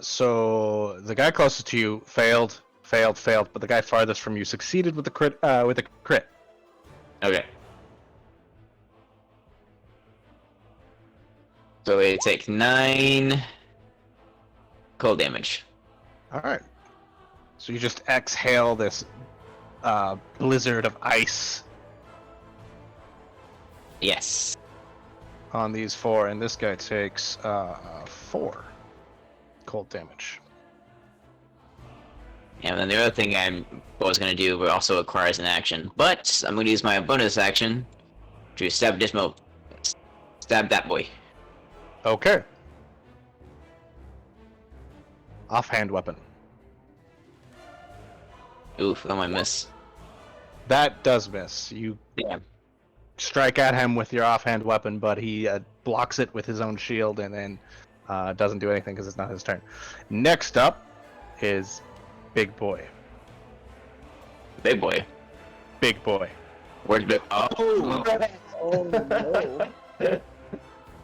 So the guy closest to you failed, but the guy farthest from you succeeded with the crit. Okay. So they take 9 cold damage. All right. So you just exhale this blizzard of ice, Yes. on these 4, and this guy takes 4 cold damage. And then the other thing I was going to do also requires an action. But I'm going to use my bonus action to stab that boy. Okay. Offhand weapon. Oof, I might miss. That does miss. You Damn. strike at him with your offhand weapon, but he blocks it with his own shield and then doesn't do anything because it's not his turn. Next up is Big Boy. Big boy. Big Boy. Where's Big? Oh. Oh no.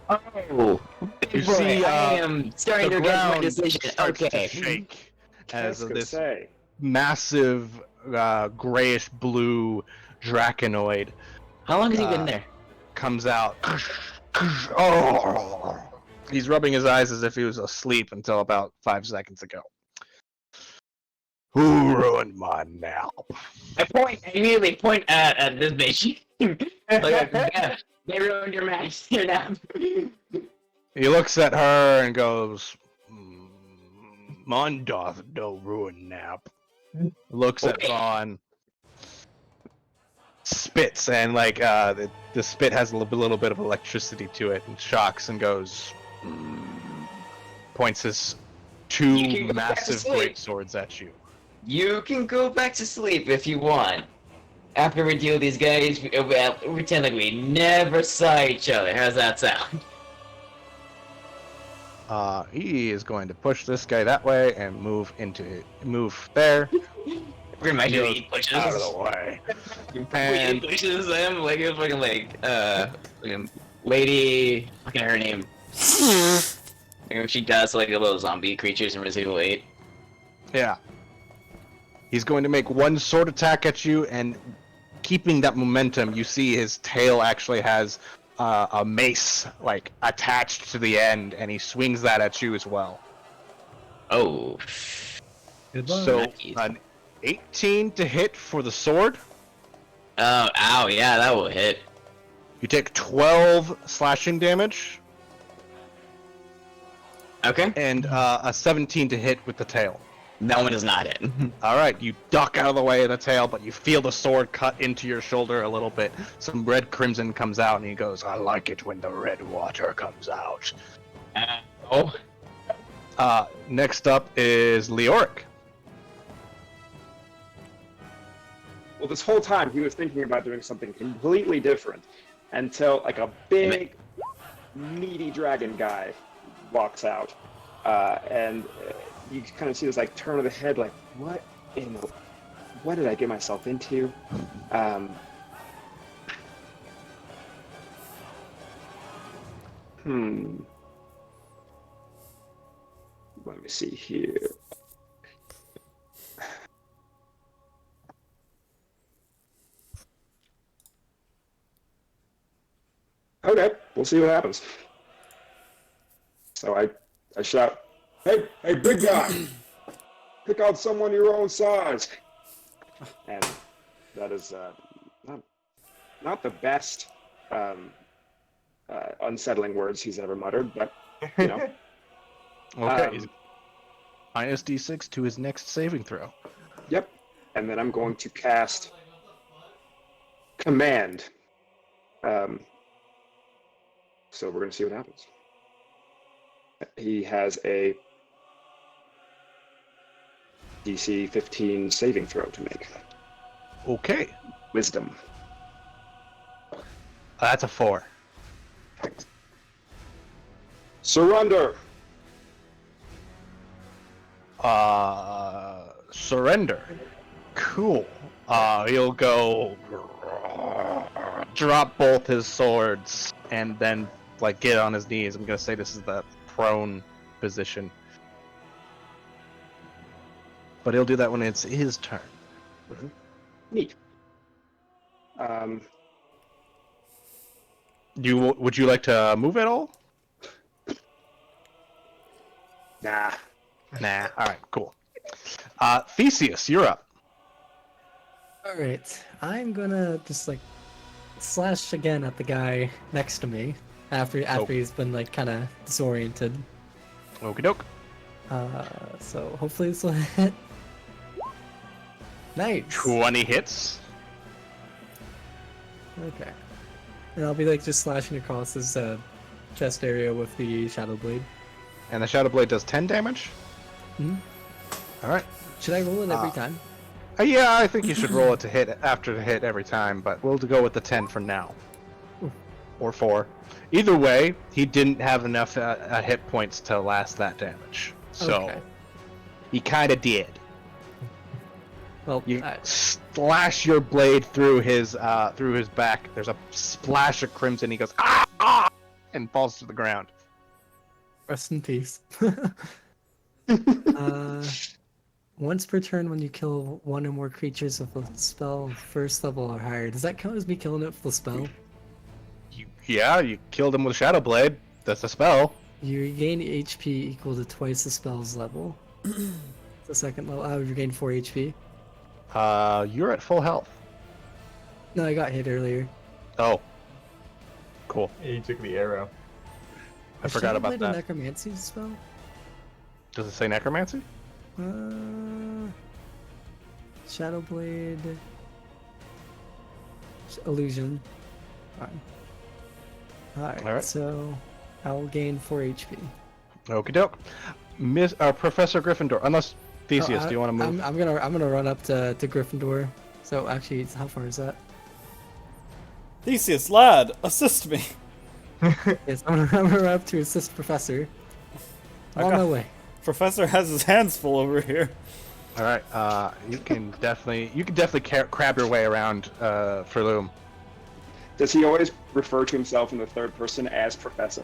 Oh. Big You boy. see, I am starting the to regret my ground decision. starts to Okay. shake as Qu'est-ce que this c'est? massive grayish blue draconoid How long has he been there? comes out. Oh. He's rubbing his eyes as if he was asleep until about 5 seconds ago. Who ruined my nap? I immediately point at this bitch. Like, yeah, they ruined your match. Your nap. He looks at her and goes, "Mine doth no ruin nap." Looks at Okay. Vaughn, spits, and like the spit has a little bit of electricity to it, and shocks and goes, points his You can 2 go back to massive sleep. great swords at you. You can go back to sleep if you want. After we deal with these guys, we pretend like we never saw each other. How's that sound? He is going to push this guy that way and move there. Remind He you, goes he pushes. out of the way. He And pushes them like a fucking lady. Fucking her name. She does like the little zombie creatures in Resident Evil 8. yeah, he's going to make one sword attack at you, and keeping that momentum, you see his tail actually has a mace like attached to the end, and he swings that at you as well. Oh. Good luck. So Nice. an 18 to hit for the sword. Oh, ow, yeah, that will hit. You take 12 slashing damage, Okay. and a 17 to hit with the tail. That one does not hit. Alright, you duck out of the way of the tail, but you feel the sword cut into your shoulder a little bit. Some red crimson comes out, and he goes, "I like it when the red water comes out." Oh. Next up is Leoric. Well, this whole time he was thinking about doing something completely different until like a big, meaty dragon guy walks out, and you kind of see this like turn of the head, like what did I get myself into? Let me see here. Okay, we'll see what happens. So I shout, hey, big guy, pick out someone your own size. And that is not the best unsettling words he's ever muttered, but you know. Okay, he's minus d6 to his next saving throw. Yep. And then I'm going to cast Command. So we're going to see what happens. He has a DC 15 saving throw to make. Okay, Wisdom. that's a 4. Surrender. Surrender. Cool. He'll go drop both his swords and then like get on his knees. I'm gonna say this is the prone position, but he'll do that when it's his turn. Neat. Would you like to move at all? Nah. Nah. All right. Cool. Theseus, you're up. Alright, I'm gonna just like slash again at the guy next to me after he's been like kind of disoriented. Okie doke. So hopefully this will hit. Nice. 20 hits. Okay. And I'll be like just slashing across his chest area with the Shadow Blade. And the Shadow Blade does 10 damage. Hmm. All right. Should I roll it every time? Yeah, I think you should roll it to hit after the hit every time, but we'll go with the 10 for now. Ooh. Or 4. Either way, he didn't have enough hit points to last that damage. So Okay. he kind of did. Well, You slash your blade through his back. There's a splash of crimson. He goes ah, and falls to the ground. rest in peace. Once per turn, when you kill one or more creatures with a spell first level or higher, does that count as me killing it with the spell? You killed him with Shadow Blade. That's a spell. You regain HP equal to twice the spell's level. The second level, you regain 4 HP. You're at full health. No, I got hit earlier. Oh, cool. He took the arrow. I forgot about Blade that. a necromancy spell? Does it say necromancy? Shadow Blade. Illusion. Fine. Alright, so I'll gain 4 HP. Okie doke. Professor Gryffindor, unless Theseus, do you want to move? I'm gonna run up to Gryffindor. So actually, how far is that? Theseus, lad, assist me. Yes, I'm gonna run up to assist Professor. I'm on my way. Professor has his hands full over here. All right. You can definitely crab your way around Furloom. Does he always refer to himself in the third person as Professor?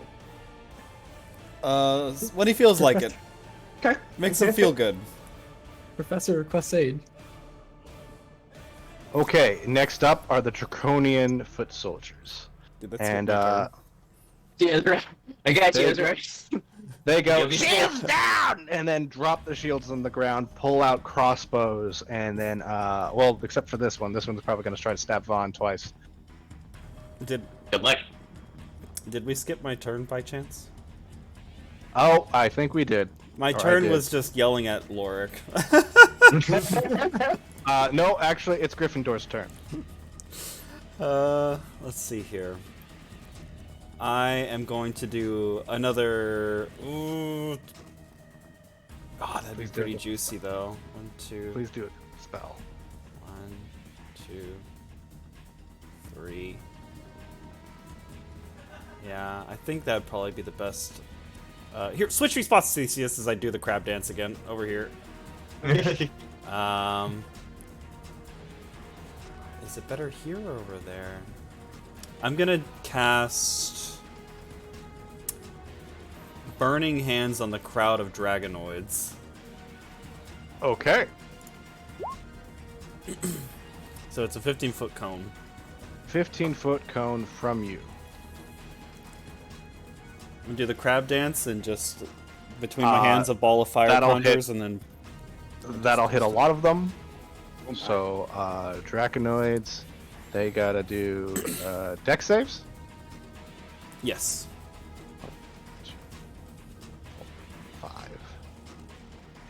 When he feels like it. Okay. Makes him feel good. Professor requests aid. Okay. Next up are the Draconian Foot Soldiers, Dude, that's and Yeah, right. I got you, There right. they go You'll be shields down, and then drop the shields on the ground, pull out crossbows, and then well, except for this one. This one's probably going to try to stab Vaughn twice. Did Good luck. we skip my turn by chance? Oh, I think we did. My Or I turn did. was just yelling at Lorik. No, actually, it's Gryffindor's turn. Let's see here. I am going to do another. Ooh. Oh, that'd be Please do pretty it. juicy though. 1, 2. Please do it. Spell. 1, 2, 3. Yeah, I think that'd probably be the best. Here, switch response to Theseus as I do the crab dance again over here. Is it better here or over there? I'm gonna cast Burning Hands on the crowd of dragonoids. Okay. So it's a 15-foot cone. 15-foot cone from you. I'm gonna do the crab dance and just between my Uh, hands a ball of fire that'll conjures hit. and then That'll hit a lot of them. So, Draconoids, they gotta do dex saves. yes. 5.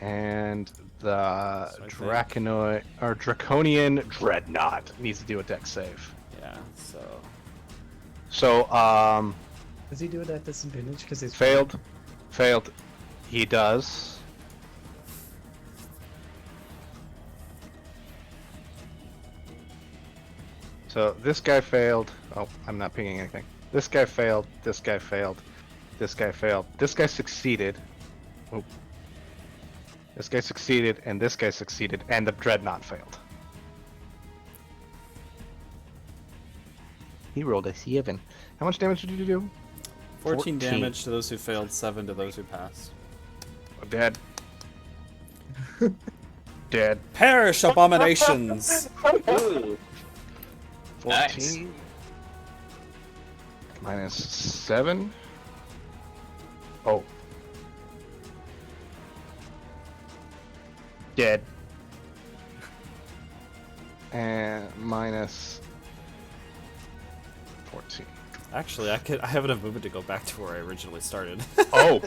And the So I think- Draconoid or Draconian Dreadnought needs to do a dex save. Yeah. So So, Does he do it at disadvantage because he's failed. He does. So this guy failed. Oh, I'm not pinging anything. This guy failed. This guy failed. This guy failed. This guy succeeded. Oh. This guy succeeded, and this guy succeeded, and the Dreadnought failed. He rolled a 7. How much damage did you do? 14 damage to those who failed, 7 to those who passed. Dead. Dead. Perish, abominations! Ooh. 14 Nice. minus 7. Oh. Dead. And minus 14. Actually, I have enough movement to go back to where I originally started. Oh,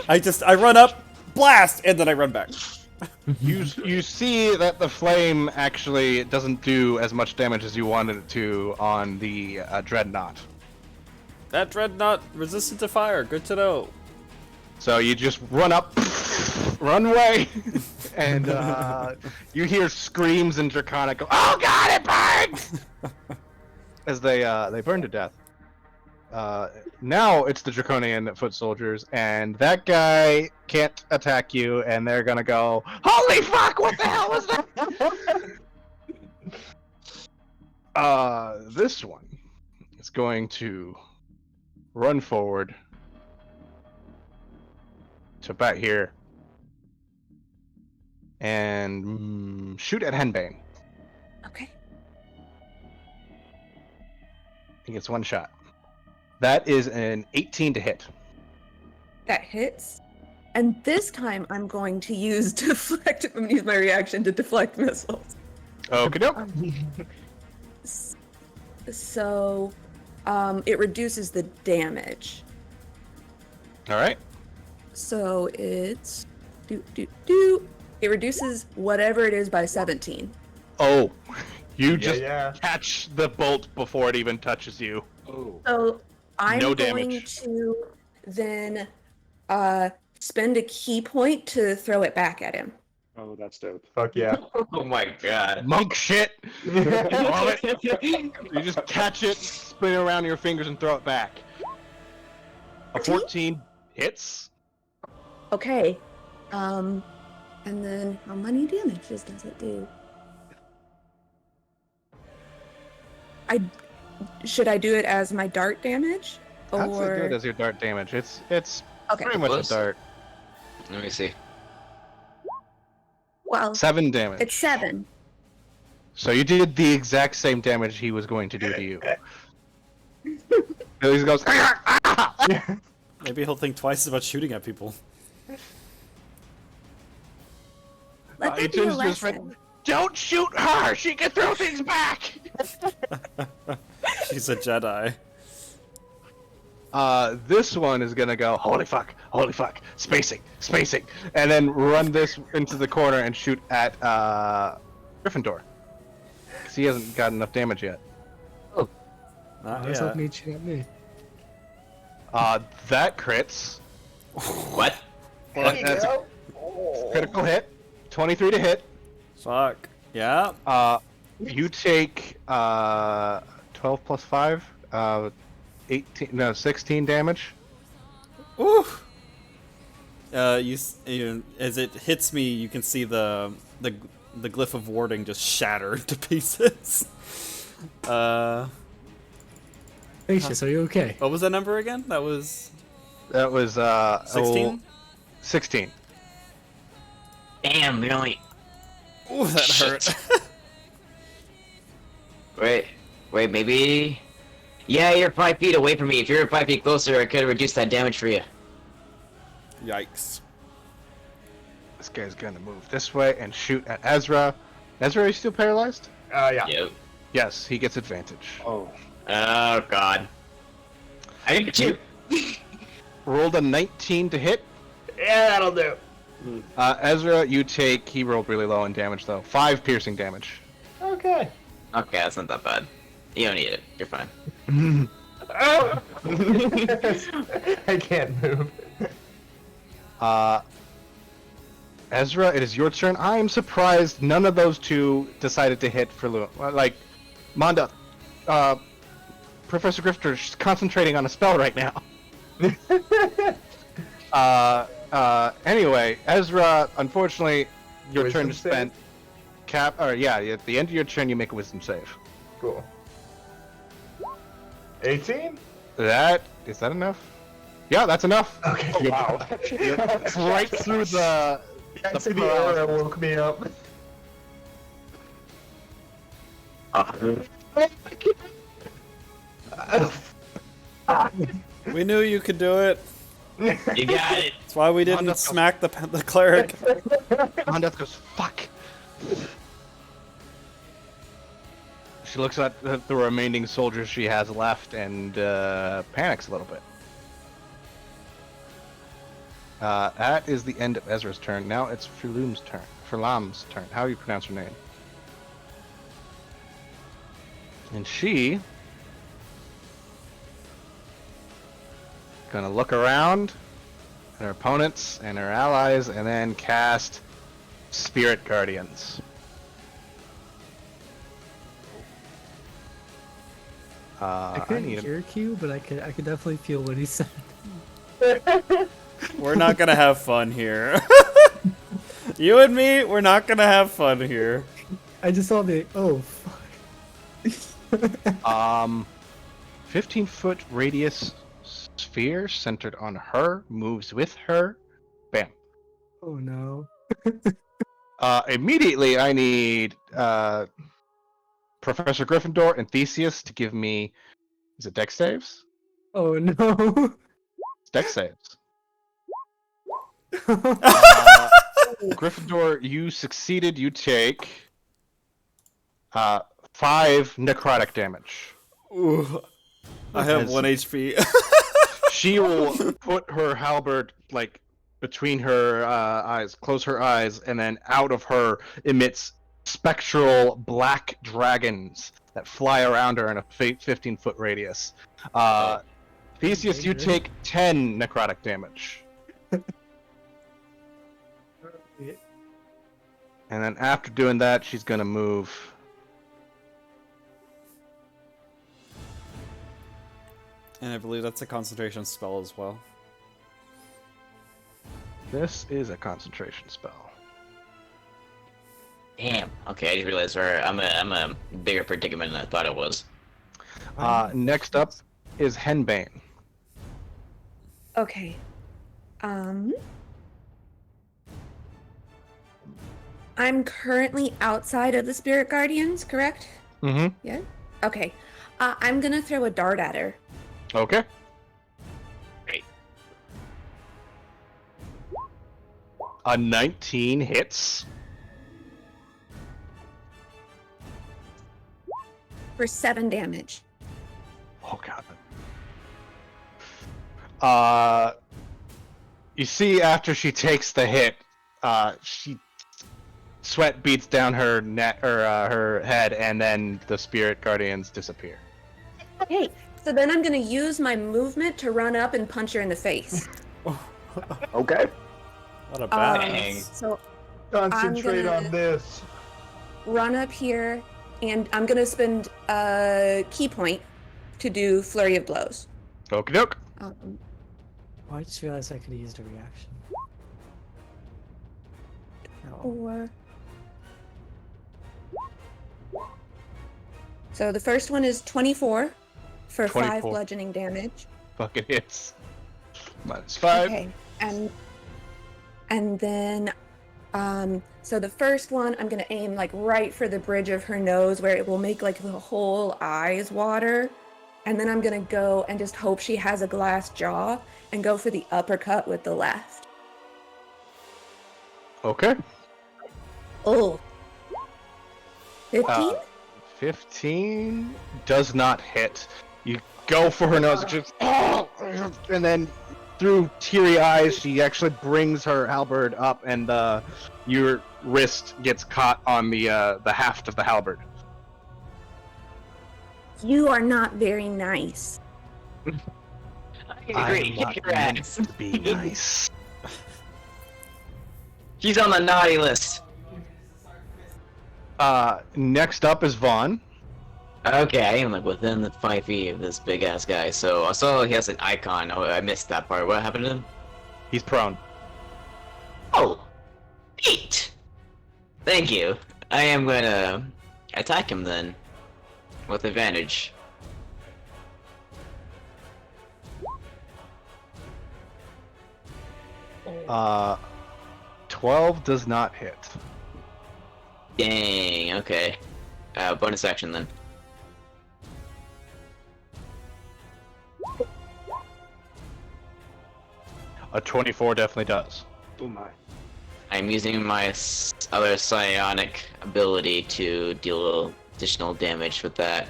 I run up, blast, and then I run back. you see that the flame actually doesn't do as much damage as you wanted it to on the dreadnought. That dreadnought resistant to fire. Good to know. So you just run up, run away, and you hear screams and Draconic go, "Oh God, it burns!" as they burn to death. Now it's the Draconian foot soldiers, and that guy can't attack you, and they're gonna go, "Holy fuck! What the hell was that?" This one is going to run forward to about here and shoot at Henbane. Okay. He gets one shot. That is an 18 to hit. That hits. And this time I'm going to use deflect. I'm going to use my reaction to deflect missiles. Okay, doke. So, it reduces the damage. All right. So it's it reduces whatever it is by 17. Oh, you just Yeah. catch the bolt before it even touches you. Oh. So I'm No going damage. to then spend a key point to throw it back at him. Oh, that's dope. Fuck yeah. Oh my god. Monk shit. Love it. You just catch it, spin it around your fingers, and throw it back. A 14 hits. Okay. And then how many damages does it do? Should I do it as my dart damage? I'd say do Or it as your dart damage. It's okay. pretty much Close. a dart. Let me see. Well, 7 damage. it's 7. So you did the exact same damage he was going to do to you. He goes, "Ah!" Maybe he'll think twice about shooting at people. Let He that be a turns to his friend, lesson. "Don't shoot her! She can throw things back!" She's a Jedi. This one is gonna go, holy fuck, spacing, and then run this into the corner and shoot at Gryffindor. Because he hasn't got enough damage yet. Not I was yet. hoping he'd shoot at me. That crits. What? That's a critical hit. 23 to hit. Fuck. Yeah. You take 12 plus 5, 16 damage. Ooh. You as it hits me, you can see the glyph of warding just shatter to pieces. Gracious, are you okay? What was that number again? That was That was 16. 16. Damn, we only. Ooh, that Shit. hurt. Wait, maybe. Yeah, you're 5 feet away from me. If you're 5 feet closer, I could have reduced that damage for you. Yikes. This guy's gonna move this way and shoot at Ezra. Ezra, are you still paralyzed? Yeah. Yep. Yes, he gets advantage. Oh. Oh god. I didn't get you. Rolled a 19 to hit. Yeah, that'll do. Ezra, he rolled really low in damage though. 5 piercing damage. Okay. Okay, that's not that bad. You don't need it. You're fine. I can't move. Ezra, it is your turn. I am surprised none of those two decided to hit for Lou. Like, Monda, Professor Grifter is concentrating on a spell right now. Anyway, Ezra, unfortunately, your Wisdom turn is save? spent. At the end of your turn, you make a wisdom save. Cool. 18? Is that enough? Yeah, that's enough. Okay. Wow. Right through the. Can't see the aura woke me up. We knew you could do it. You got it. That's why we didn't let's go. smack the cleric. Mondeath goes, fuck. She looks at the remaining soldiers she has left and panics a little bit. That is the end of Ezra's turn. Now it's Furlam's turn. Furlam's turn. How do you pronounce her name? And she gonna look around at her opponents and her allies, and then cast Spirit Guardians. I couldn't hear Q, but I could definitely feel what he said. We're not gonna have fun here. You and me, we're not gonna have fun here. I just saw the 15-foot radius sphere centered on her moves with her. Bam. oh no. Immediately, I need Professor Gryffindor and Theseus to give me. Is it Dex saves? Oh no. It's Dex saves. Gryffindor, you succeeded. You take 5 necrotic damage. Ooh, I have 1 HP. She will put her halberd like between her eyes, close her eyes, and then out of her emits spectral black dragons that fly around her in a 15-foot radius. Theseus, you take 10 necrotic damage. And then after doing that, she's gonna move. And I believe that's a concentration spell as well. This is a concentration spell. Damn. Okay, I just realized I'm a bigger predicament than I thought it was. Next up is Henbane. Okay. I'm currently outside of the Spirit Guardians, correct? Mm-hmm. Yeah? Okay. I'm gonna throw a dart at her. Okay. Great. A 19 hits. For 7 damage. Oh god. You see, after she takes the hit, sweat beats down her neck or her head, and then the Spirit Guardians disappear. Hey, so then I'm gonna use my movement to run up and punch her in the face. Okay. What a bad. Dang. So Concentrate gonna- on this. run up here, and I'm gonna spend a key point to do Flurry of Blows. Okie doke. Um, Oh, I just realized I could have used a reaction. Oh. Or... So the first one is 24 for 5 24. bludgeoning damage. Fucking hits. -5. Okay, and then so the first one I'm gonna aim like right for the bridge of her nose where it will make like the whole eyes water, and then I'm gonna go and just hope she has a glass jaw and go for the uppercut with the left. Okay. Oh. 15? 15 does not hit. You go for her nose, just, and then through teary eyes, she actually brings her halberd up, and your wrist gets caught on the haft of the halberd. You are not very nice. I agree. Kick your ass. To be nice. She's on the naughty list. Next up is Vaughn. Okay, I am like within the 5 feet of this big ass guy. So I saw he has an icon. Oh, I missed that part. What happened to him? He's prone. Oh, neat. Thank you. I am gonna attack him then, with advantage. Uh, 12 does not hit. Dang. Okay. Bonus action then. A 24 definitely does. Oh my. I'm using my other psionic ability to additional damage with that.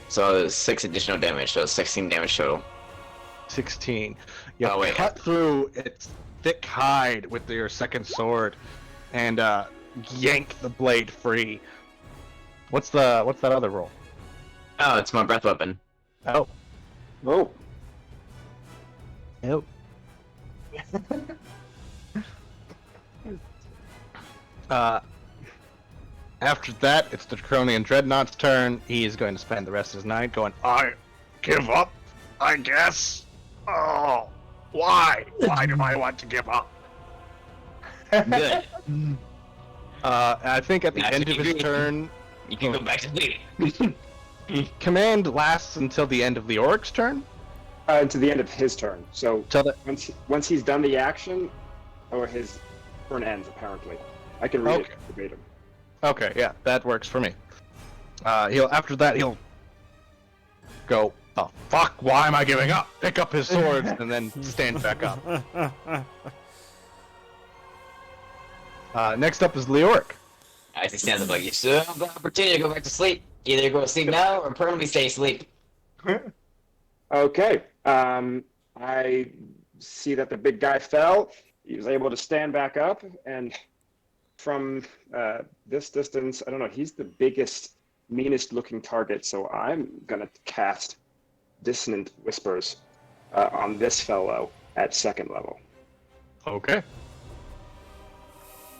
So it's 6 additional damage, so it's 16 damage total. 16. You Oh, wait. cut through its thick hide with your second sword, and yank the blade free. What's that other roll? Oh, it's my breath weapon. Oh. Oh, Nope. After that, it's the Draconian Dreadnought's turn. He is going to spend the rest of his night going, I give up, I guess. Oh, why? Why do I want to give up? Good. I think at the That's end of his agree. turn, You can go back to sleep. command lasts until the end of the Orc's turn. to the end of his turn. So Till the once he's done the action, or his turn ends, apparently. I can read Okay. it verbatim. Okay, yeah, that works for me. After that he'll go, oh fuck, why am I giving up? Pick up his swords and then stand back up. Next up is Leoric. As he stands up like, you still have the opportunity to go back to sleep. Either go to sleep now or permanently stay asleep. Okay. I see that the big guy fell. He was able to stand back up, and from this distance, I don't know, he's the biggest, meanest looking target, so I'm gonna cast Dissonant Whispers on this fellow at 2nd level. Okay.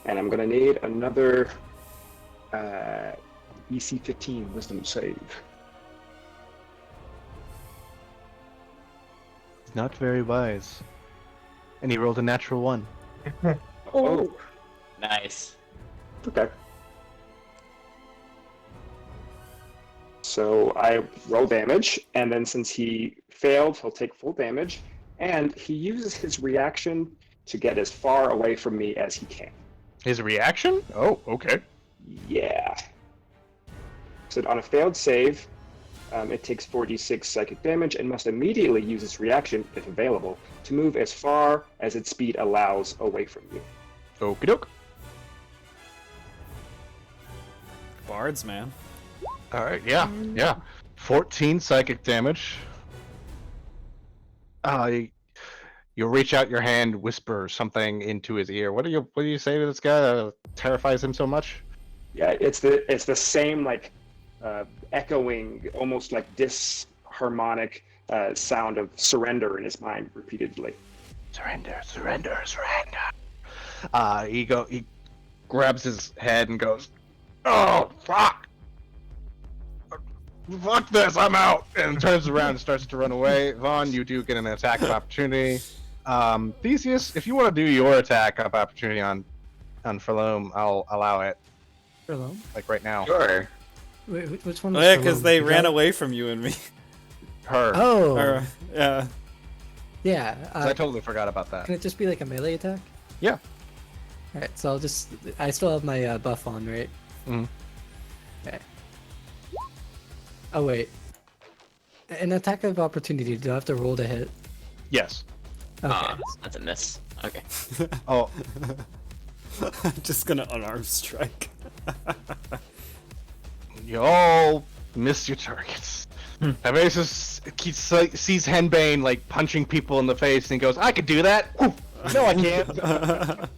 And I'm gonna need another EC 15 Wisdom save. Not very wise. And he rolled a natural 1. Oh, Nice. okay. So I roll damage, and then since he failed, he'll take full damage, and he uses his reaction to get as far away from me as he can. His reaction? Oh, okay. Yeah. So on a failed save, it takes 4d6 psychic damage and must immediately use its reaction, if available, to move as far as its speed allows away from you. Okie doke. Bards, man. Alright, yeah. 14 psychic damage. You'll reach out your hand, whisper something into his ear. What do you say to this guy that terrifies him so much? Yeah, it's the same like echoing, almost like disharmonic sound of surrender in his mind repeatedly. Surrender, surrender, surrender. He grabs his head and goes, "Oh fuck! Fuck this! I'm out!" And turns around and starts to run away. Vaughn, you do get an attack of opportunity. Theseus, if you want to do your attack of opportunity on Falome, I'll allow it. Hello. Like right now. Sure. Wait, which one? Oh, was yeah, the because room? they Is ran that- away from you and me. Her. Oh. Or, yeah. Yeah. 'Cause I totally forgot about that. Can it just be like a melee attack? Yeah. Alright, so I still have my buff on, right? Mhm. Okay. Oh wait. An attack of opportunity, do I have to roll to hit? Yes. Okay. That's a miss. Okay. Oh, Just gonna unarmed strike. you all miss your targets. Evasus sees Henbane like punching people in the face and he goes, "I could do that." Whew. No, I can't.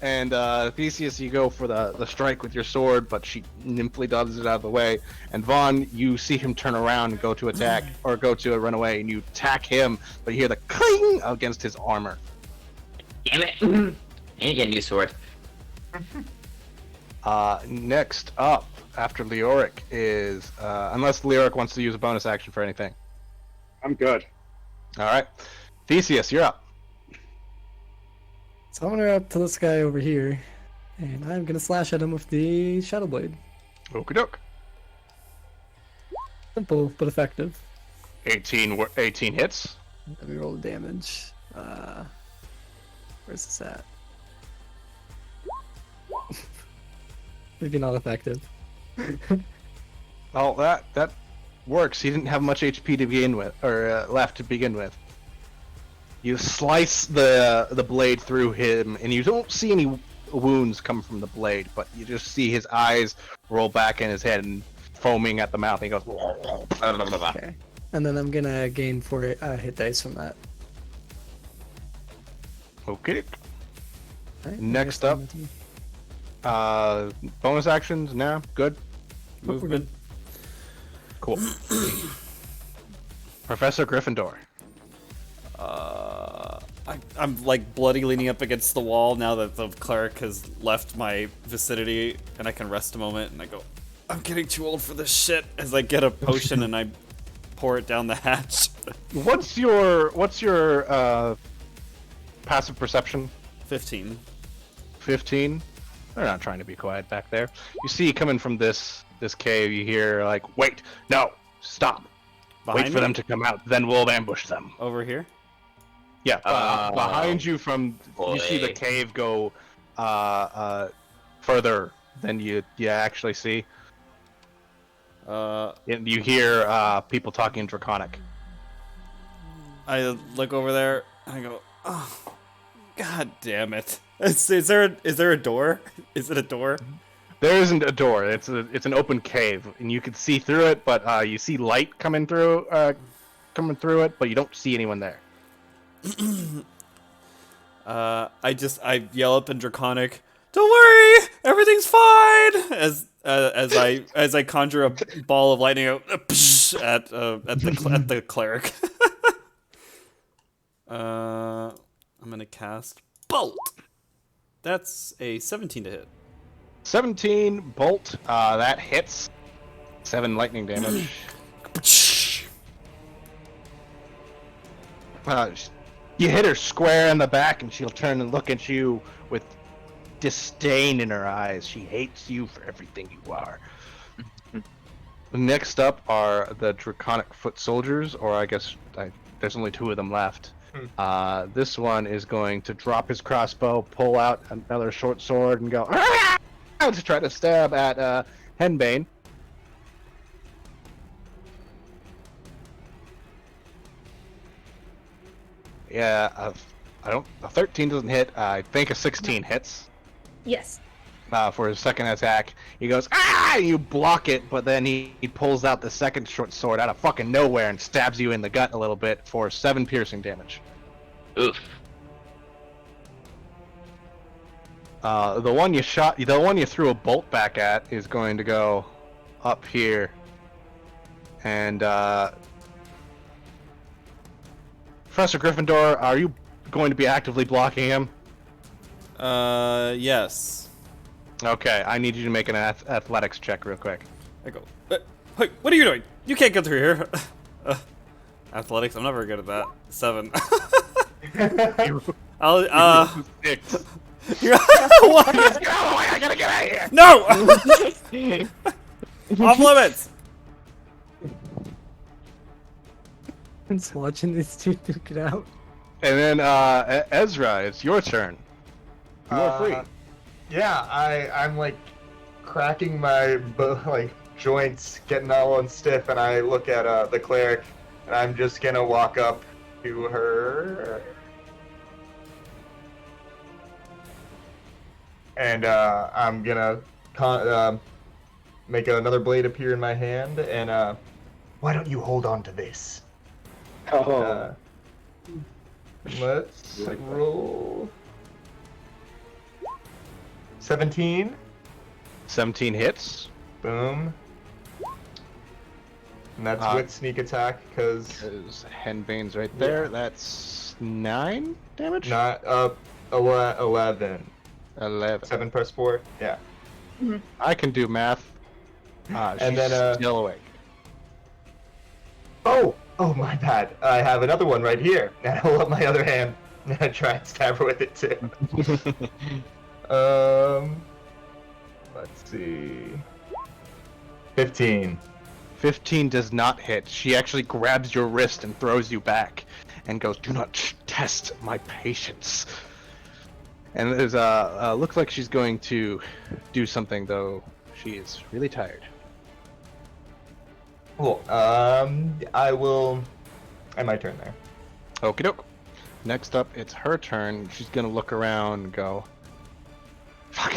And Theseus, you go for the strike with your sword, but she nimbly dodges it out of the way. And Vaughn, you see him turn around and go to attack, or go to run away, and you attack him, but you hear the cling against his armor. Damn it. And you get a new sword. Next up, after Leoric is, unless Leoric wants to use a bonus action for anything. I'm good. Alright. Theseus, you're up. So I'm gonna up to this guy over here, and I'm gonna slash at him with the Shadow Blade. Okie doke. Simple but effective. 18 hits. Let me roll the damage. Where's this at? Maybe not effective. Oh, that works. He didn't have much HP to begin with, or left to begin with. You slice the blade through him, and you don't see any wounds come from the blade, but you just see his eyes roll back in his head and foaming at the mouth. And he goes. Okay. And then I'm gonna gain 4 hit dice from that. Okay. Right, Next up, bonus actions. Nah, good. Movement. Cool. Professor Gryffindor. I'm like bloody leaning up against the wall now that the cleric has left my vicinity, and I can rest a moment. And I go, I'm getting too old for this shit. As I get a potion and I pour it down the hatch. What's your passive perception? 15. 15. They're not trying to be quiet back there. You see coming from this cave, you hear like, wait, no, stop. Behind Wait for me? them to come out, then we'll ambush them. Over here? Yeah, behind you you see the boy. cave go further than you actually see. And you hear people talking Draconic. I look over there and I go, oh, god damn it. Is there a door? Is it a door? There isn't a door. It's an open cave, and you can see through it. But you see light coming through it, but you don't see anyone there. I yell up in Draconic, "Don't worry, everything's fine!" As I conjure a ball of lightning out at the cleric. I'm gonna cast Bolt. That's a 17 to hit. 17 bolt. That hits. 7 lightning damage. You hit her square in the back, and she'll turn and look at you with disdain in her eyes. She hates you for everything you are. Next up are the Draconic Foot Soldiers, or I guess there's only 2 of them left. This one is going to drop his crossbow, pull out another short sword, and go to try to stab at Henbane. Yeah, a 13 doesn't hit. I think a 16 hits. Yes. For his second attack. He goes, ah! You block it, but then he pulls out the second short sword out of fucking nowhere and stabs you in the gut a little bit for 7 piercing damage. Oof. The one you threw a bolt back at is going to go up here. And, Professor Gryffindor, are you going to be actively blocking him? Yes. Okay, I need you to make an athletics check real quick. I go, hey, what are you doing? You can't get through here. Athletics, I'm not very good at that. 7. I'll, 6. What? I gotta get out of here! No! Off limits! I'm just watching these two duke it out. And then, Ezra, it's your turn. You are free. Yeah, I'm like cracking my joints, getting all unstiff, and I look at the cleric, and I'm just gonna walk up to her. And I'm gonna make another blade appear in my hand, and why don't you hold on to this? Oh, Let's roll. 17. 17 hits. Boom. And that's with sneak attack, because There's Henbane's right there. That's 9 damage? not 11. 11. 7 plus 4. Yeah. I can do math. She's And then, still awake. Oh, my bad. I have another one right here. And I'll hold up my other hand and try and stab her with it too. Let's see. 15. 15 does not hit. She actually grabs your wrist and throws you back and goes, "Do not test my patience." And there's looks like she's going to do something, though she is really tired. Cool. I will end my turn there. Okie doke. Next up, it's her turn. She's gonna look around and go, Fuck.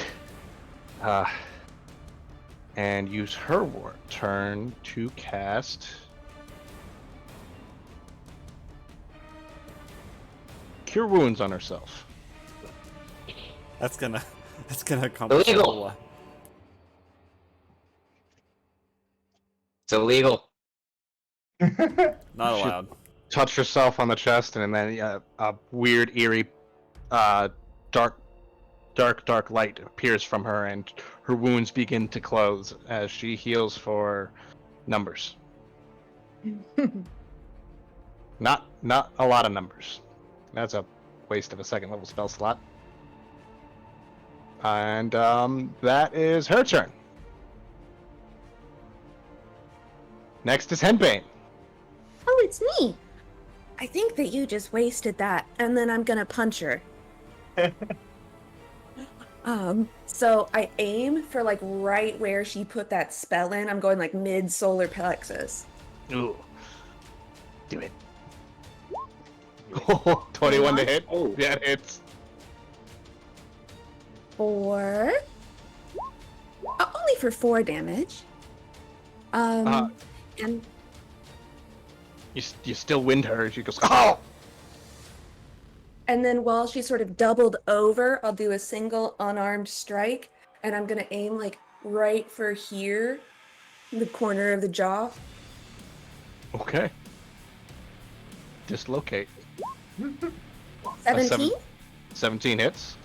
And use her turn to cast Cure Wounds on herself. That's gonna accomplish a Illegal. whole lot. It's illegal. Not Should- allowed. Touch herself on the chest, and then a weird, eerie, dark light appears from her, and her wounds begin to close as she heals for numbers. Not a lot of numbers. That's a waste of a second level spell slot. And that is her turn. Next is Henbane. Oh, it's me. I think that you just wasted that, and then I'm gonna punch her. So I aim for like right where she put that spell in. I'm going like mid solar plexus. Ooh. Do it. 21 to hit. Oh. Yeah, it hits. 4. Only for 4 damage. Uh, And You still wind her. She goes, oh! and then while she's sort of doubled over, I'll do a single unarmed strike, and I'm gonna aim like right for here, the corner of the jaw. Okay. Dislocate. 17 17 hits.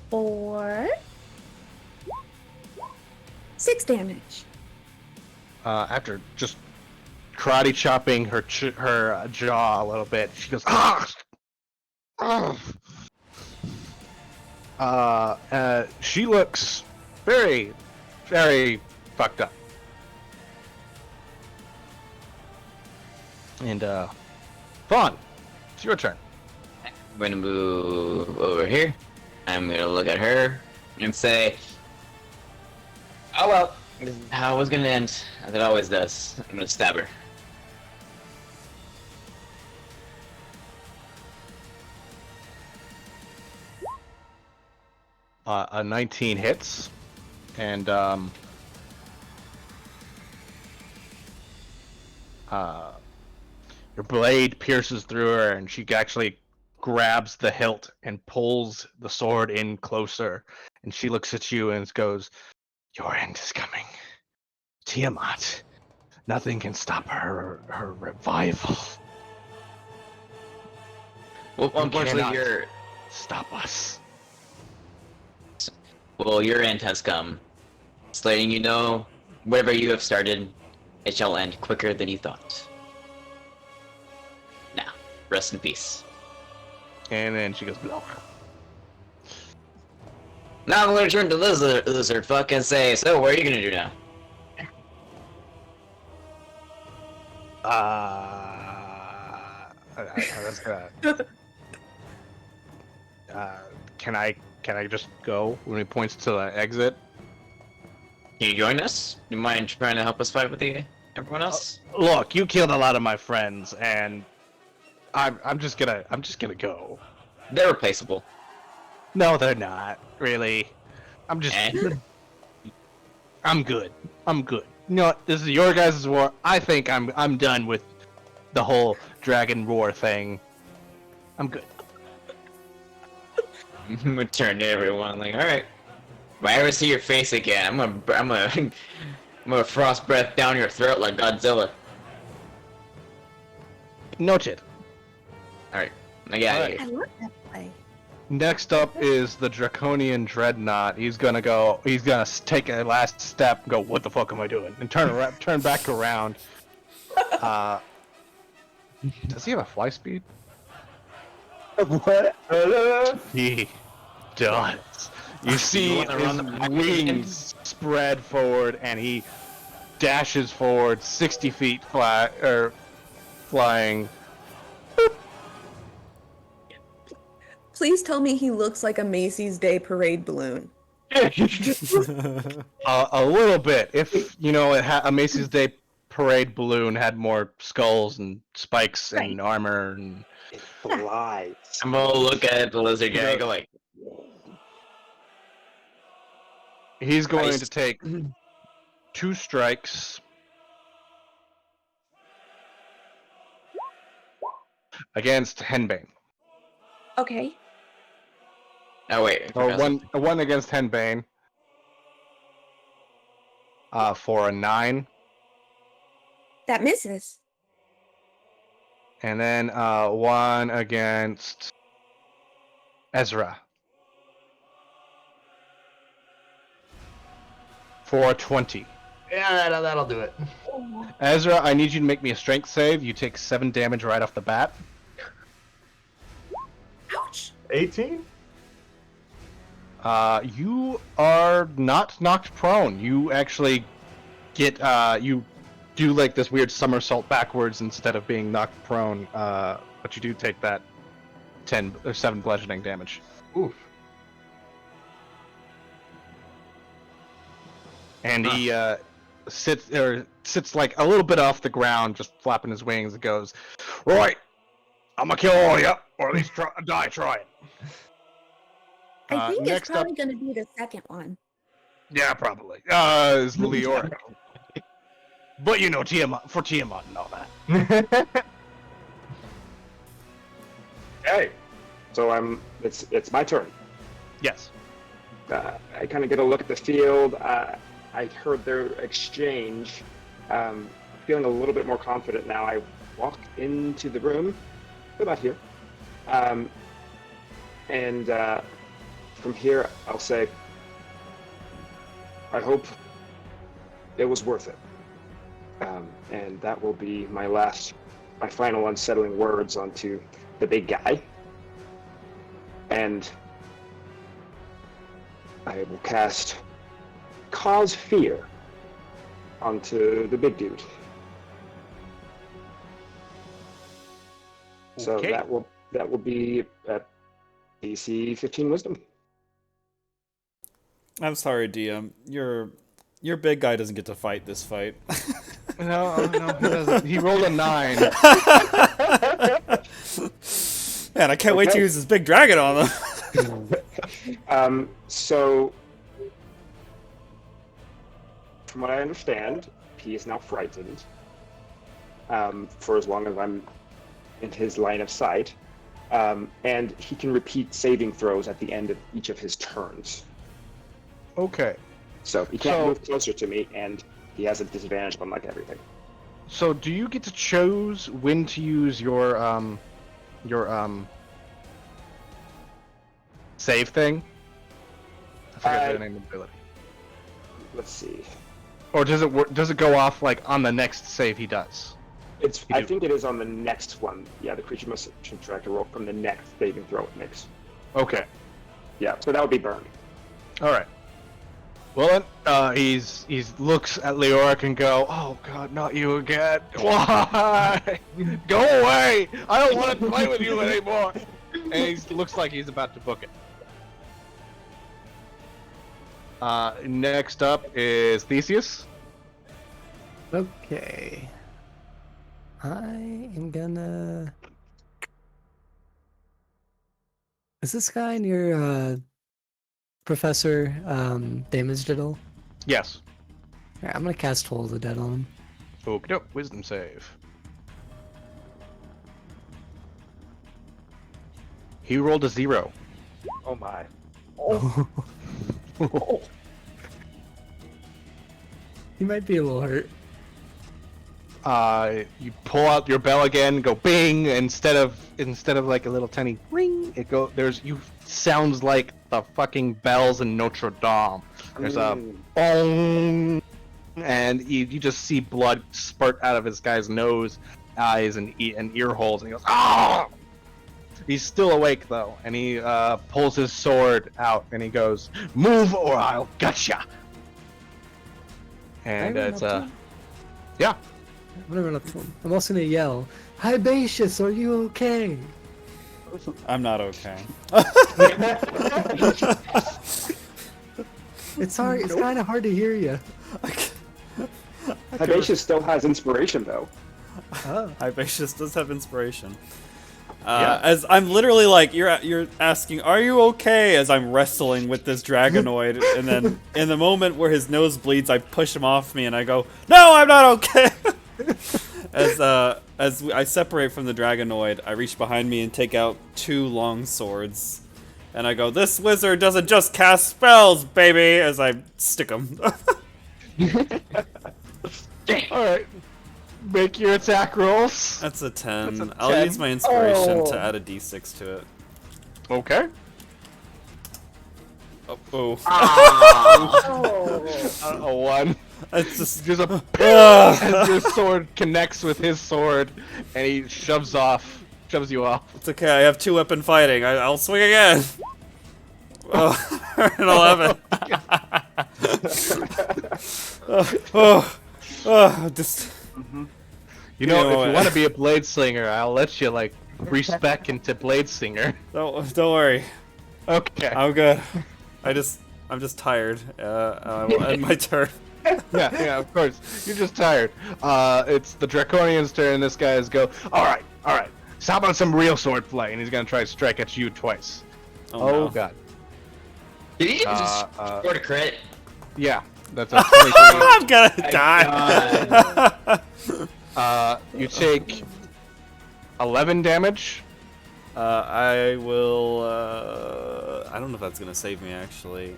for 6 damage. After just karate chopping her jaw a little bit, she goes, ah! She looks very, very fucked up. And, Vaughn, it's your turn. I'm gonna move over here. I'm gonna look at her and say, "Oh well, this is how it was gonna end, as it always does." I'm gonna stab her. A 19 hits, and your blade pierces through her, and she actually grabs the hilt and pulls the sword in closer. And she looks at you and goes, "Your end is coming, Tiamat. Nothing can stop her revival. Well, You unfortunately, cannot stop us." your end has come. It's letting you know, whatever you have started, it shall end quicker than you thought. Now, rest in peace. And then she goes, "Blow." Now I'm gonna turn to lizard fuck and say, "So, what are you gonna do now?" That's gonna. Can I just go when he points to the exit? Can you join us? You mind trying to help us fight with everyone else? Look, you killed a lot of my friends, and I'm just gonna go. They're replaceable. No, they're not really. I'm just. And I'm good. I'm good. You know what? This is your guys' war. I think I'm done with the whole dragon roar thing. I'm good. I'm gonna turn to everyone like, all right. If I ever see your face again, I'm gonna frost breath down your throat like Godzilla. Noted. All right, I got Alright. I love that play. Next up is the Draconian Dreadnought. He's gonna take a last step and go, "What the fuck am I doing?" And turn back around. Does he have a fly speed? What? He does. You see wanna run his the back wings spread forward, and he dashes forward 60 feet flying. Please tell me he looks like a Macy's Day Parade balloon. A little bit. If you know, a Macy's Day Parade balloon had more skulls and spikes and armor and. It flies. I'm gonna look at the lizard guy and go like, He's going Nice. to take 2 strikes against Henbane. Okay. Oh wait. Or Professor. one against Henbane. For a 9. That misses. And then 1 against Ezra. For 20. Yeah, that'll do it. Ezra, I need you to make me a strength save. You take 7 damage right off the bat. Ouch. 18? You are not knocked prone. You actually get you do like this weird somersault backwards instead of being knocked prone. But you do take that 10 or 7 bludgeoning damage. Oof. And he sits like a little bit off the ground, just flapping his wings, and goes, "Right, I'm gonna kill all of you, or at least die trying." I think it's next up, probably going to be the second one. yeah, probably. Is Leoric. But you know, Tiamat and all that. Okay, so it's my turn. Yes. I kind of get a look at the field. I heard their exchange. Feeling a little bit more confident now. I walk into the room, about here, and from here I'll say, I hope it was worth it. And that will be my final unsettling words onto the big guy. And I will cast Cause Fear onto the big dude. So Okay. that will be at DC 15 Wisdom. I'm sorry, DM. Your big guy doesn't get to fight this fight. No, he doesn't. He rolled a 9. Man, I can't wait to Okay. use this big dragon on them. So, from what I understand, he is now frightened for as long as I'm in his line of sight. And he can repeat saving throws at the end of each of his turns. Okay. So he can't So- move closer to me, and he has a disadvantage on like everything. So do you get to choose when to use your save thing? I forget the name of the ability. Let's see. Or does it go off like on the next save he does? I think it is on the next one. Yeah, the creature must subtract a roll from the next saving throw it makes. Okay. Yeah, so that would be burn. All right. Well then, he looks at Leoric and go, "Oh God, not you again! Why? Go away! I don't want to play with you anymore." And he looks like he's about to book it. Next up is Theseus. Okay. I am gonna. Is this guy near Professor damaged at all? Yes. Alright, I'm gonna cast Toll of the Dead on him. Okie doke. Wisdom save. He rolled a 0. Oh my. He might be a little hurt. You pull out your bell again, go bing. Instead of like a little tiny ring, sounds like the fucking bells in Notre Dame. There's a bong, and you just see blood spurt out of this guy's nose, eyes, and ear holes, and he goes, "Ah!" He's still awake though, and he pulls his sword out, and he goes, "Move or I'll gotcha!" And Can I run it's up to him? yeah. I'm gonna run up to him. I'm also gonna yell, "Hibatius, are you okay?" I'm not okay. It's hard. It's kind of hard to hear you. Hibatius still has inspiration though. Oh. Hibatius does have inspiration. As I'm literally like, you're asking, are you okay? As I'm wrestling with this dragonoid, and then in the moment where his nose bleeds, I push him off me, and I go, no, I'm not okay. As I separate from the dragonoid, I reach behind me and take out 2 long swords, and I go, this wizard doesn't just cast spells, baby. As I stick him. All right. Make your attack rolls. That's a 10. That's a I'll 10. use my inspiration to add a d6 to it. Okay. Oh. A 1. It's just There's a as your sword connects with his sword, and he shoves you off. It's okay. I have 2-weapon fighting. I'll swing again. Oh, an 11. Just. You know, if what? you want to be a blade slinger, I'll let you like respec into blade singer. Don't worry. Okay. I'm good. I'm just tired. I will end my turn. Yeah, of course. You're just tired. It's the Draconian's turn. This guy's go. All right. So how about some real sword play? And he's gonna try to strike at you twice. Oh, no. God. Did he just score a crit? Yeah, that's a 23. I'm gonna die. You take 11 damage. I will. I don't know if that's gonna save me actually.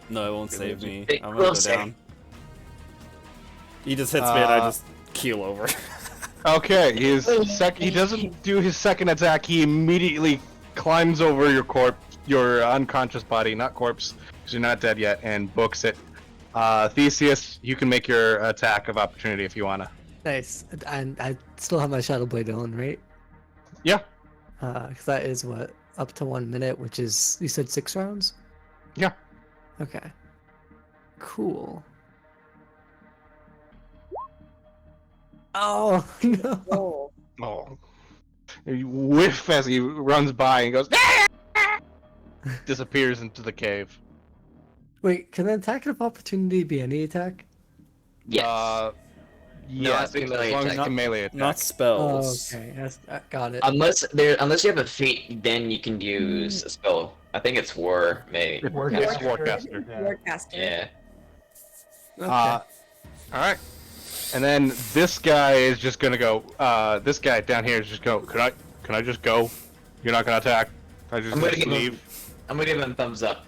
No, it won't save me. I'm gonna go down. He just hits me and I just keel over. Okay, he doesn't do his second attack. He immediately climbs over your unconscious body, not corpse, because you're not dead yet, and books it. Theseus, you can make your attack of opportunity if you wanna. Nice. And I still have my Shadow Blade on, right? Yeah. Because that is what, up to 1 minute, which is, you said 6 rounds? Yeah. Okay. Cool. Oh no! Oh. You whiff as he runs by and goes. Disappears into the cave. Wait, can an attack of opportunity be any attack? Yes. Yes, it's melee as long as attack. you can melee attack. Not Oh, spells. okay. Got it. Unless you have a feat, then you can use a spell. I think it's war, maybe. It's Warcaster. Warcaster. Warcaster. Yeah. Okay. All right. And then this guy is just gonna go. This guy down here is just go. Can I just go? You're not gonna attack. I just I'm gonna give leave. him. I'm gonna give him a thumbs up.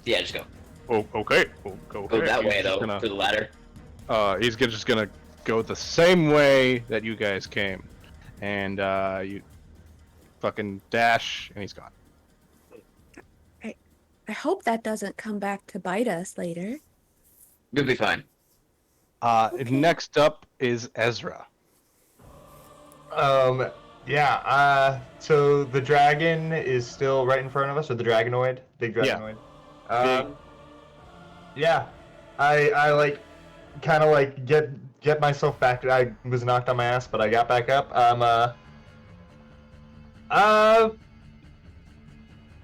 Yeah, just go. Oh, okay. Oh, go That He's way just though, gonna- to the ladder. He's just gonna go the same way that you guys came, and you fucking dash, and he's gone. I hope that doesn't come back to bite us later. You'll be fine. Next up is Ezra. Yeah, so the dragon is still right in front of us, or the dragonoid? Big dragonoid. Yeah. I like, kind of like get myself back. I was knocked on my ass, but I got back up.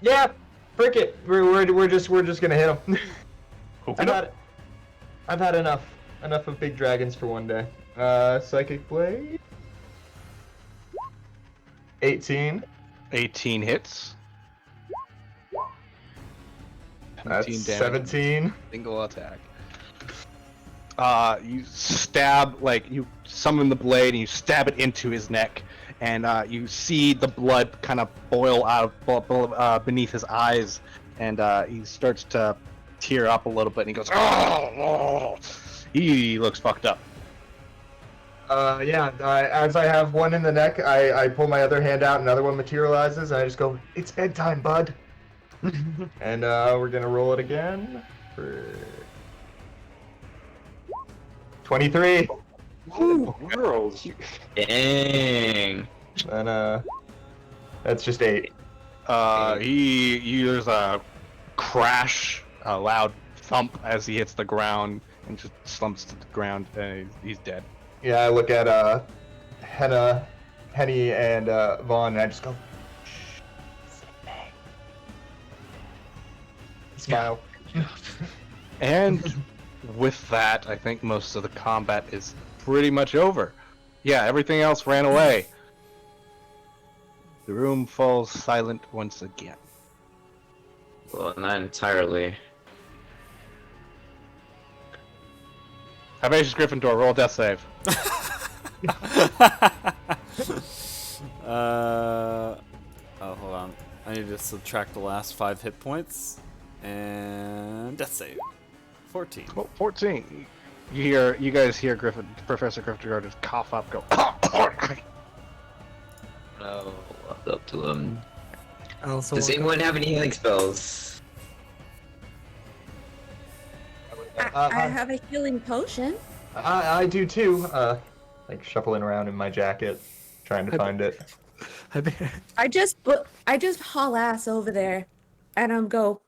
Yeah, frick it. We're just gonna hit him. I've had enough of big dragons for one day. Psychic Blade. 18. 18 hits. That's 17 damage. 17. Single attack. You stab, like, you summon the blade and you stab it into his neck, and you see the blood kind of boil out of beneath his eyes, and he starts to tear up a little bit, and he goes, oh! He looks fucked up. As I have one in the neck, I pull my other hand out, another one materializes, and I just go, it's bedtime, bud. And we're gonna roll it again for 23. What in the world? Dang. And that's just 8. He hears a crash, a loud thump as he hits the ground, and just slumps to the ground, and he's dead. Yeah, I look at Henny, and Vaughn, and I just go, shh, smile. And with that, I think most of the combat is pretty much over. Yeah, everything else ran away. The room falls silent once again. Well, not entirely. Herbaceous Gryffindor, roll a death save. Oh, hold on. I need to subtract the last 5 hit points. And death save. 14. Oh, 14. You guys hear Professor Gryffindor just cough up, go. No, walk up to him. I also Does walk up- anyone have any healing spells? I have a healing potion. I do too. Like shuffling around in my jacket, trying to find it. I just haul ass over there, and I'm go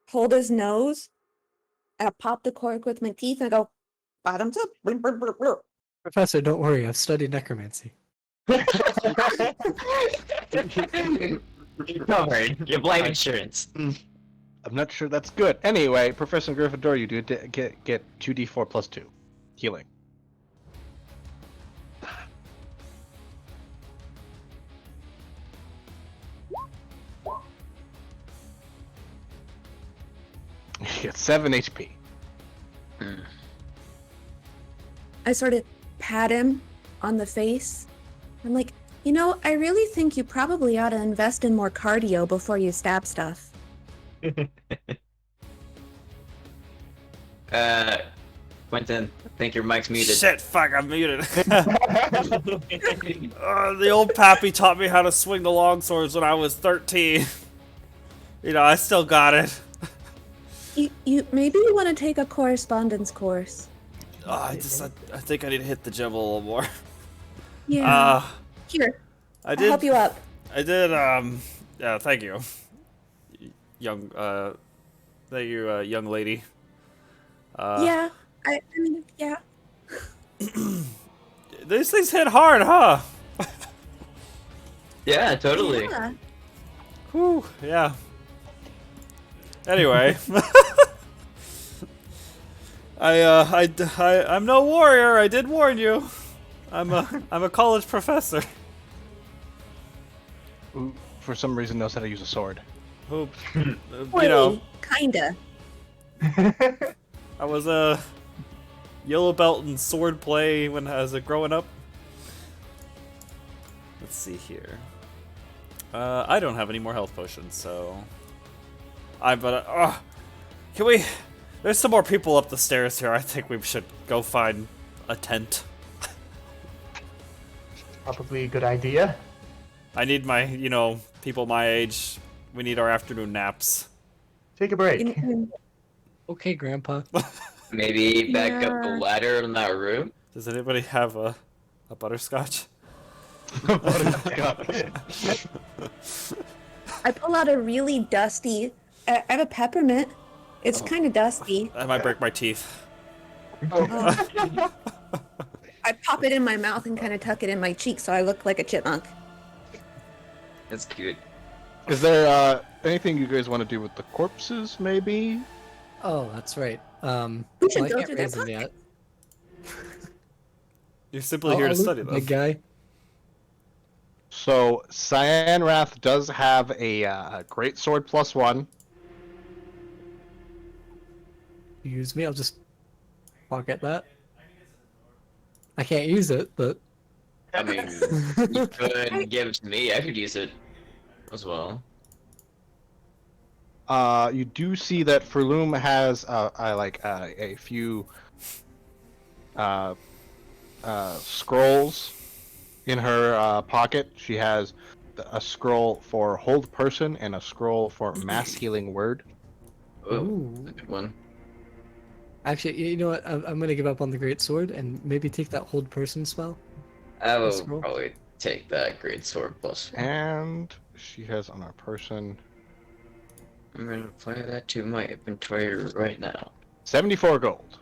hold his nose, and I pop the cork with my teeth, and I go bottoms up. Professor, don't worry. I've studied necromancy. Covered. You have life insurance. I'm not sure that's good. Anyway, Professor Gryffindor, you do get 2d4 plus 2 healing. You get 7 HP. I sort of pat him on the face. I'm like, I really think you probably ought to invest in more cardio before you stab stuff. Quentin, I think your mic's muted. Shit, fuck, I'm muted. The old pappy taught me how to swing the longswords when I was 13. I still got it. You maybe you want to take a correspondence course. I think I need to hit the gym a little more. Yeah. Here, I I'll did. help you up. I did. Yeah. Thank you, young. Thank you, young lady. Yeah. I mean, yeah. These things hit hard, huh? Yeah, totally. Yeah. Whew. Yeah. Anyway. I'm no warrior. I did warn you. I'm a college professor. Who, for some reason, knows how to use a sword. Who, Kinda. I was a yellow belt in sword play when I was growing up. Let's see here. I don't have any more health potions, so can we? There's some more people up the stairs here. I think we should go find a tent. Probably a good idea. I need my, people my age. We need our afternoon naps. Take a break. Okay, Grandpa. Maybe back up the ladder in that room. Does anybody have a butterscotch? I pull out a really dusty. I have a peppermint. It's kind of dusty. I might break my teeth. I pop it in my mouth and kind of tuck it in my cheek so I look like a chipmunk. That's cute. Is there anything you guys want to do with the corpses, maybe? Oh, that's right. We should I go can't through their raise them yet. You're simply here to study them. Big guy. So, Cyan Wrath does have a Great Sword +1. Use me, I'll just pocket that. I can't use it, but I mean, you could give it to me. I could use it as well. You do see that Furloom has a few scrolls in her pocket. She has a scroll for Hold Person and a scroll for Mass Healing Word. Oh, that's a good one. actually, you know what? I'm gonna give up on the Great Sword and maybe take that Hold Person spell. I will Scroll. probably take that Great Sword +1. And she has on her person I'm gonna apply that to my inventory right now. 74 gold.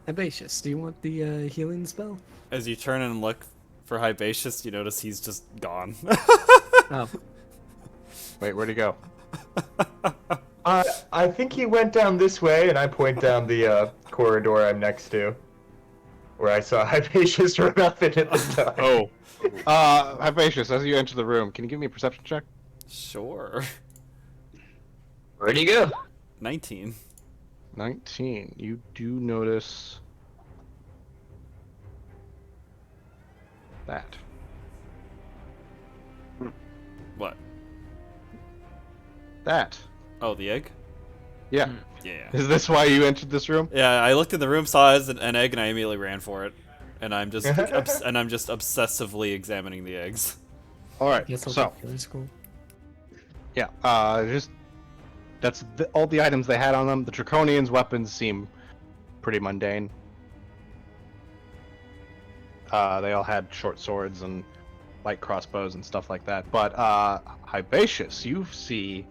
Herbaceous, do you want the healing spell? As you turn and look for Hybaceous, you notice he's just gone. Oh, Wait, where'd he go? I think he went down this way, and I point down the corridor I'm next to. where I saw Hypatius run up in at the time. Oh. Hypatius, as you enter the room, can you give me a perception check? Sure. Where'd he go? 19. 19. You do notice that. What? That. Oh, the egg? Yeah. Yeah. Is this why you entered this room? Yeah, I looked in the room, saw it as an egg, and I immediately ran for it. And I'm just obsessively examining the eggs. All right. Guess I'll So, take killer school. yeah. That's all the items they had on them. The Draconians' weapons seem pretty mundane. They all had short swords and light crossbows and stuff like that. But Hypatius, you see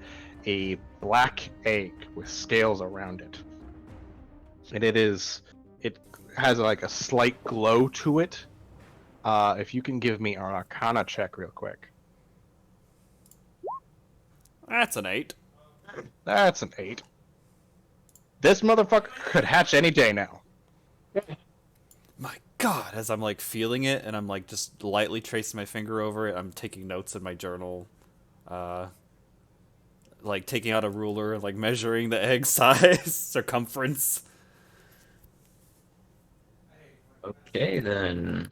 a black egg with scales around it, and it has like a slight glow to it. If you can give me an Arcana check real quick. That's an 8. That's an 8. This motherfucker could hatch any day now. My God, as I'm like feeling it, and I'm like just lightly tracing my finger over it, I'm taking notes in my journal, like taking out a ruler, like measuring the egg size, circumference. Okay, then.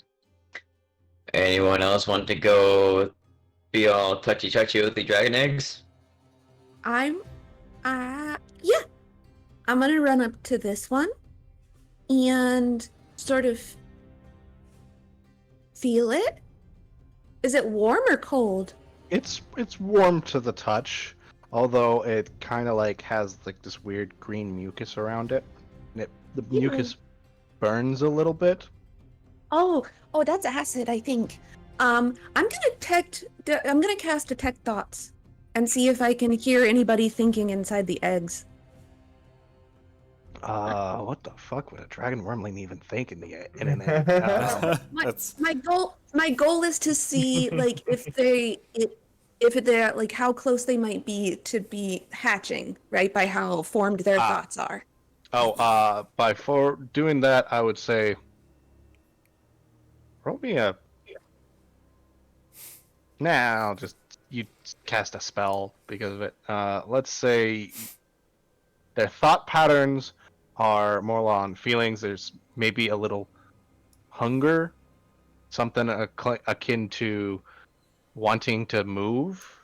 Anyone else want to go be all touchy-touchy with the dragon eggs? Yeah. I'm gonna run up to this one and sort of feel it. Is it warm or cold? It's warm to the touch, although it kind of like has like this weird green mucus around it. And the mucus burns a little bit. Oh, that's acid, I think. I'm gonna cast Detect Thoughts and see if I can hear anybody thinking inside the eggs. What the fuck would a dragon wormling even think in an egg? My goal is to see like if they're like how close they might be to be hatching, right? By how formed their thoughts are. For doing that, I would say roll me a. Nah, I'll just you cast a spell because of it. Let's say their thought patterns are more on feelings. There's maybe a little hunger, something akin to wanting to move.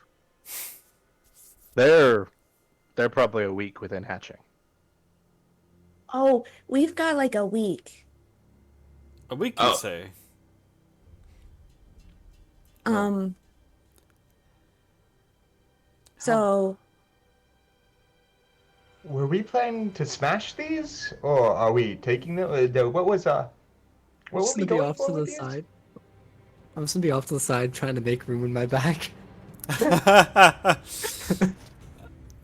They're probably a week within hatching. Oh, we've got like a week. A week, you say? So Were we planning to smash these, or are we taking them? What was I'm what just were we gonna be going off for to the with these? side. I'm just gonna be off to the side trying to make room in my back.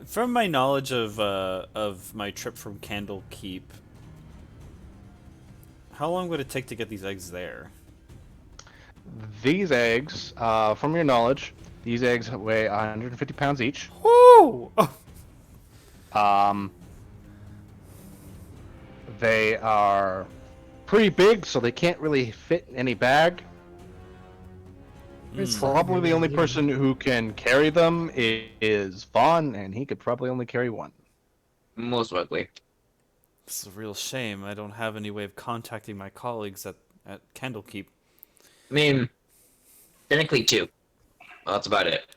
From my knowledge of my trip from Candlekeep, how long would it take to get these eggs there? These eggs, from your knowledge, these eggs weigh 150 pounds each. Woo! They are pretty big, so they can't really fit in any bag. Probably the only person who can carry them is Vaughn, and he could probably only carry one. Most likely. It's a real shame. I don't have any way of contacting my colleagues at Candlekeep. I mean, technically 2. Well, that's about it.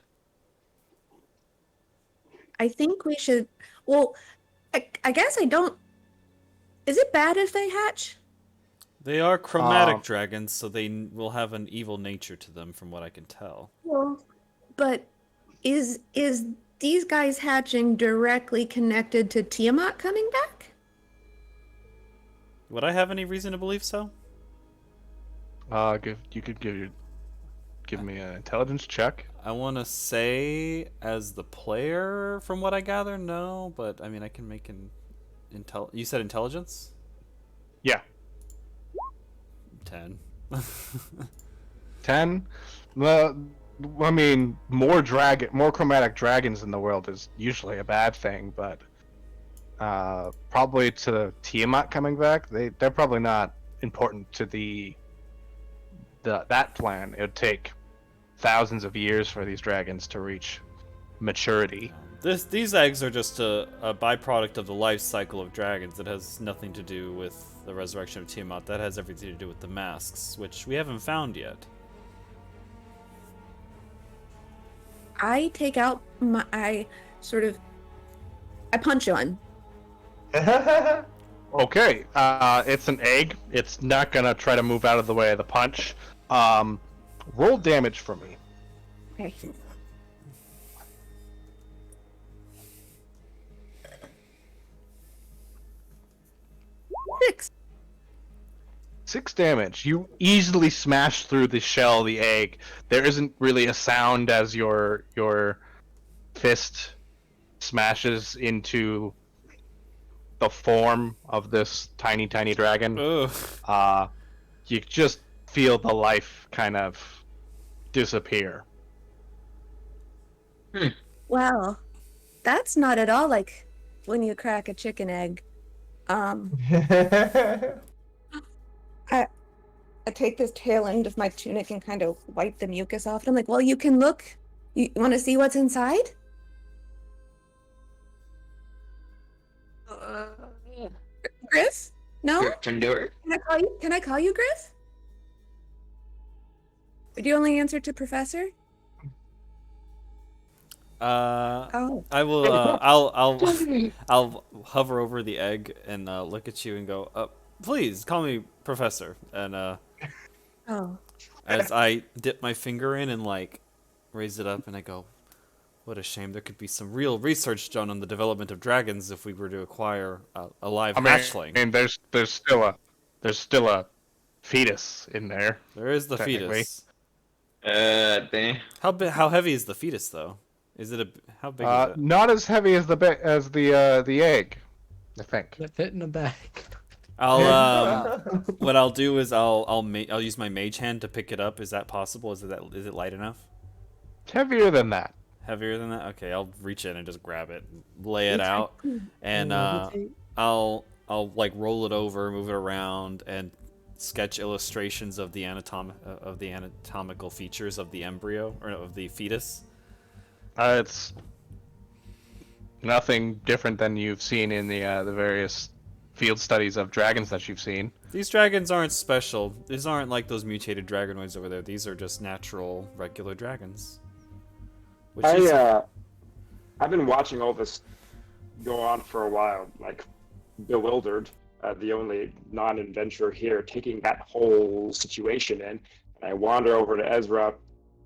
I think we should. Well, I guess I don't. Is it bad if they hatch? They are chromatic dragons, so they will have an evil nature to them, from what I can tell. Well, but is these guys hatching directly connected to Tiamat coming back? Would I have any reason to believe so? Give me an intelligence check. I want to say, as the player, from what I gather, no. But I mean, I can make an You said intelligence? Yeah. 10. 10. Well, I mean, more chromatic dragons in the world is usually a bad thing, but probably to Tiamat coming back, they're probably not important to that plan. It would take thousands of years for these dragons to reach maturity. These eggs are just a byproduct of the life cycle of dragons. It has nothing to do with the resurrection of Tiamat. That has everything to do with the masks, which we haven't found yet. I take out I punch one. Okay, it's an egg. It's not gonna try to move out of the way of the punch. Roll damage for me. Okay. Six. 6 damage. You easily smash through the shell of the egg. There isn't really a sound as your fist smashes into the form of this tiny dragon. Ugh. You just feel the life kind of disappear. Well, that's not at all like when you crack a chicken egg. I take this tail end of my tunic and kind of wipe the mucus off. And I'm like, well, you can look. You want to see what's inside? Griff? No? Can do it. Can I call you Griff? Would you only answer to Professor? Oh. I will. I'll hover over the egg and look at you and go, please call me Professor. And Oh. as I dip my finger in and like raise it up, and I go, what a shame. There could be some real research done on the development of dragons if we were to acquire a live hatchling. I mean, there's still a fetus in there. There is the fetus. How How heavy is the fetus though? Is it how big is it? Not as heavy as the egg, I think. That fit in a bag. I'll what I'll do is I'll use my mage hand to pick it up. Is that possible? Is it light enough? It's heavier than that. Heavier than that? Okay, I'll reach in and just grab it, lay it out, and I'll like roll it over, move it around, and sketch illustrations of the anatomical features of the embryo or of the fetus. It's nothing different than you've seen in the various field studies of dragons that you've seen. These dragons aren't special. These aren't like those mutated dragonoids over there. These are just natural, regular dragons. I've been watching all this go on for a while, like bewildered. The only non-adventurer here taking that whole situation in. And I wander over to Ezra,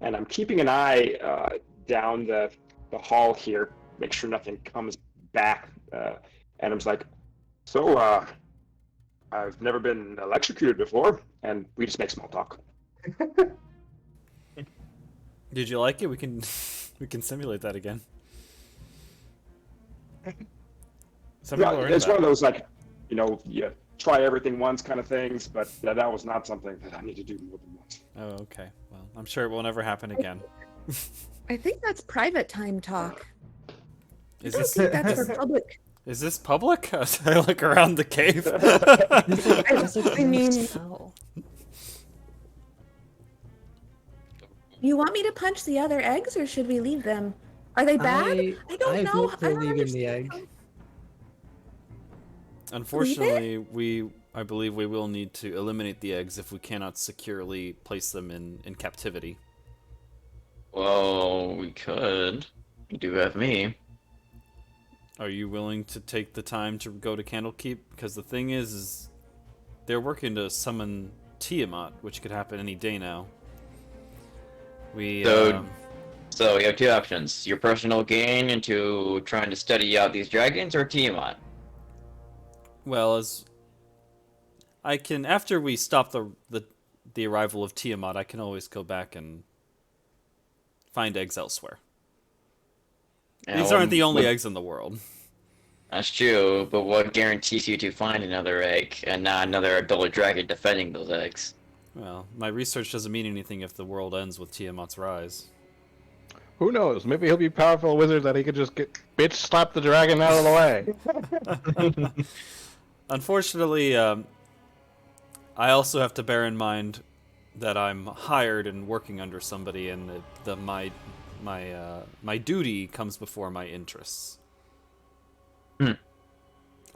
and I'm keeping an eye down the hall here, make sure nothing comes back. And I'm just like, so I've never been electrocuted before, and we just make small talk. Did you like it? We can simulate that again. It's one of those like, you try everything once kind of things, but that was not something that I need to do more than once. Oh, okay. Well, I'm sure it will never happen again. I think that's private time talk. Is I don't think that's for public. Is this public? As I look around the cave. I mean, you want me to punch the other eggs, or should we leave them? Are they bad? I don't know. vote for leaving the egg. Unfortunately, I believe we will need to eliminate the eggs if we cannot securely place them in captivity. Well, we could. You do have me. Are you willing to take the time to go to Candlekeep? Because the thing is they're working to summon Tiamat, which could happen any day now. So you have two options: your personal gain into trying to study out these dragons, or Tiamat. Well, as I can, after we stop the arrival of Tiamat, I can always go back and find eggs elsewhere. These aren't the only eggs in the world. That's true, but what guarantees you to find another egg and not another adult dragon defending those eggs? Well, my research doesn't mean anything if the world ends with Tiamat's rise. Who knows? Maybe he'll be a powerful wizard that he could just bitch slap the dragon out of the way. Unfortunately, I also have to bear in mind that I'm hired and working under somebody, and my duty comes before my interests.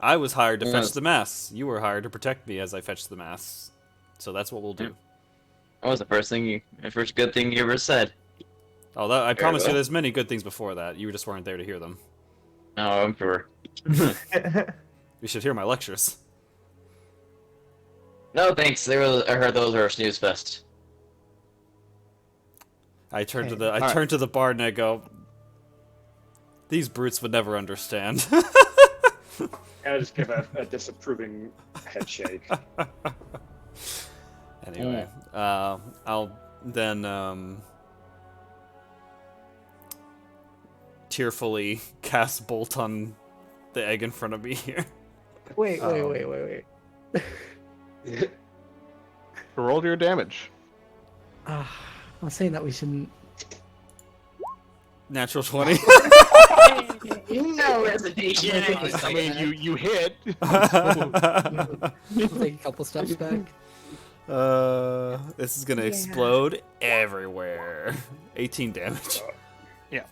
I was hired to fetch the masks. You were hired to protect me as I fetch the masks. So that's what we'll do. That was the first good thing you ever said. Oh, I promise you well. there's many good things before that. You just weren't there to hear them. Oh, I'm sure. You should hear my lectures. No, thanks. I heard those were a snooze fest. I turn to the bard and I go, these brutes would never understand. I just give a disapproving head shake. Anyway, I'll then tearfully cast Bolt on the egg in front of me here. Wait. Roll your damage. I'm saying that we shouldn't. Natural 20. No hesitation. I mean, you hit. We'll take a couple steps back. This is gonna explode everywhere. 18 damage. Yeah.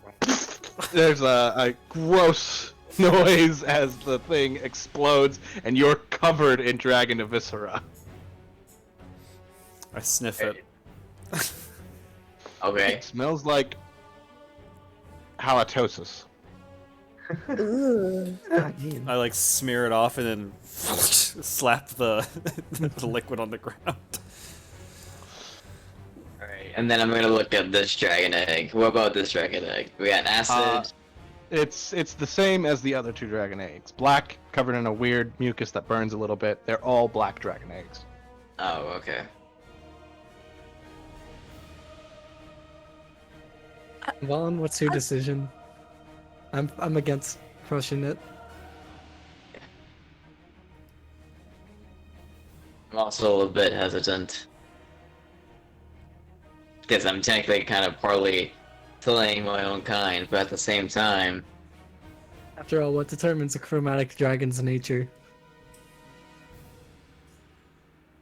There's a gross noise as the thing explodes, and you're covered in dragon viscera. I sniff it. Okay. It smells like halitosis. Ooh. I like smear it off and then slap the the liquid on the ground. Alright, and then I'm gonna look at this dragon egg. What about this dragon egg? We got acid. It's the same as the other two dragon eggs. Black, covered in a weird mucus that burns a little bit. They're all black dragon eggs. Oh, okay. Vaughn, what's your decision? I'm against crushing it. I'm also a little bit hesitant. Because I'm technically kind of partly slaying my own kind, but at the same time... After all, what determines a chromatic dragon's nature?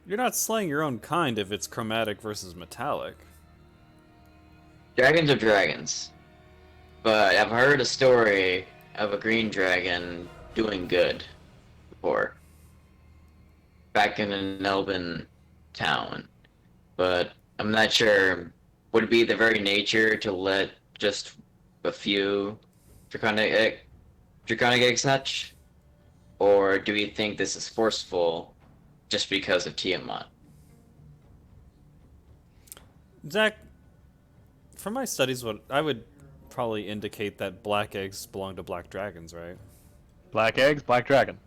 You're not slaying your own kind if it's chromatic versus metallic. Dragons are dragons. But I've heard a story of a green dragon doing good before. Back in an elven town. But I'm not sure, would it be the very nature to let just a few draconic eggs hatch? Or do we think this is forceful just because of Tiamat? Zach, from my studies, what I would probably indicate that black eggs belong to black dragons, right? Black eggs, black dragon.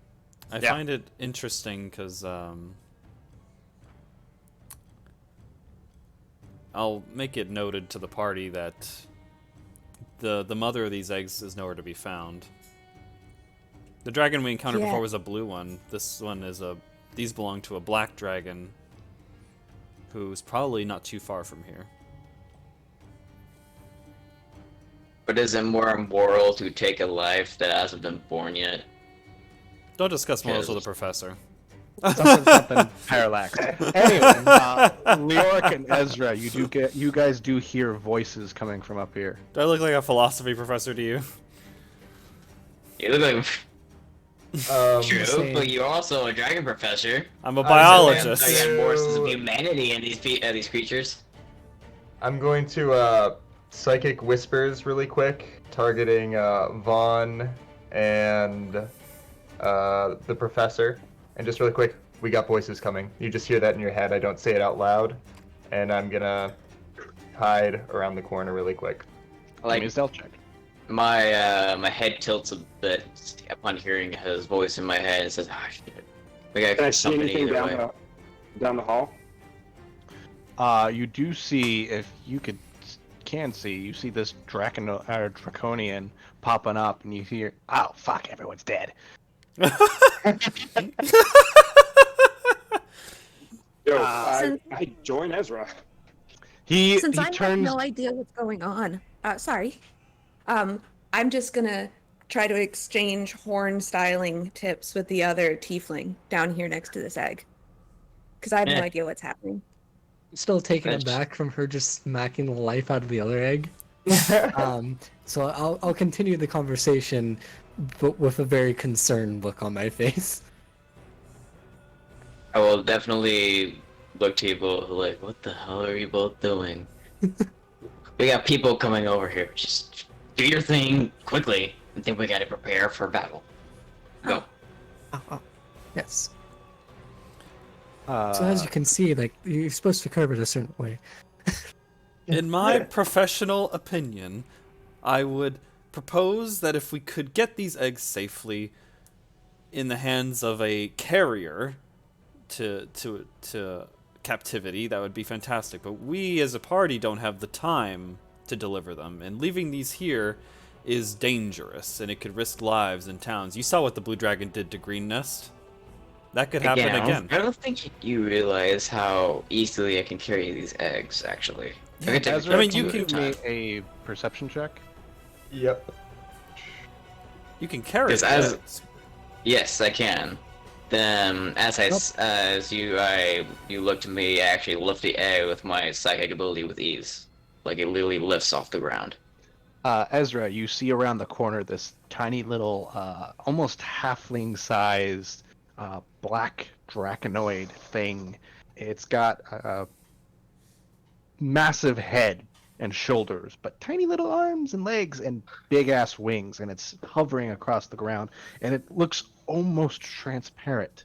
I find it interesting because I'll make it noted to the party that the mother of these eggs is nowhere to be found. The dragon we encountered before was a blue one. This one is these belong to a black dragon who's probably not too far from here. But is it more immoral to take a life that hasn't been born yet? Don't discuss morals with a professor. Something parallax. Anyway, Leoric and Ezra, you guys do hear voices coming from up here. Do I look like a philosophy professor to you? You look like true, Same. but you're also a dragon professor. I'm a biologist. So you have more sense of humanity in these creatures. I'm going to psychic whispers really quick, targeting Vaughn and the professor. And just really quick, we got voices coming. You just hear that in your head. I don't say it out loud. And I'm gonna hide around the corner really quick. Give me a stealth check. My head tilts a bit upon hearing his voice in my head and says, "Ah, shit. We gotta Can I catch see somebody anything either way." down the hall? You do see, if you can see, you see this draconian popping up, and you hear, "Oh fuck, everyone's dead." Yo, Since- I join Ezra. Since I have turns. no idea what's going on, sorry. I'm just gonna try to exchange horn styling tips with the other tiefling down here next to this egg. because I have no Eh. idea what's happening. Still taken French. aback from her just smacking the life out of the other egg. So I'll continue the conversation, but with a very concerned look on my face. I will definitely look to you both like, what the hell are you both doing? We got people coming over here. Just do your thing quickly. I think we gotta prepare for battle. Go. Oh, yes. Uh, So as you can see, like you're supposed to curve it a certain way. In my professional opinion, I would propose that if we could get these eggs safely in the hands of a carrier to captivity, that would be fantastic. But we as a party don't have the time to deliver them, and leaving these here is dangerous, and it could risk lives in towns. You saw what the Blue Dragon did to Green Nest. That could happen again. I don't think you realize how easily I can carry these eggs, actually. I can take Ezra, I mean, can you you can- give me a perception check? Yep. You can carry Because the as- eggs. Yes, I can. Then, as you look to me, I actually lift the egg with my psychic ability with ease, like it literally lifts off the ground. Ezra, you see around the corner this tiny little, almost halfling-sized, black draconoid thing. It's got a massive head and shoulders, but tiny little arms and legs and big-ass wings, and it's hovering across the ground, and it looks almost transparent.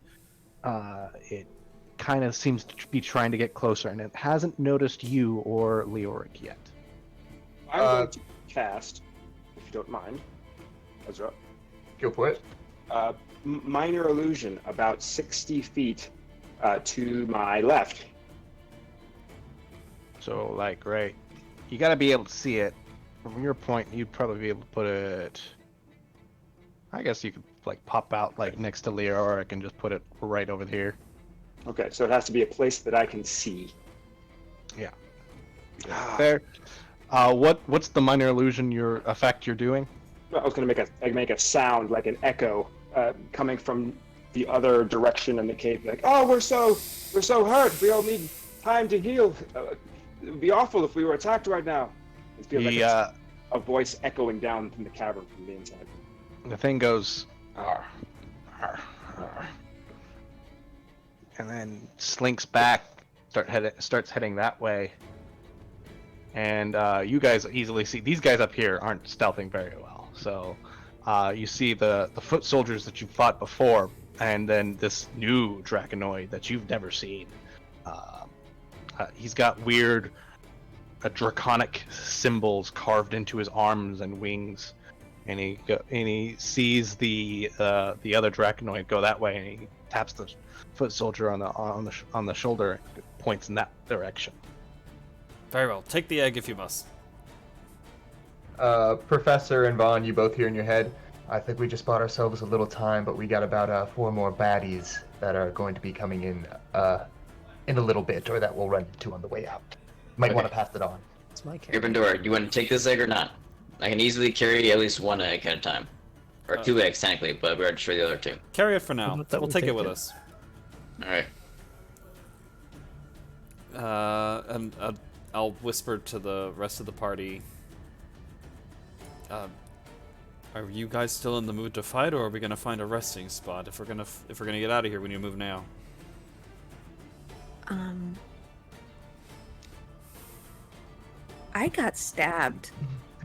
It kind of seems to be trying to get closer, and it hasn't noticed you or Leoric yet. I'm going to cast, if you don't mind, Ezra, Go for it. minor illusion about 60 feet to my left. So, like, right, you got to be able to see it. From your point, you'd probably be able to put it. I guess you could like pop out like next to Leoric and just put it right over here. Okay, so it has to be a place that I can see. Yeah. There. What's the minor illusion effect you're doing? I was going to make a sound like an echo coming from the other direction in the cave. Like, oh, we're so hurt. We all need time to heal. It would be awful if we were attacked right now. It feels like it's a voice echoing down from the cavern from the inside. The thing goes, "Arr, arr, arr," and then slinks back, starts heading that way. And you guys easily see these guys up here aren't stealthing very well. So you see the foot soldiers that you fought before, and then this new draconoid that you've never seen. He's got weird, draconic symbols carved into his arms and wings, and he sees the other draconoid go that way, and he taps the foot soldier on the shoulder, and points in that direction. Very well. Take the egg if you must. Professor and Vaughn, you both hear in your head, I think we just bought ourselves a little time, but we got about 4 more baddies that are going to be coming in a little bit, or that we'll run into on the way out. Might Okay. want to pass it on. It's my character. Gryffindor, you want to take this egg or not? I can easily carry at least one egg at a time. Or 2 eggs, technically, but we already destroy the other 2. Carry it for now. How about that We'll we take it take with it? us. Alright. And I'll whisper to the rest of the party. Are you guys still in the mood to fight, or are we gonna find a resting spot? If we're gonna get out of here, we need to move now. I got stabbed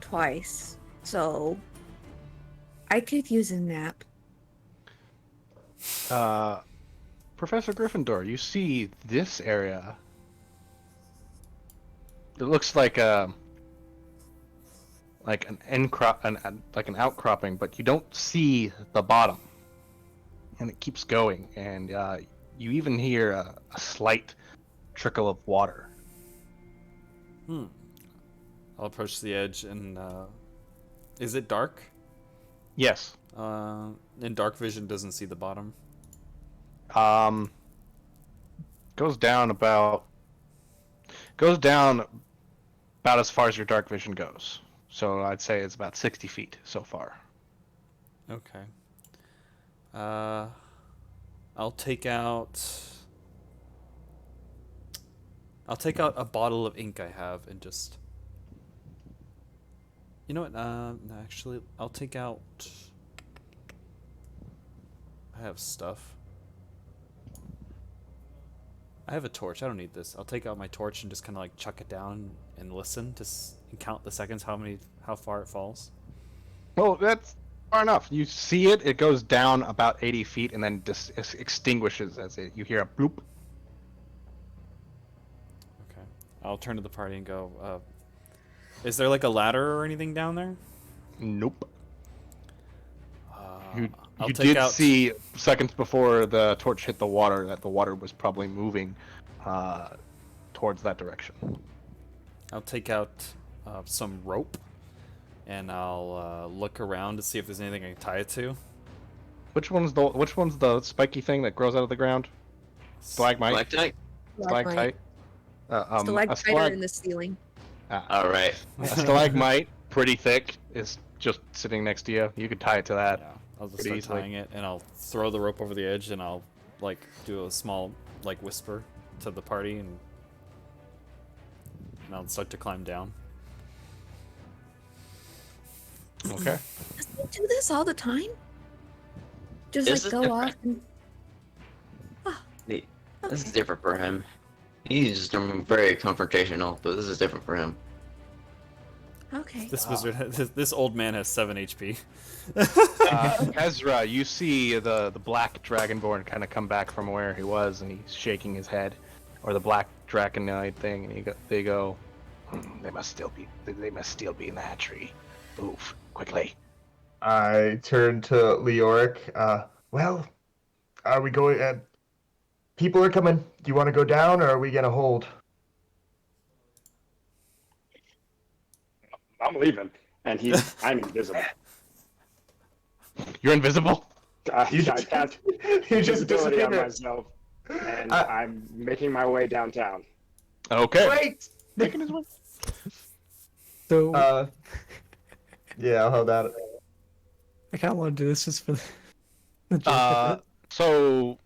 twice, so I could use a nap. Professor Gryffindor, you see this area. It looks like an outcropping, but you don't see the bottom, and it keeps going, and you even hear a slight trickle of water. I'll approach the edge and is it dark? Yes. In dark vision doesn't see the bottom. Goes down about as far as your dark vision goes. So I'd say it's about 60 feet so far. Okay. I'll take out I'll take out a bottle of ink I have and just. You know what? No, actually, I'll take out. I have stuff. I have a torch. I don't need this. I'll take out my torch and just kind of like chuck it down and listen to and count the seconds, how far it falls. Well, that's far enough. You see it. It goes down about 80 feet and then just extinguishes as you hear a bloop. Okay. I'll turn to the party and go. Is there like a ladder or anything down there? Nope. I'll You take did out... see seconds before the torch hit the water that the water was probably moving towards that direction. I'll take out some rope, and I'll look around to see if there's anything I can tie it to. Which one's the spiky thing that grows out of the ground? Stalagmite. Stalactite. Stalactite in the ceiling. All right. A stalagmite, pretty thick, is just sitting next to you. You could tie it to that. Yeah, I'll just pretty start easily. tying it, and I'll throw the rope over the edge, and I'll like do a small like whisper to the party, and I'll start to climb down. Okay. Does he do this all the time? Just This like is go different. off and. This is different for him. He's very confrontational, but this is different for him. Okay. This wizard, this old man has 7 HP. Ezra, you see the black dragonborn kind of come back from where he was, and he's shaking his head, or the black draconite thing, and they go, they must still be in the hatchery. Move quickly. I turn to Leoric. Well, are we going? People are coming. Do you want to go down, or are we gonna hold? I'm leaving, and I'm invisible. You're invisible? I cast You just invisibility on disappeared. myself, and I'm making my way downtown. Okay. Wait. Making his way. So Yeah, I'll hold out. I kind of want to do this just for the joke of it. So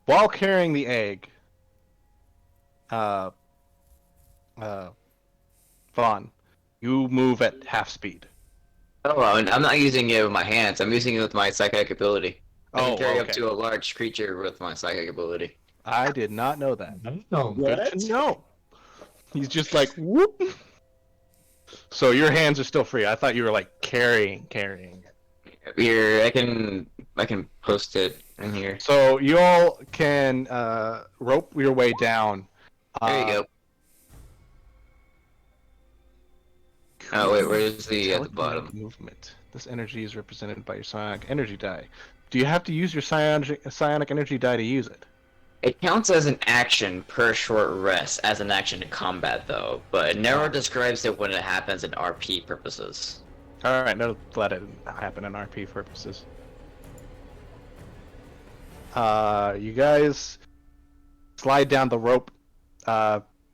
while carrying the egg, Vaughn, you move at half speed. Oh, well, and I'm not using it with my hands. I'm using it with my psychic ability. I can carry up okay. to a large creature with my psychic ability. I did not know that. No. Good to know. He's just like whoop. So your hands are still free. I thought you were like carrying. Here, I can post it in here. So you all can rope your way down. There you go. Oh wait, where's the at the bottom? Movement. This energy is represented by your psionic energy die. Do you have to use your psionic energy die to use it? It counts as an action per short rest as an action in combat though, but it never describes it when it happens in RP purposes. All right, no, let it happen in RP purposes. You guys slide down the rope.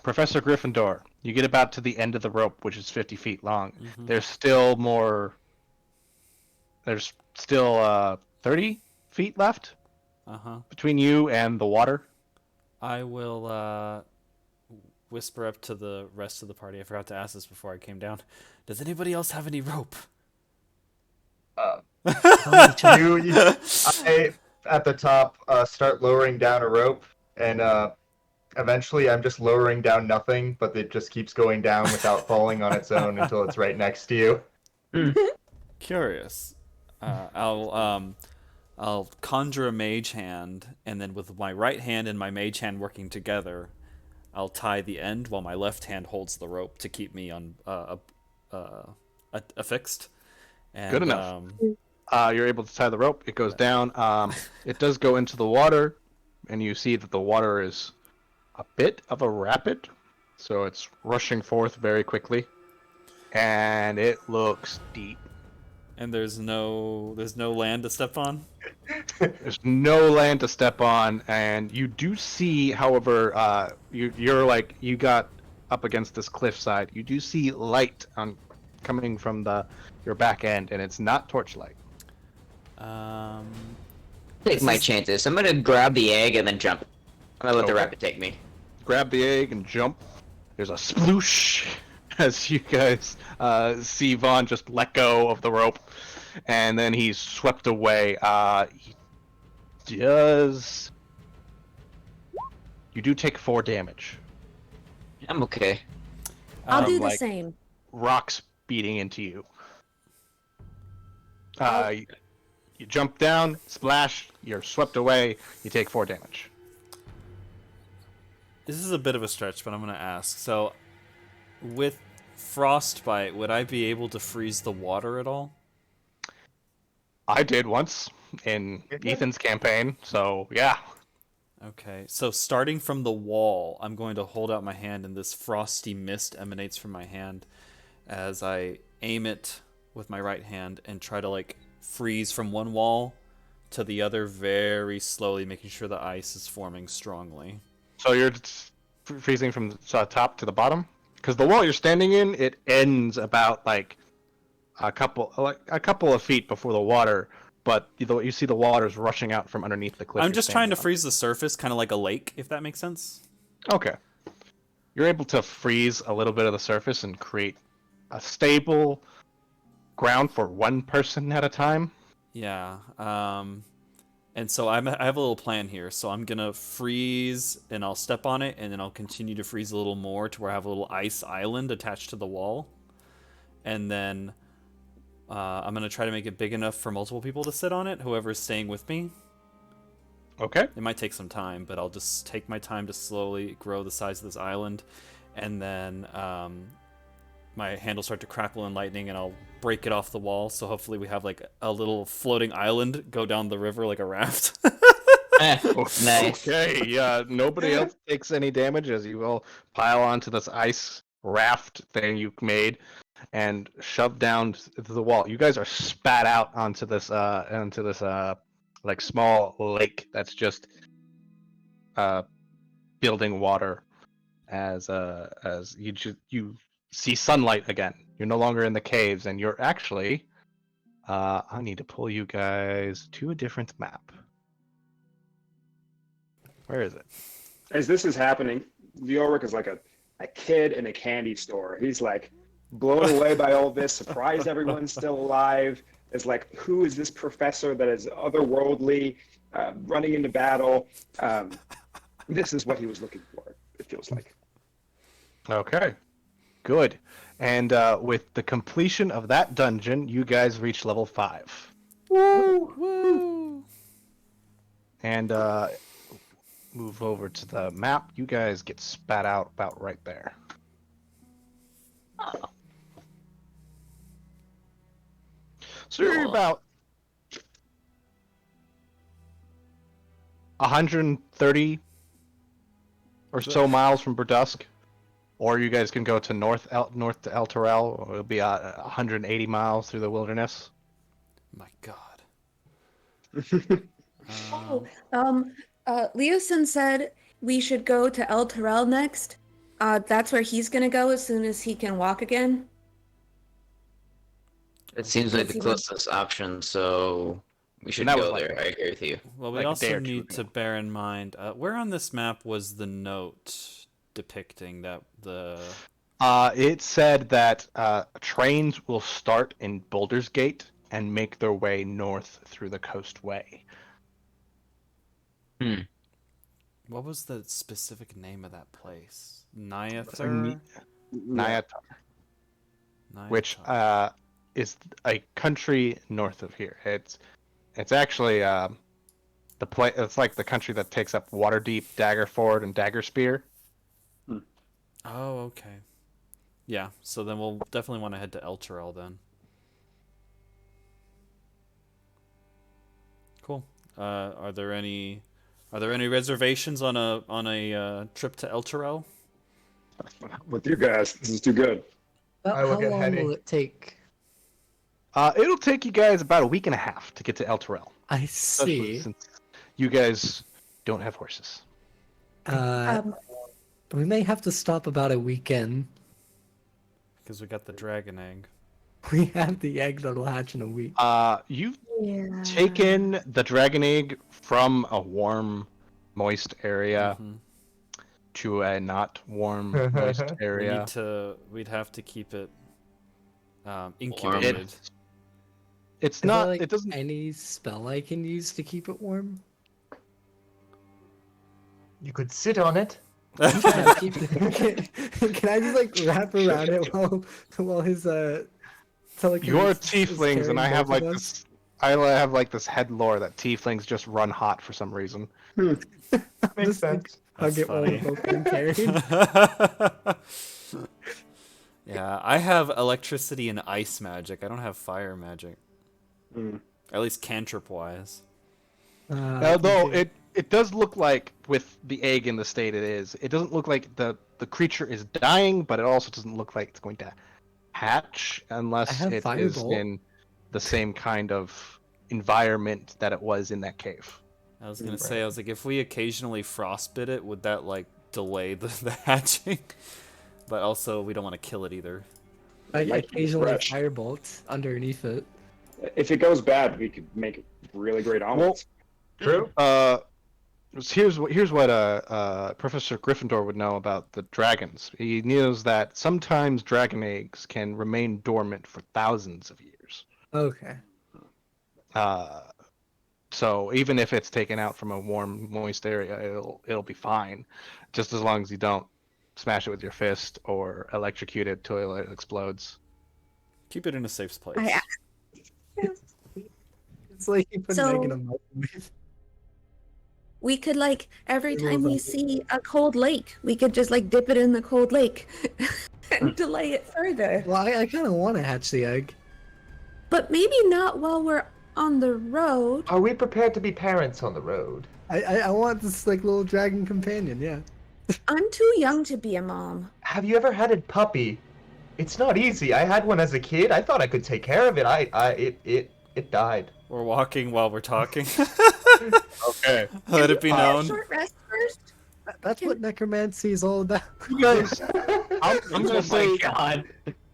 Professor Gryffindor, you get about to the end of the rope, which is 50 feet long. Mhm. There's still more. There's still 30 feet left between you and the water. I will whisper up to the rest of the party. I forgot to ask this before I came down. Does anybody else have any rope? I, at the top, start lowering down a rope, and eventually I'm just lowering down nothing, but it just keeps going down without falling on its own until it's right next to you. Curious. I'll conjure a mage hand, and then with my right hand and my mage hand working together, I'll tie the end while my left hand holds the rope to keep me on affixed. And, Good enough. You're able to tie the rope. It goes down. It does go into the water, and you see that the water is a bit of a rapid, so it's rushing forth very quickly, and it looks deep. And there's no land to step on. There's no land to step on, and you do see, however, you got up against this cliffside. You do see light coming from your back end, and it's not torchlight. Take my chances. I'm gonna grab the egg and then jump. I'm gonna let the Okay. rabbit take me. Grab the egg and jump. There's a sploosh as you guys see Vaughn just let go of the rope, and then he's swept away. He does. You do take 4 damage. I'm okay. I'll do the like- same. Rocks beating into you. I'll- You jump down, splash, you're swept away, you take 4 damage. This is a bit of a stretch, but I'm going to ask. So, with frostbite, would I be able to freeze the water at all? I did once in Ethan's campaign, so yeah. Okay, so starting from the wall, I'm going to hold out my hand, and this frosty mist emanates from my hand as I aim it with my right hand and try to, like, freeze from one wall to the other very slowly, making sure the ice is forming strongly. So you're freezing from the top to the bottom? Because the wall you're standing in, it ends about like a couple of feet before the water, but you see the water's rushing out from underneath the cliff. I'm you're just trying to standing freeze the surface, kind of like a lake, if that makes sense. on. Okay. You're able to freeze a little bit of the surface and create a stable ground for one person at a time. Yeah. And so I have a little plan here. So I'm gonna freeze, and I'll step on it, and then I'll continue to freeze a little more to where I have a little ice island attached to the wall. And then I'm gonna try to make it big enough for multiple people to sit on it. Whoever's staying with me. Okay. It might take some time, but I'll just take my time to slowly grow the size of this island, and then my hand will start to crackle in lightning, and I'll break it off the wall. So hopefully we have like a little floating island go down the river like a raft. Nice. Okay, yeah, nobody else takes any damage as you all pile onto this ice raft thing you made and shove down to the wall. You guys are spat out onto this like small lake that's just building water as you see sunlight again. You're no longer in the caves, and you're actually I need to pull you guys to a different map. Where is it? As this is happening, Leoric is like a kid in a candy store. He's like blown away by all this, surprised everyone's still alive. It's like, who is this professor that is otherworldly, running into battle? This is what he was looking for, it feels like. Okay, good. And with the completion of that dungeon, you guys reach level 5. Woo! Woo! And move over to the map. You guys get spat out about right there. So you're about 130 or so miles from Burdusk, or you guys can go to north to El Terrell. It'll be 180 miles through the wilderness. My God. Leosin said we should go to El Terrell next. That's where he's gonna go as soon as he can walk again. It seems like the closest option, so we should that was go like- there. I agree with you. Well, we Like a day also or two need to ago. bear in mind where on this map was the note depicting that the. It said that trains will start in Boulder's Gate and make their way north through the coastway. What was the specific name of that place? Nyathar? Nyatar, which is a country north of here. It's actually the place. It's like the country that takes up Waterdeep, Daggerford, and Daggerspear. Oh, okay. Yeah, so then we'll definitely want to head to El Terrell then. Cool. Are there any reservations on a trip to El Terrell? With you guys, this is too good. Well, I how look at long Henny. will it take? It'll take you guys about a week and a half to get to El Terrell. I Especially see. since you guys don't have horses. We may have to stop about a weekend. Because we got the dragon egg. We have the egg that'll hatch in a week. You've Yeah. taken the dragon egg from a warm moist area Mhm. to a not warm, moist area. We'd have to keep it Warm. incubated. It's Is there, not. like, It doesn't. any spell I can use to keep it warm? You could sit on it. Can I, can I just like wrap around it while his telekinesis You're is tieflings, and carrying I have both of like us? this. I have like this head lore that tieflings just run hot for some reason. Makes Just, like, sense. hug That's it while we're funny. both being carried. Yeah, I have electricity and ice magic. I don't have fire magic. Hmm. At least cantrip wise. Although it does look like, with the egg in the state it is, it doesn't look like the creature is dying, but it also doesn't look like it's going to hatch I unless have it is firebolt. in the same kind of environment that it was in that cave. I was gonna say, I was like, if we occasionally frostbit it, would that like delay the hatching? But also, we don't want to kill it either. I Might keep it occasionally fresh. firebolt underneath it. If it goes bad, we could make really great omelets. True. Here's what Professor Gryffindor would know about the dragons. He knows that sometimes dragon eggs can remain dormant for thousands of years. Okay. So even if it's taken out from a warm, moist area, it'll be fine, just as long as you don't smash it with your fist or electrocute it till it explodes. Keep it in a safe place. It's like you put an egg in a So- microwave. We could like every Rules time we on it. see a cold lake, we could just like dip it in the cold lake and delay it further. Well, I kind of want to hatch the egg. But maybe not while we're on the road. Are we prepared to be parents on the road? I want this like little dragon companion. Yeah. I'm too young to be a mom. Have you ever had a puppy? It's not easy. I had one as a kid. I thought I could take care of it. It died. We're walking while we're talking. Okay. Let it be Can we have a known. short rest first? That's what necromancy is all about. You guys, I'm gonna say God.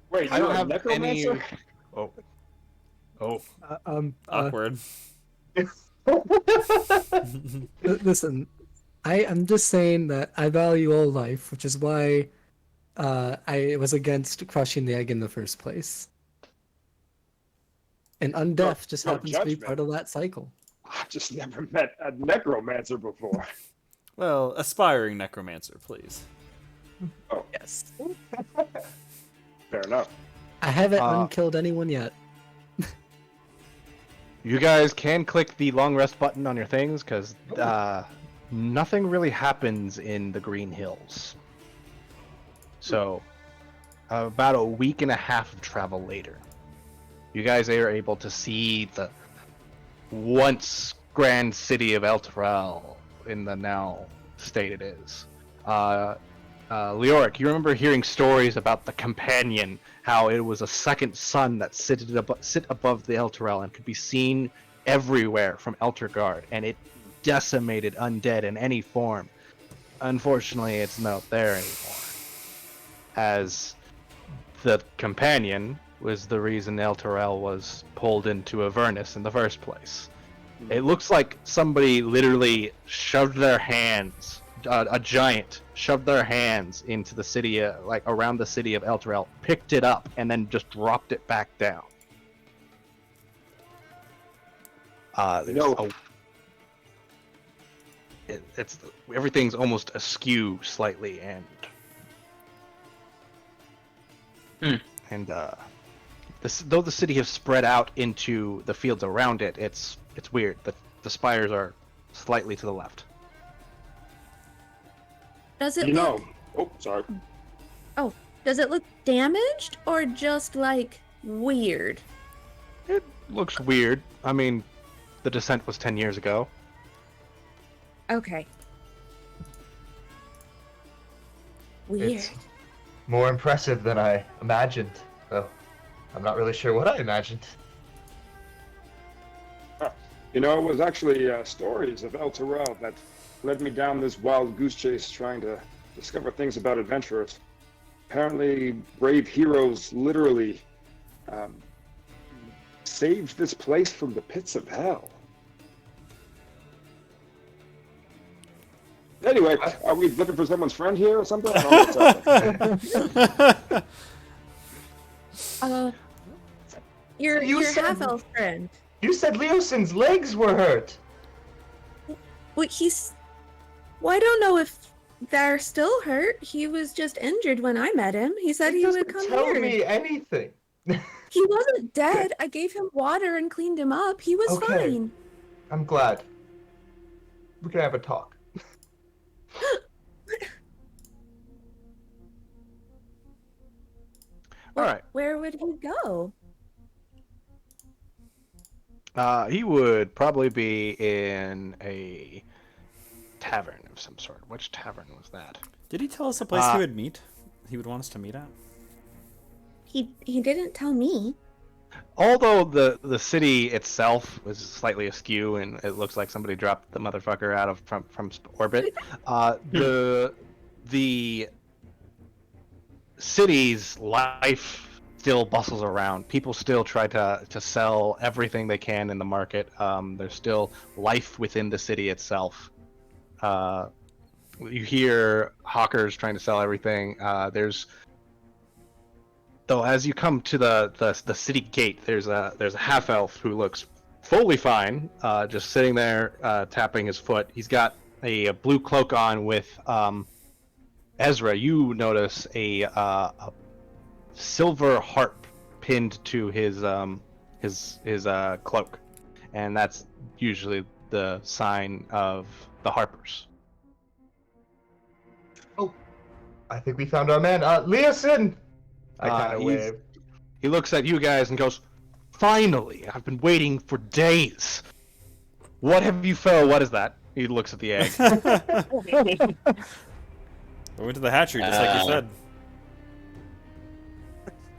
Wait, I you're don't a have any. necromancer? Oh. Awkward. Listen, I'm just saying that I value all life, which is why I was against crushing the egg in the first place. And undeath just no happens to be judgment. part of that cycle. I've just never met a necromancer before. Well, aspiring necromancer, please. Oh, Yes. fair enough. I haven't Uh, unkilled anyone yet. You guys can click the long rest button on your things, because nothing really happens in the Green Hills. So, about a week and a half of travel later, you guys are able to see the once grand city of Elturel in the now state it is. Leoric, you remember hearing stories about the Companion, how it was a second sun that sit above the Elturel and could be seen everywhere from Elturgard, and it decimated undead in any form. Unfortunately, it's not there anymore, as the Companion was the reason Elturel was pulled into Avernus in the first place. It looks like somebody literally shoved their hands, a giant shoved their hands into the city, like around the city of Elturel, picked it up, and then just dropped it back down. No. It's everything's almost askew slightly, and though the city has spread out into the fields around it, it's weird. The spires are slightly to the left. Does it You look know. Oh, sorry. does it look damaged or just like weird? It looks weird. I mean, the descent was 10 years ago. Okay. Weird. It's more impressive than I imagined. Though I'm not really sure what I imagined. You know, it was actually stories of El Terrell that led me down this wild goose chase trying to discover things about adventurers. Apparently, brave heroes literally saved this place from the pits of hell. Anyway, are we looking for someone's friend here or something? I don't know what's up. Your You said- half-elf friend. You said Leosin's legs were hurt. Well, well, I don't know if they're still hurt. He was just injured when I met him. He said he would come Tell here. me anything. He wasn't dead. I gave him water and cleaned him up. He was Okay. fine. I'm glad. We can have a talk. All right. Where would he go? He would probably be in a tavern of some sort. Which tavern was that? Did he tell us a place he would meet? He would want us to meet at? He didn't tell me. Although the city itself was slightly askew and it looks like somebody dropped the motherfucker out of from orbit, the city's life still bustles around. People still try to sell everything they can in the market. There's still life within the city itself. You hear hawkers trying to sell everything. Though as you come to the city gate, there's a half elf who looks fully fine, just sitting there tapping his foot. He's got a blue cloak on with Ezra. You notice a silver harp pinned to his cloak, and that's usually the sign of the harpers. Oh, I think we found our man. Leosin! I kind of wave. He looks at you guys and goes, "Finally! I've been waiting for days. What have you found? What is that?" He looks at the egg. We went to the hatchery, just like you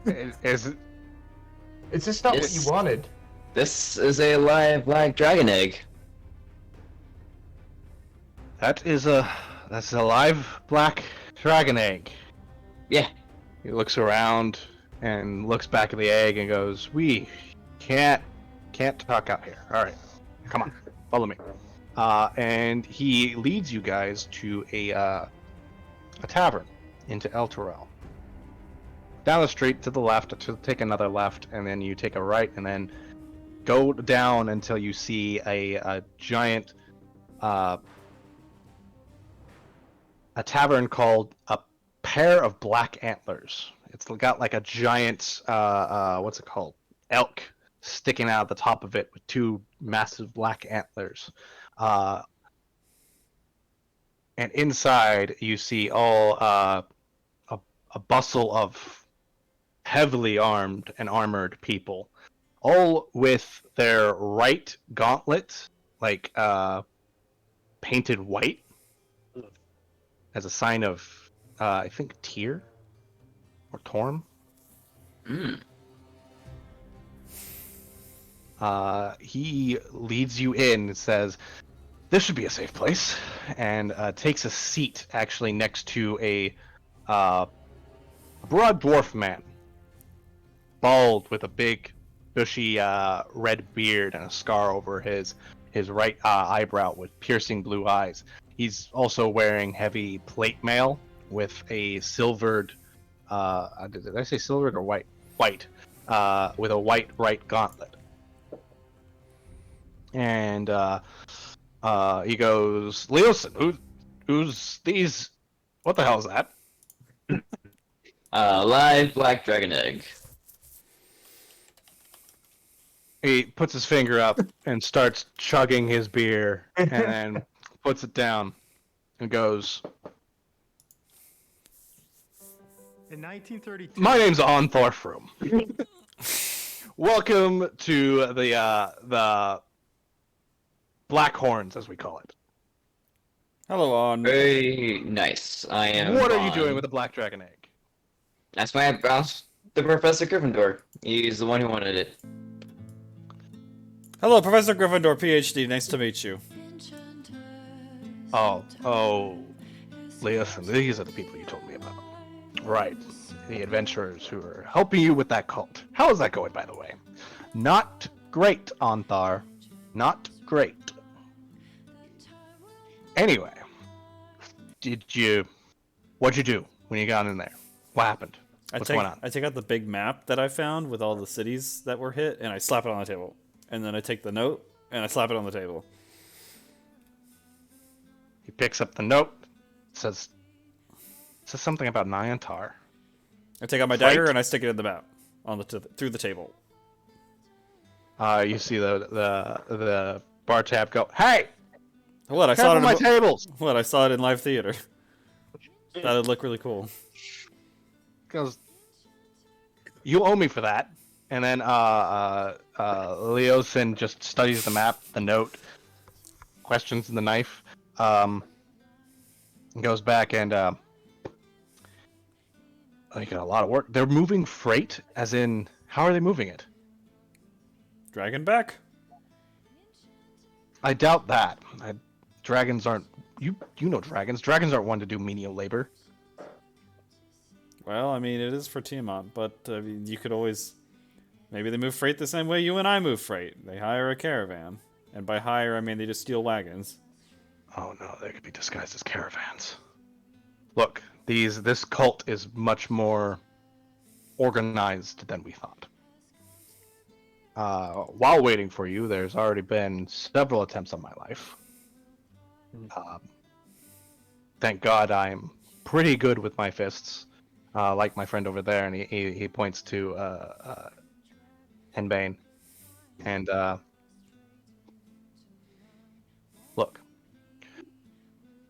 said. Is this not what you wanted? This is a live black dragon egg. that's a live black dragon egg. Yeah. He looks around and looks back at the egg and goes, "We can't talk out here. All right, come on, follow me." And he leads you guys to a tavern into El Torel. Down the street to the left, to take another left, and then you take a right, and then go down until you see a giant a tavern called a Pair of Black Antlers. It's got like a giant what's it called? Elk sticking out the top of it with two massive black antlers. And inside you see all a bustle of heavily armed and armored people, all with their right gauntlet like painted white as a sign of I think Tyr or Torm. He leads you in and says, "This should be a safe place," and takes a seat actually next to a broad dwarf man, bald with a big bushy red beard and a scar over his right eyebrow with piercing blue eyes. He's also wearing heavy plate mail with a silvered did I say silvered or white? White. With a white right gauntlet. And he goes, "Leosin, who's these? What the hell is that?" Live black dragon egg. He puts his finger up and starts chugging his beer, and then puts it down and goes, In 1932. "My name's On Thorfrum. Welcome to the Black Horns, as we call it." Hello, On. Very nice. I am. What are you on. doing with a black dragon egg? That's my boss, the Professor Gryffindor. He's the one who wanted it. Hello, Professor Gryffindor, PhD. Nice to meet you. Oh, listen, these are the people you told me about. Right, the adventurers who are helping you with that cult. How is that going, by the way? Not great, Anthar. Not great. Anyway, What'd you do when you got in there? What happened? What's going on? I take out the big map that I found with all the cities that were hit, and I slap it on the table. And then I take the note, and I slap it on the table. He picks up the note. Says something about Nyantar. I take out my dagger, and I stick it in the map on through the table. You see the bar tab go, "Hey! What? I saw it in my tables!" What? I saw it in live theater. That'd look really cool. Goes, "You owe me for that." And then Leosin just studies the map, the note, questions the knife, goes back and they got a lot of work. They're moving freight, as in, how are they moving it? Dragon back? I doubt that. Dragons aren't. You know dragons. Dragons aren't one to do menial labor. Well, I mean, it is for Tiamat, but I mean, you could always. Maybe they move freight the same way you and I move freight. They hire a caravan. And by hire, I mean they just steal wagons. Oh no, they could be disguised as caravans. Look, this cult is much more organized than we thought. While waiting for you, there's already been several attempts on my life. Thank God I'm pretty good with my fists, like my friend over there, and he points to Henbane. And look,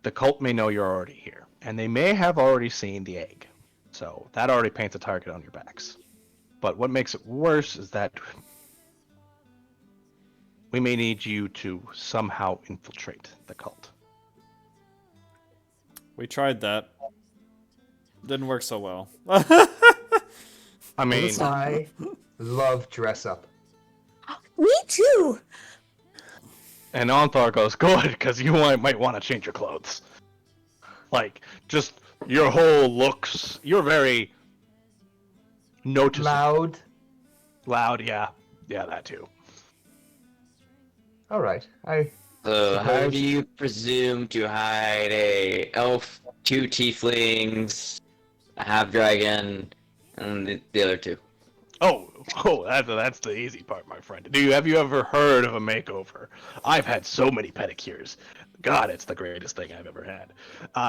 the cult may know you're already here, and they may have already seen the egg, so that already paints a target on your backs. But what makes it worse is that we may need you to somehow infiltrate the cult. We tried that. Didn't work so well. I mean, I love dress up. Me too. and Onthar goes, good, because you might want to change your clothes. Like, just your whole looks, you're very noticeable. Loud. Yeah. Yeah, that too. All right. So how Suppose- do you presume to hide a elf, 2 tieflings, a half dragon, and the other 2? Oh, that's the easy part, my friend. Have you ever heard of a makeover? I've had so many pedicures. God, it's the greatest thing I've ever had.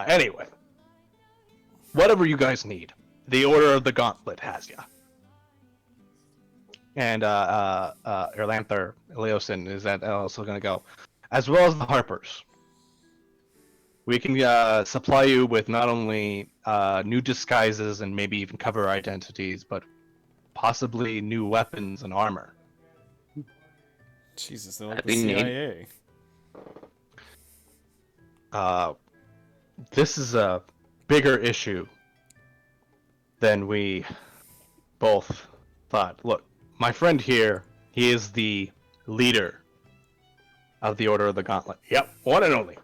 Anyway, whatever you guys need, the Order of the Gauntlet has ya. And Erlanther Leosin is also going to go, as well as the Harpers. We can supply you with not only new disguises and maybe even cover identities, but possibly new weapons and armor. Jesus, they're like That'd the be neat. CIA. This is a bigger issue than we both thought. Look, my friend here, he is the leader of the Order of the Gauntlet. Yep, one and only.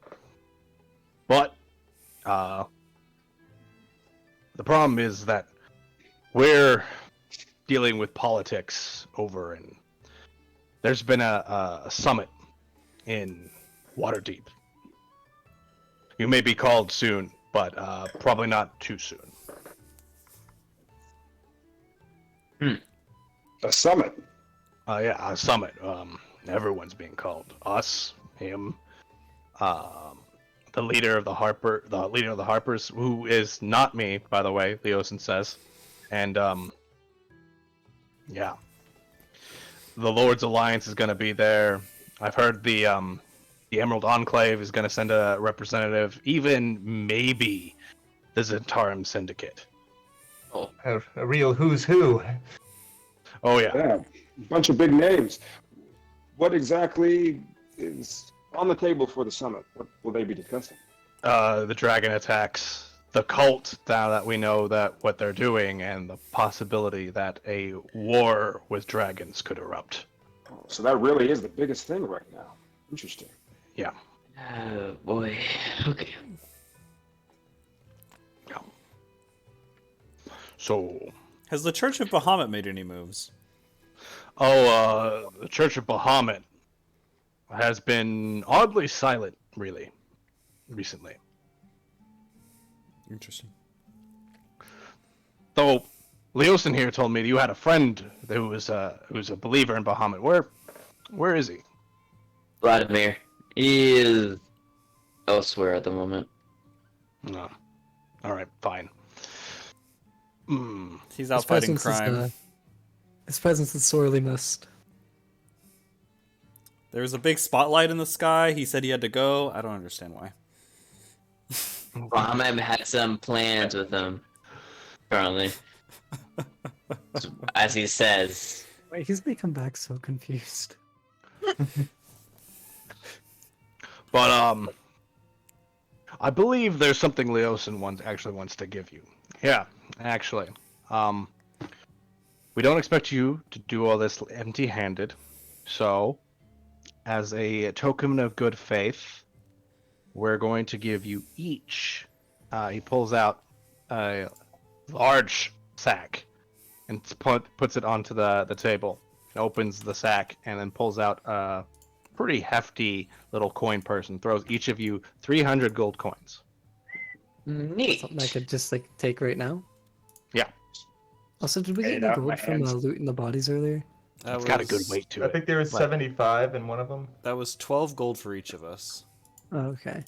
But the problem is that we're dealing with politics over, and there's been a summit in Waterdeep. You may be called soon, but probably not too soon. A summit. Yeah, a summit. Everyone's being called. Us, him, the leader of the Harpers, who is not me, by the way, Leosin says. And yeah. The Lord's Alliance is gonna be there. I've heard the Emerald Enclave is gonna send a representative, even maybe the Zentarum Syndicate. A real who's who. Oh yeah. Yeah, a bunch of big names. What exactly is on the table for the summit? What will they be discussing? The dragon attacks, the cult, now that we know that what they're doing, and the possibility that a war with dragons could erupt. Oh, so that really is the biggest thing right now. Interesting. Yeah. Oh boy. Okay. So, Has the Church of Bahamut made any moves? the Church of Bahamut has been oddly silent, really, recently. Interesting. So, Leosin here told me that you had a friend who's a believer in Bahamut. Where is he? Vladimir. He is elsewhere at the moment. No. All right, fine. He's out fighting crime. His presence is sorely missed. There was a big spotlight in the sky. He said he had to go. I don't understand why. Bahamut had some plans with him, currently. As he says. Wait, he's gonna come back so confused. But I believe there's something Leosin wants to give you. Yeah, actually. We don't expect you to do all this empty-handed, so as a token of good faith, we're going to give you each. He pulls out a large sack and puts it onto the table. Opens the sack and then pulls out a pretty hefty little coin purse and throws each of you 300 gold coins. Neat. Something I could just like take right now. Yeah. Also, did we Get get it any out of my gold from hands. looting the bodies earlier? It's got a good weight to I it. think there was 75 in one of them. That was 12 gold for each of us. Oh, okay.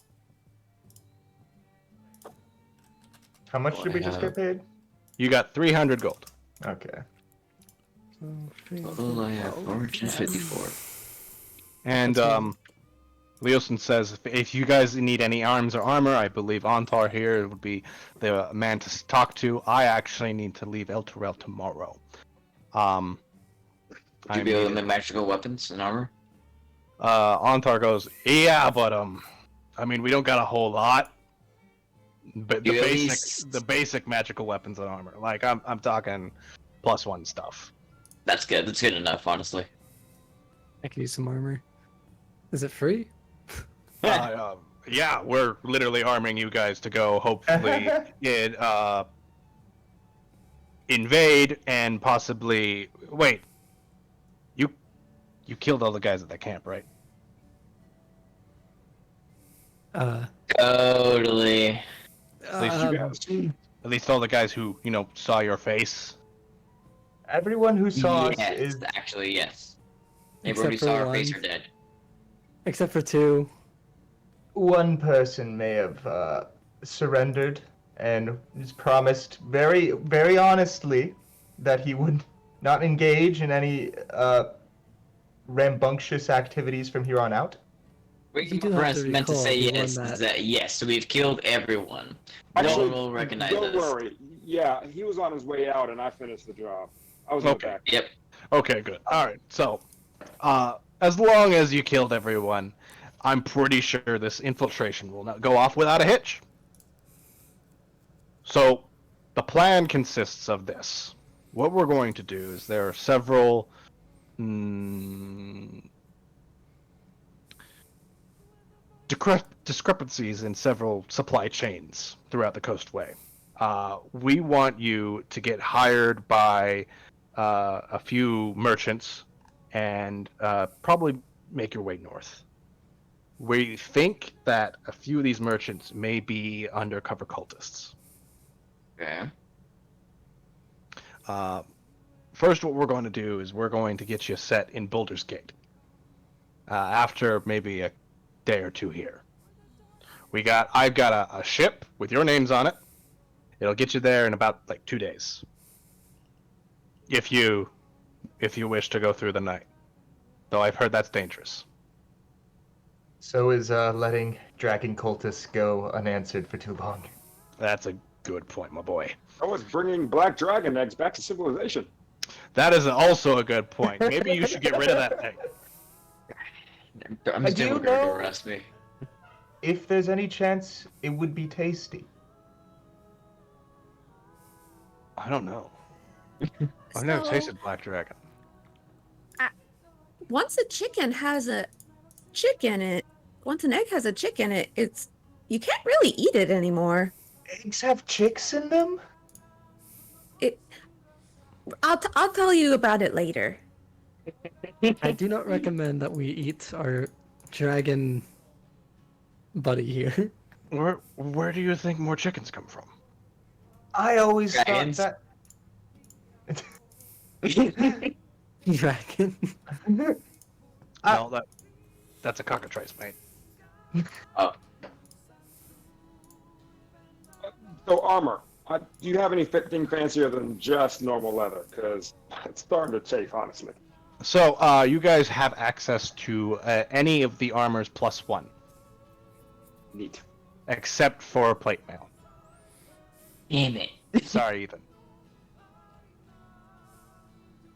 How much did we just get paid? You got 300 gold. Okay. Oh, I have 454. And Leosin says, if you guys need any arms or armor, I believe Antar here would be the man to talk to. I actually need to leave El Terrell tomorrow. Would you be able to make magical weapons and armor? Antar goes, yeah, but I mean, we don't got a whole lot. But You at least- the basic magical weapons and armor, like I'm talking +1 stuff. That's good. That's good enough, honestly. I could use some armor. Is it free? Yeah, we're literally arming you guys to go. Hopefully, invade and possibly wait. You killed all the guys at that camp, right? Totally. At least you guys. At least all the guys who saw your face. Everyone who saw us Yes, is actually, yes. Except Everybody for saw our one. face are dead. Except for 2. one person may have surrendered and has promised very, very honestly that he would not engage in any rambunctious activities from here on out. What You you do have to meant to recall say the one yes that- is that yes, we've killed everyone. Actually, no one will recognize don't us. worry. Yeah, he was on his way out, and I finished the job. I was in the Okay. back. Yep. Okay, good. All right. So, as long as you killed everyone, I'm pretty sure this infiltration will not go off without a hitch. So, the plan consists of this. What we're going to do is there are several discrepancies in several supply chains throughout the coastway. We want you to get hired by a few merchants and probably make your way north. We think that a few of these merchants may be undercover cultists. Okay. First, what we're going to do is we're going to get you set in Boulder's Gate. After maybe a day or two here. I've got a ship with your names on it. It'll get you there in about 2 days. If you wish to go through the night. Though I've heard that's dangerous. So is letting dragon cultists go unanswered for too long. That's a good point, my boy. I was bringing black dragon eggs back to civilization. That is also a good point. Maybe you should get rid of that thing. I'm just Do you doing to know- arrest me. If there's any chance, it would be tasty. I don't know. I've never So- tasted black dragon. Once a chicken has a chick in it, once an egg has a chick in it, you can't really eat it anymore. Eggs have chicks in them? I'll tell you about it later. I do not recommend that we eat our dragon buddy here. Where do you think more chickens come from? I always Dragons. thought Dragon. that. No, that's a cockatrice, mate. Oh, So armor. Do you have anything fancier than just normal leather? Because it's starting to chafe, honestly. So, you guys have access to any of the armors +1, Neat. except for plate mail. damn it. Sorry, Ethan.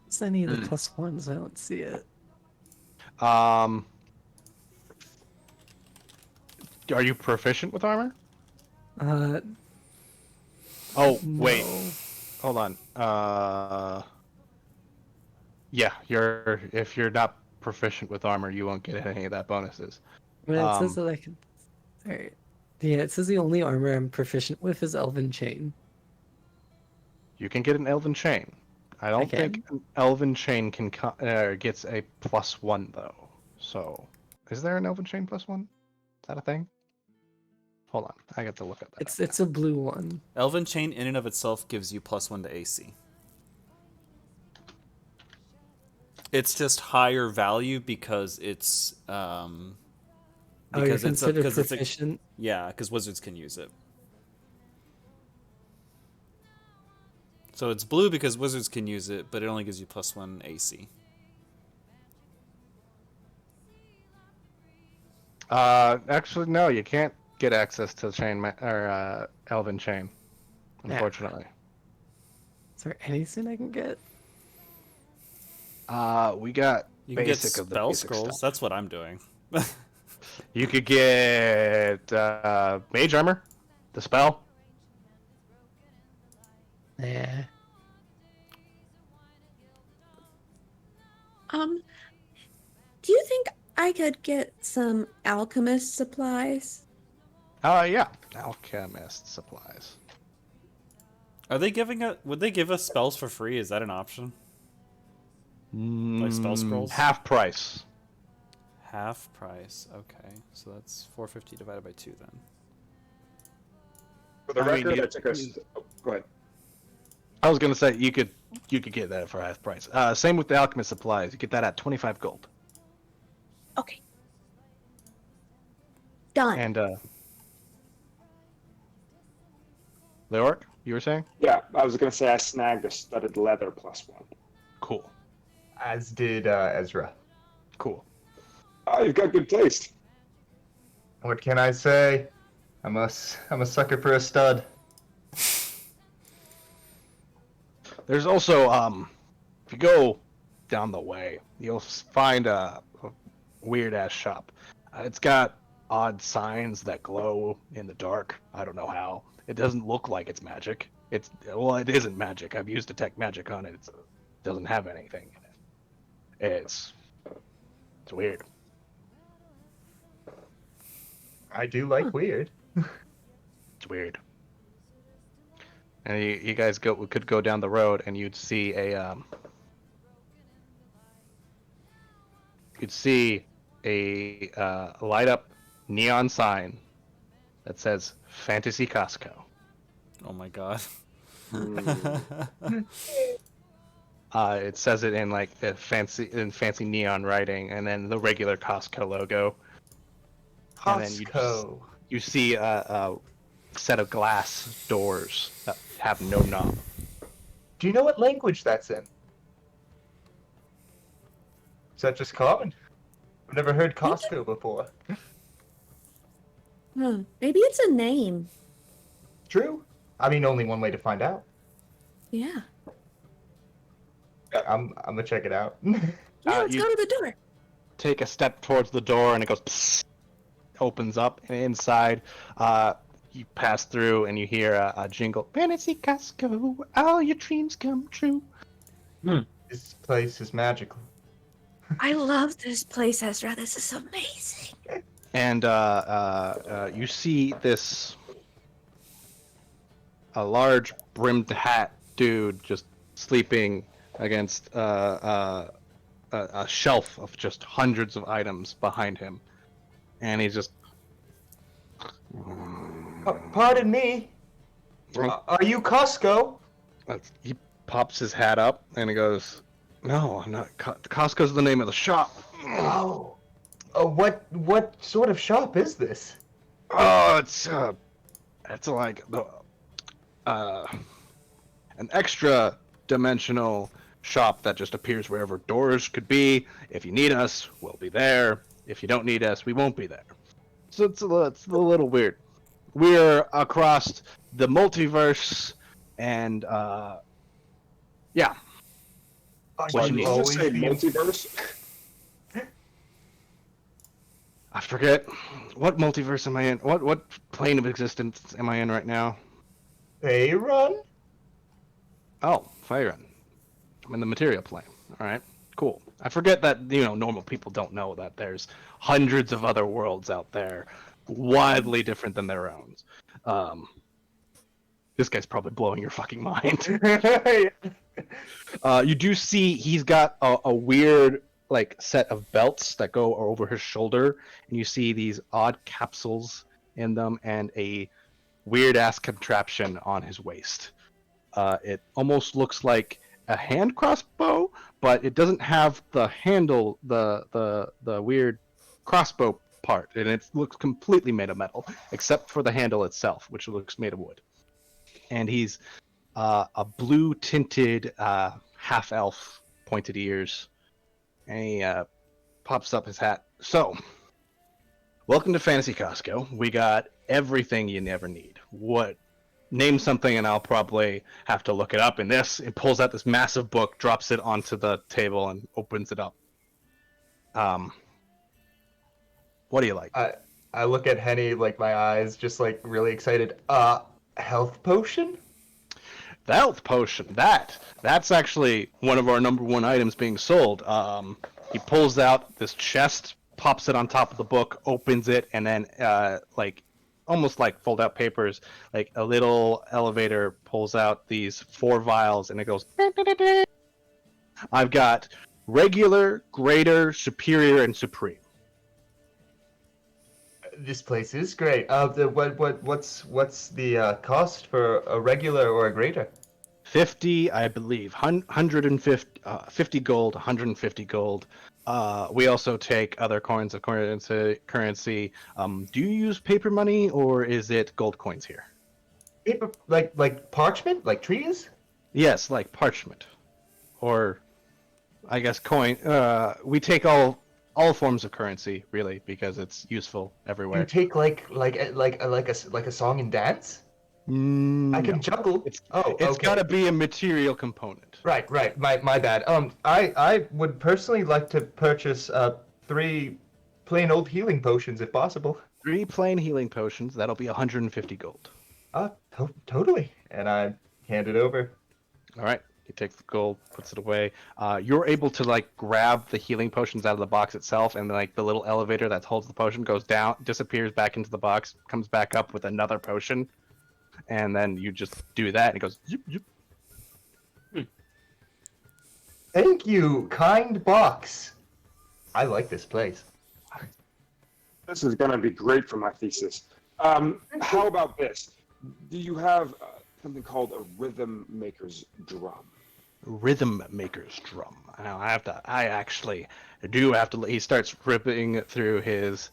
What's any of the +1s? I don't see it. Are you proficient with armor? Oh, wait. No. Hold on. Yeah, if you're not proficient with armor, you won't get any of that bonuses. I mean, it says that I can. Alright. Yeah, it says the only armor I'm proficient with is Elven Chain. You can get an elven chain. I don't think an elven chain can gets a +1 though. So, is there an elven chain +1? Is that a thing? Hold on, I got to look at that. It's a blue one. Elven Chain in and of itself gives you +1 to AC. It's just higher value because it's You're considered proficient? yeah, because wizards can use it. So it's blue because wizards can use it, but it only gives you +1 AC. Actually, no, you can't get access to elven chain, unfortunately. Is there anything I can get? We got You can get basic of the spell basic scrolls. stuff. That's what I'm doing. You could get mage armor, the spell. Yeah. Do you think I could get some alchemist supplies? Yeah, alchemist supplies. Are they giving it? Would they give us spells for free? Is that an option? Like spell scrolls? Half price. Half price. Okay, so that's 450 divided by 2 then. For the I mean, record, you- I took us. Oh, go ahead. I was gonna say you could get that for half price. Same with the alchemist supplies. You get that at 25 gold. Okay. Done. And Leoric, you were saying? Yeah, I was gonna say I snagged a studded leather +1. Cool. As did Ezra. Cool. Oh, you've got good taste. What can I say? I'm a sucker for a stud. There's also if you go down the way, you'll find a weird ass shop. It's got odd signs that glow in the dark. I don't know how. It doesn't look like it's magic. It isn't magic. I've used detect magic on it. It doesn't have anything in it. It's weird. I do like weird. It's weird. And you guys could go down the road and you'd see a light up neon sign that says Fantasy Costco. Oh my god. It says it in like fancy neon writing, and then the regular Costco logo. And then Costco. you see a set of glass doors that have no knob. Do you know what language that's in? Is that just common? I've never heard Costco before. Maybe it's a name. True. I mean, only one way to find out. Yeah. I'm gonna check it out. Yeah, let's you- go to the door. Take a step towards the door, and it goes psst, opens up, and inside, you pass through, and you hear a jingle. Fantasy Costco, all your dreams come true. This place is magical. I love this place, Ezra. This is amazing. And you see a large brimmed hat dude just sleeping against a shelf of just hundreds of items behind him, and he's just Pardon me. Are you Costco? He pops his hat up and he goes, "No, I'm not. Costco's the name of the shop." Oh. What sort of shop is this? Oh, it's like the an extra dimensional shop that just appears wherever doors could be. If you need us, we'll be there. If you don't need us, we won't be there. So it's a little weird. We're across the multiverse, and yeah. Are What you you need? Did you just always say the multiverse? I forget what multiverse am I in? What plane of existence am I in right now? Hey, run? Oh, Fire Run. I'm in the material plane. All right, cool. I forget that normal people don't know that there's hundreds of other worlds out there, wildly different than their own. This guy's probably blowing your fucking mind. You do see he's got a weird like set of belts that go over his shoulder, and you see these odd capsules in them, and a weird ass contraption on his waist. It almost looks like a hand crossbow, but it doesn't have the handle, the weird crossbow part, and it looks completely made of metal, except for the handle itself, which looks made of wood. And he's a blue tinted half elf, pointed ears, and he pops up his hat. So, welcome to Fantasy Costco. We got everything you never need. What? Name something, and I'll probably have to look it up. In this, it pulls out this massive book, drops it onto the table, and opens it up. What do you like? I look at Henny, like my eyes just like really excited. Health potion? The health potion. That's actually one of our number one items being sold. He pulls out this chest, pops it on top of the book, opens it, and then like almost like fold out papers, like a little elevator pulls out these 4 vials, and it goes. I've got regular, greater, superior, and supreme. This place is great. What's the cost for a regular or a greater? 50, I believe. 150, 50 gold, 150 gold. We also take other coins of currency. Do you use paper money, or is it gold coins here? Paper, like parchment, like trees? Yes, like parchment, or I guess coin. We take all forms of currency, really, because it's useful You everywhere. take like a song and dance? I No. can juggle. It's Okay. got to be a material component. Right. My bad. I would personally like to purchase 3 plain old healing potions if possible. 3 plain healing potions. That'll be 150 gold. Totally. And I hand it over. All right. He takes the gold, puts it away. You're able to like grab the healing potions out of the box itself, and like the little elevator that holds the potion goes down, disappears back into the box, comes back up with another potion, and then you just do that, and it goes. Zoop, zoop. Thank you, kind box. I like this place. This is going to be great for my thesis. How about this? Do you have something called a rhythm maker's drum? Rhythm maker's drum. Now I actually do have to. He starts ripping through his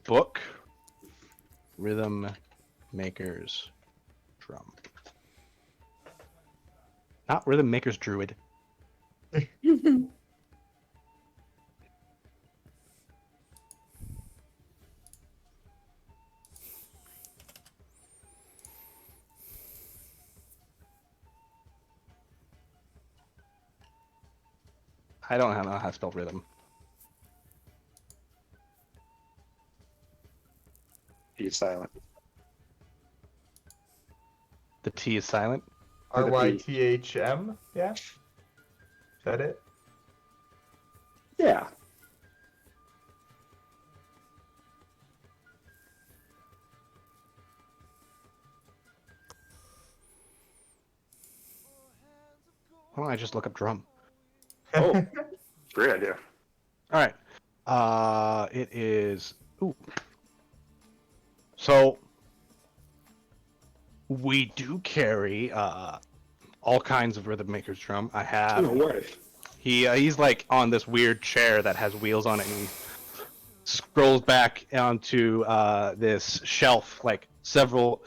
book. Rhythm maker's drum. Not rhythm maker's druid. I don't know how to spell rhythm. He's silent. The T is silent. RYTHM? Yeah? Is that it? Yeah. Why don't I just look up drum? Oh, great idea. All right. It is. Ooh. So we do carry all kinds of rhythm maker's drum. I have. No way. He's like on this weird chair that has wheels on it, and he scrolls back onto this shelf, like several.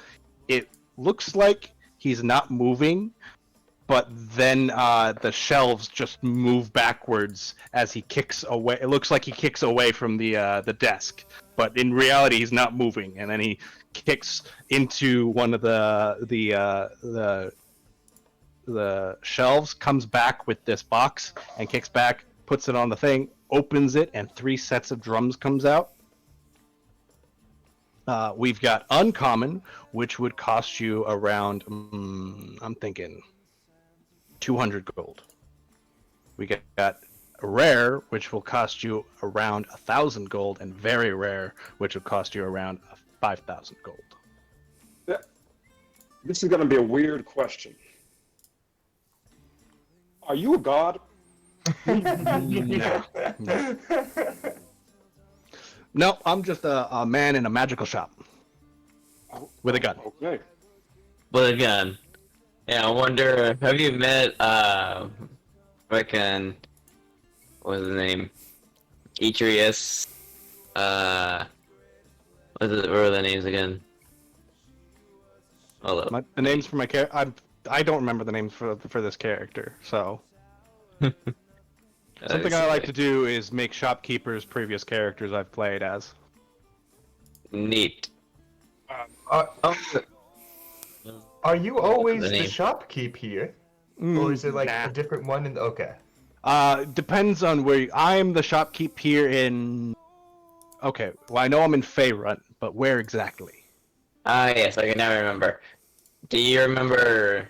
It looks like he's not moving, but then the shelves just move backwards as he kicks away. It looks like he kicks away from the desk, but in reality he's not moving. And then he kicks into one of the shelves, comes back with this box, and kicks back, puts it on the thing, opens it, and 3 sets of drums comes out. We've got uncommon, which would cost you around, I'm thinking, 200 gold. We got rare, which will cost you around 1,000 gold, and very rare, which will cost you around 5,000 gold. This is going to be a weird question. Are you a god? No. No, I'm just a man in a magical shop with a gun. Okay. But again, yeah, I wonder, have you met, frickin', what's his name? Etrius, what are the names again? Hold up. The names for my character, I don't remember the names for this character, so. Something I like to do is make shopkeepers previous characters I've played as. Neat. Are you always The the name. shopkeep here? Or is it like Nah. a different one? Okay. Depends on where I'm the shopkeep here in. Okay, well I know I'm in Faerun, but where exactly? Ah, yes, I can now remember. Do you remember,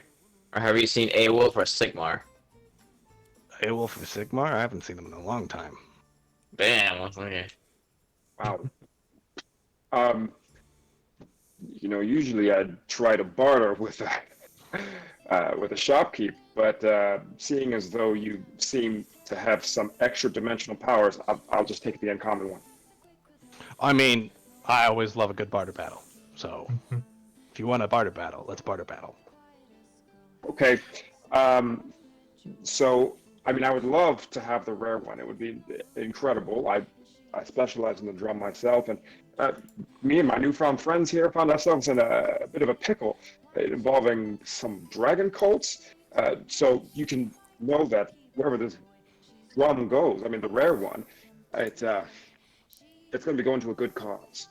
or have you seen Aewolf or Sigmar? Aewolf or Sigmar? I haven't seen them in a long time. Bam, okay. Wow. Usually I'd try to barter with a shopkeep, but seeing as though you seem to have some extra dimensional powers, I'll just take the uncommon one. I mean, I always love a good barter battle. So, if you want a barter battle, let's barter battle. Okay. So, I mean, I would love to have the rare one. It would be incredible. I specialize in the drum myself, and me and my newfound friends here found ourselves in a bit of a pickle involving some dragon cults. So you can know that wherever this drum goes, I mean, the rare one, it's going to be going to a good cause.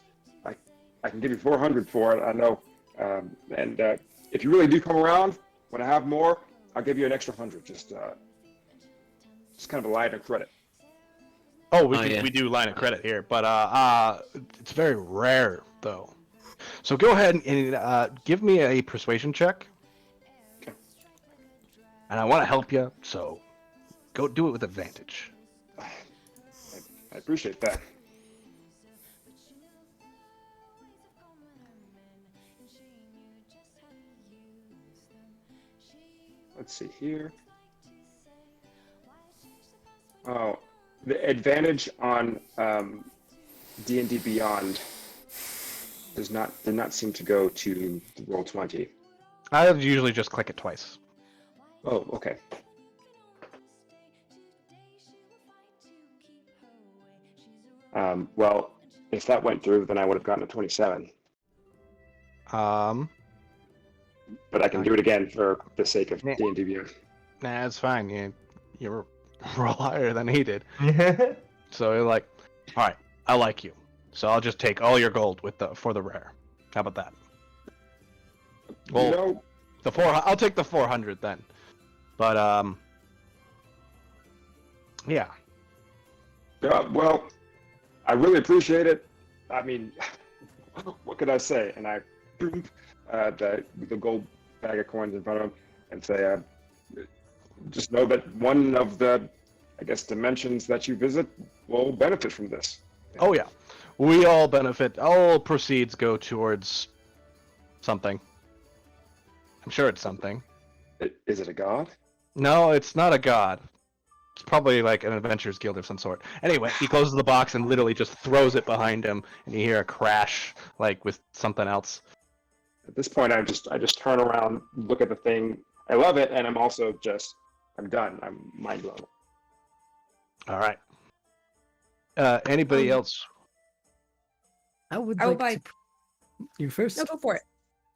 I can give you 400 for it, I know. And if you really do come around, when I have more, I'll give you an extra 100. Just kind of a line of credit. Oh, yeah. we do line of credit here, but it's very rare though. So go ahead and give me a persuasion check. Okay. And I want to help you, so go do it with advantage. I appreciate that. Let's see here. Oh, the advantage on D&D Beyond did not seem to go to the Roll20. I usually just click it twice. Oh, okay. Well, if that went through, then I would have gotten a 27. Um, But I can do it again for the sake of Nah. D&D Beyond. nah, it's fine. You're roll higher than he did. Yeah. So you're like, all right, I like you. So I'll just take all your gold for the rare. How about that? Well, You know, I'll take the 400 then. But yeah. well, I really appreciate it. I mean, what could I say? And I boom, the gold bag of coins in front of him and say, just know that one of the, I guess, dimensions that you visit will benefit from this. Oh yeah. We all benefit. All proceeds go towards something. I'm sure it's something. Is it a god? No, it's not a god. It's probably like an adventurers guild of some sort. Anyway, he closes the box and literally just throws it behind him, and you hear a crash, like with something else. At this point, I just turn around, look at the thing. I love it, and I'm done. I'm mind blown. All right. Anybody else? I would I will like buy. to. You first. No, go for it.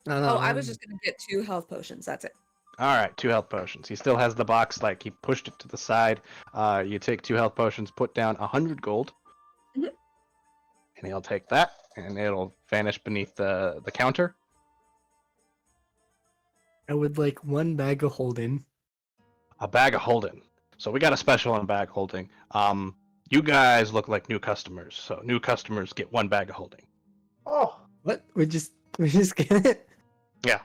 No, Oh, I was just gonna get 2 health potions. That's it. All right, 2 health potions. He still has the box, like he pushed it to the side. You take 2 health potions, put down 100 gold, Mhm. and he'll take that, and it'll vanish beneath the counter. I would like 1 bag of holding. A bag of holding. So we got a special on bag holding. You guys look like new customers, so new customers get 1 bag of holding. Oh, What? We just get it. Yeah,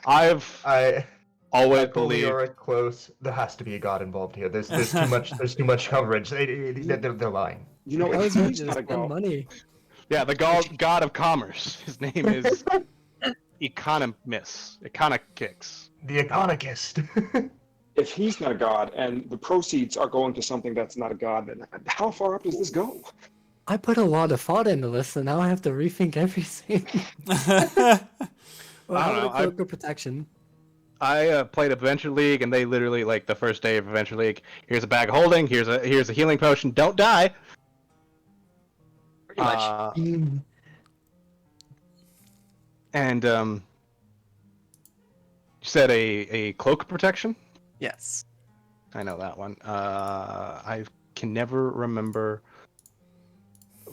I've always pull believed. Leoric close. There has to be a god involved here. There's too much. There's too much coverage. They're lying. You know, I if was ready he's to gonna spend go, money. Yeah, the god of commerce. His name is Economist. The economist. if he's not a god and the proceeds are going to something that's not a god, then how far up does this go? I put a lot of thought into this, and now I have to rethink everything. Well, I how don't about a know, cloak of protection? I played Adventure League, and they literally like the first day of Adventure League. Here's a bag of holding. Here's a healing potion. Don't die. Pretty much. And you said a cloak of protection. Yes. I know that one. I can never remember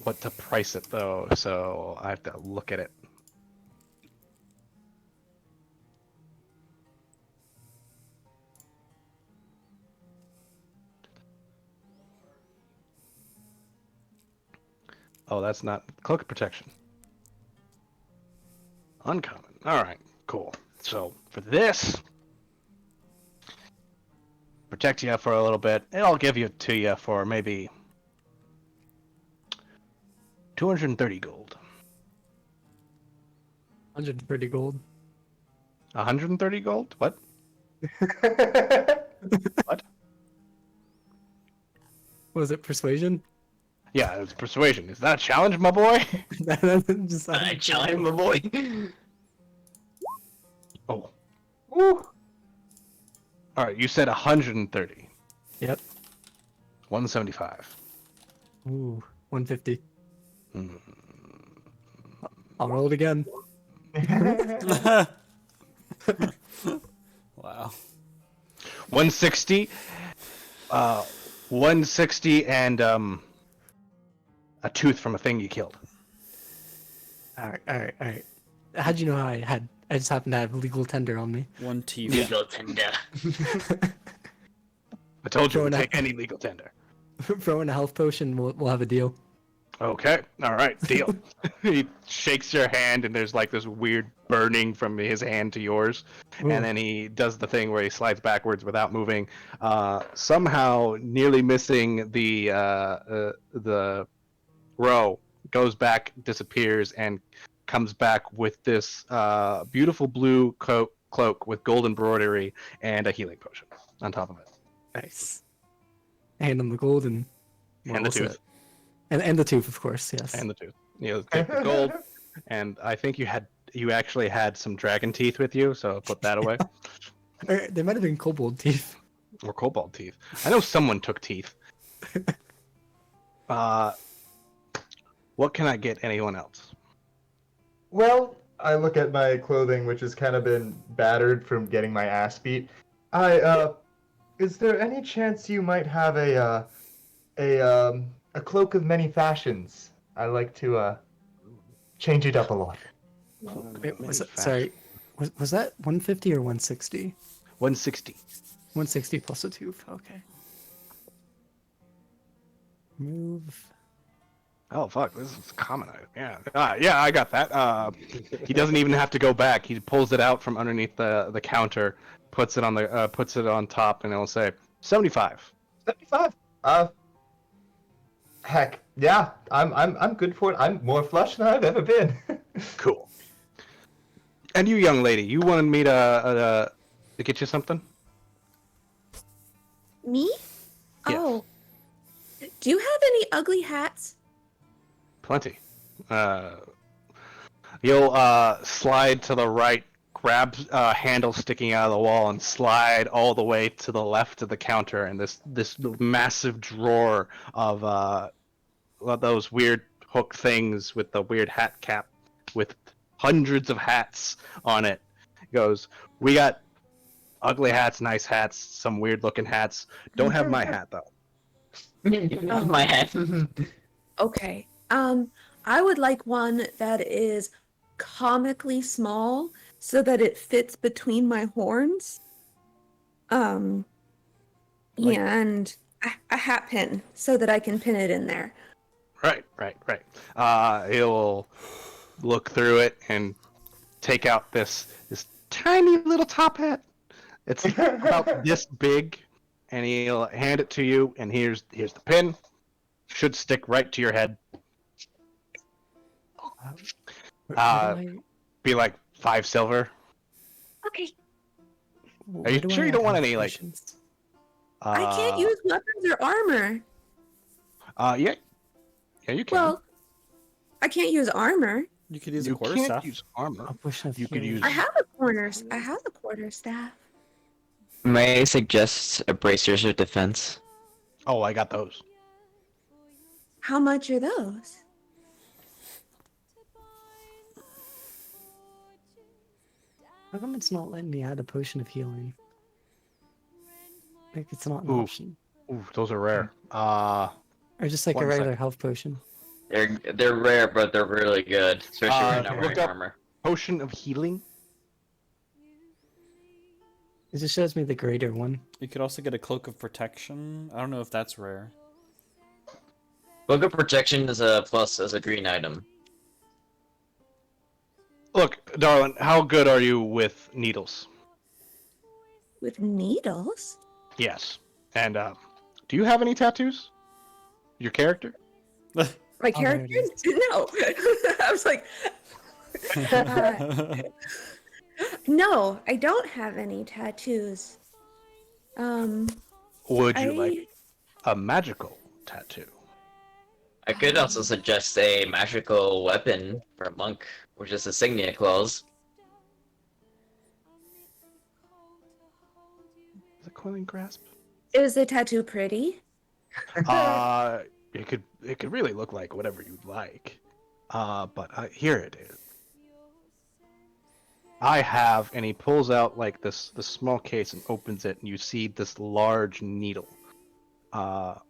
what to price it though, so I have to look at it. Oh, that's not cloak of protection. Uncommon. All right, cool. So for this, protect you for a little bit. I'll give it to you for maybe 230 gold. 130 gold. 130 gold? What? What? Was it persuasion? Yeah, it's persuasion. Is that a challenge, my boy? Just, I challenge my boy. Oh. Woo. All right, you said 130. Yep. 175. Ooh, 150. Hmm. I'll roll it again. Wow. 160. 160 and a tooth from a thing you killed. All right. How'd you know I just happened to have legal tender on me? 1 teeth. Legal tender. I told you Throwing to a- take any legal tender. Throw in a health potion, we'll have a deal. Okay, all right, deal. He shakes your hand, and there's like this weird burning from his hand to yours, Ooh. and then he does the thing where he slides backwards without moving, somehow nearly missing the row, goes back, disappears, and comes back with this beautiful blue cloak with gold embroidery and a healing potion on top of it, Nice. Hand him the gold and and the tooth. And the tooth, of course, yes. And the tooth. You take the gold, and I think you actually had some dragon teeth with you, so put that away. They might have been kobold teeth. Or cobalt teeth. I know someone took teeth. What can I get anyone else? Well, I look at my clothing, which has kind of been battered from getting my ass beat. Is there any chance you might have a cloak of many fashions? I like to change it up a lot. Wait, sorry, was that 150 or 160? 160. 160 plus a tooth. Okay. Move. Oh fuck, this is a common item. Yeah. Yeah, I got that. He doesn't even have to go back. He pulls it out from underneath the counter, puts it on top, and it'll say 75. 75. Heck, yeah, I'm good for it. I'm more flush than I've ever been. Cool. And you, young lady, you wanted me to get you something? Me? Yes. Oh. Do you have any ugly hats? Plenty. You'll slide to the right, grab a handle sticking out of the wall, and slide all the way to the left of the counter, and this massive drawer of those weird hook things with the weird hat cap with hundreds of hats on it goes, we got ugly hats, nice hats, some weird looking hats. Don't have my hat though. My head. Okay. I would like one that is comically small so that it fits between my horns. Like- And a hat pin so that I can pin it in there. Right. He'll look through it and take out this tiny little top hat. It's about this big, and he'll hand it to you. And here's the pin. Should stick right to your head. Be like 5 silver. Okay. Are you sure you don't want any like? I can't use weapons or armor. Yeah, you can. Well, I can't use armor. You could use a you quarter can't staff. use armor. A potion of You could healing. use. I have a quarter staff. May I suggest a bracers of defense? Oh, I got those. How much are those? How come it's not letting me add a potion of healing? Like it's not an Ooh. option. Ooh, those are rare. Or just like One a regular second. health potion. They're rare, but they're really good, especially when you're not look wearing up- armor. potion of healing. It just shows me the greater one. You could also get a cloak of protection. I don't know if that's rare. Book of protection is a plus as a green item. Look, darling, how good are you with needles? With needles? Yes. And do you have any tattoos? Your character? My Oh, there it character? is. No. I was like, no, I don't have any tattoos. Would you like a magical tattoo? I could also suggest a magical weapon for a monk, which is a signia clause. Is it coiling grasp? Is the tattoo pretty? It could really look like whatever you'd like. But here it is. I have, and he pulls out like this small case and opens it, and you see this large needle. All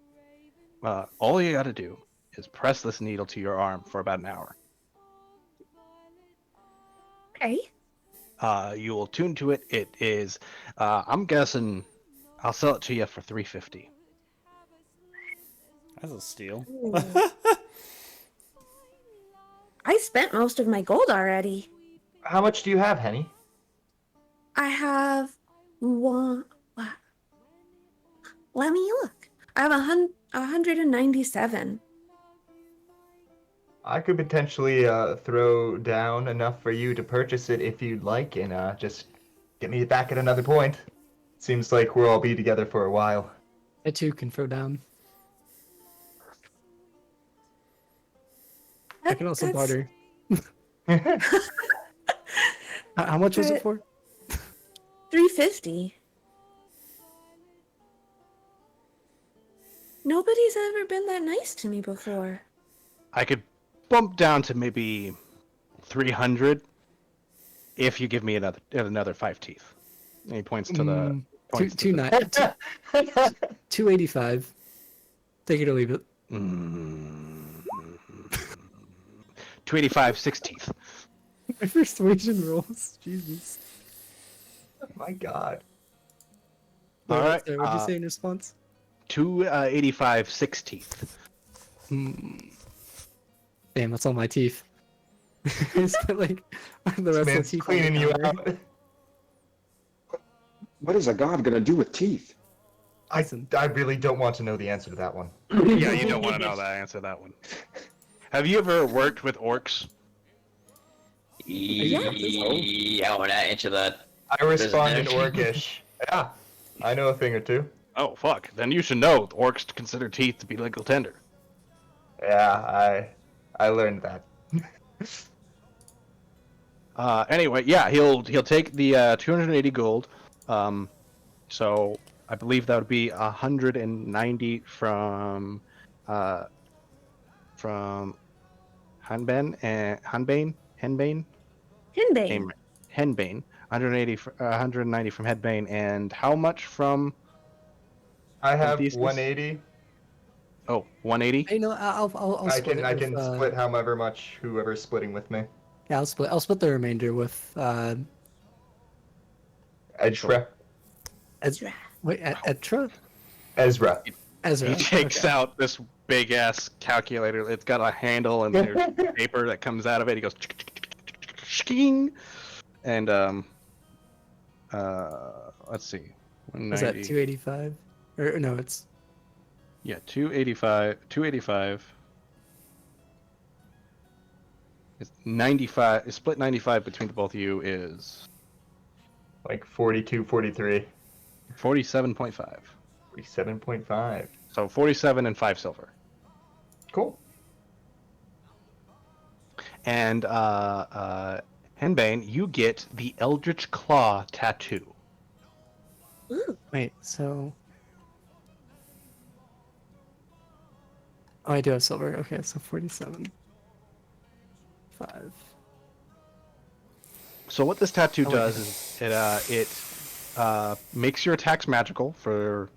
you gotta do is press this needle to your arm for about an hour. Okay. You will tune to it. It is, I'm guessing, I'll sell it to you for $350. That's a steal. Ooh. I spent most of my gold already. How much do you have, Henny? I have one. Let me look. I have 197. I could potentially throw down enough for you to purchase it if you'd like, and just get me back at another point. Seems like we'll all be together for a while. I too can throw down. I can also barter. How much was it for? 350. Nobody's ever been that nice to me before. I could bump down to maybe 300 if you give me another 5 teeth. And he points to the points to the- 285. Take it or leave it. 285, 6 teeth. My persuasion rolls. Jesus. Oh my god. All right. So what'd you say in response? 285, 6 teeth. Damn, that's all my teeth. It's like the rest of the Man's teeth. on the cleaning you counter. out. What is a god gonna do with teeth? I really don't want to know the answer to that one. Yeah, you don't want to know that answer that one. Have you ever worked with orcs? Yeah, I want to answer that. I respond in There's an Orcish. Yeah, I know a thing or two. Oh fuck! Then you should know orcs consider teeth to be legal tender. Yeah, I learned that. Anyway, yeah, he'll take the 280 gold. So I believe that would be 190 from Hanbane and Henbane. Hinbane. Name Henbane. 190 from Headbane, and how much from I have Theseus? 180. Oh, 180. You know, I'll I split can it I with, can split however much whoever's splitting with me. Yeah, I'll split the remainder with Ezra. wait, Etra? Ezra. Ezra. He takes okay. out this big ass calculator. It's got a handle and there's paper that comes out of it. He goes, "Shking," and let's see, Was that 190. 285? Or no, it's 285. 285. It's 95. It's split 95 between the both of you is Like 42, 43. 47.5. 47.5. So 47 and 5 silver. Cool. And Henbane, you get the Eldritch Claw tattoo. Ooh. wait, so oh, I do have silver. Okay, so 47. 5. So what this tattoo Oh, wait. does is it makes your attacks magical for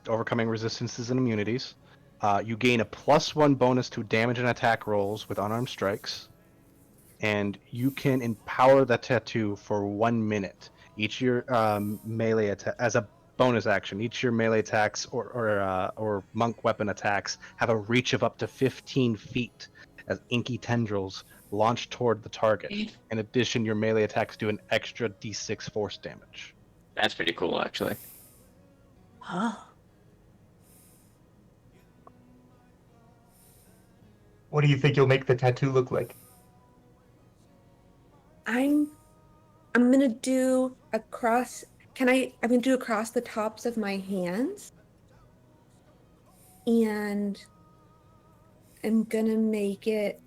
overcoming resistances and immunities. You gain a +1 bonus to damage and attack rolls with unarmed strikes, and you can empower the tattoo for 1 minute. Each of your melee attack as a bonus action. Each of your melee attacks or monk weapon attacks have a reach of up to 15 feet as inky tendrils launch toward the target. In addition, your melee attacks do an extra d6 force damage. That's pretty cool, actually. Oh. What do you think you'll make the tattoo look like? I'm gonna do across. I'm gonna do across the tops of my hands, and I'm gonna make it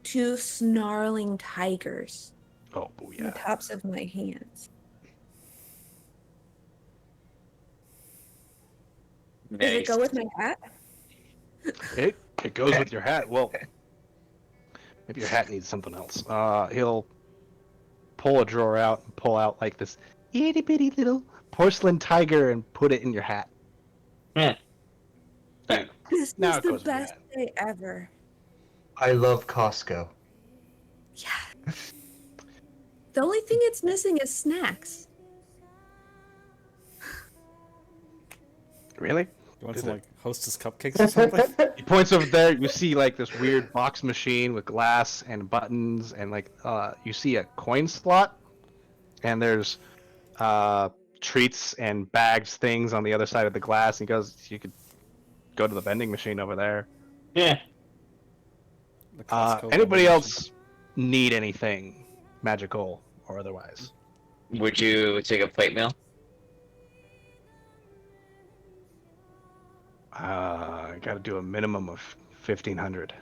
2 snarling tigers Oh, on the booyah. tops of my hands. Does it Nice. go with my hat? It goes with your hat. Well, maybe your hat needs something else. He'll pull a drawer out and pull out like this itty bitty little porcelain tiger and put it in your hat. Yeah. This Now is it the goes with your best hat. day ever. I love Costco. Yeah. The only thing it's missing is snacks. Really? You want Is some it- like Hostess cupcakes or something? He points over there. You see like this weird box machine with glass and buttons, and like you see a coin slot, and there's treats and bags things on the other side of the glass. He goes, you could go to the vending machine over there. Yeah. The Costco Anybody vending else need anything magical or otherwise? Would you take a plate meal? I got to do a minimum of 1,500.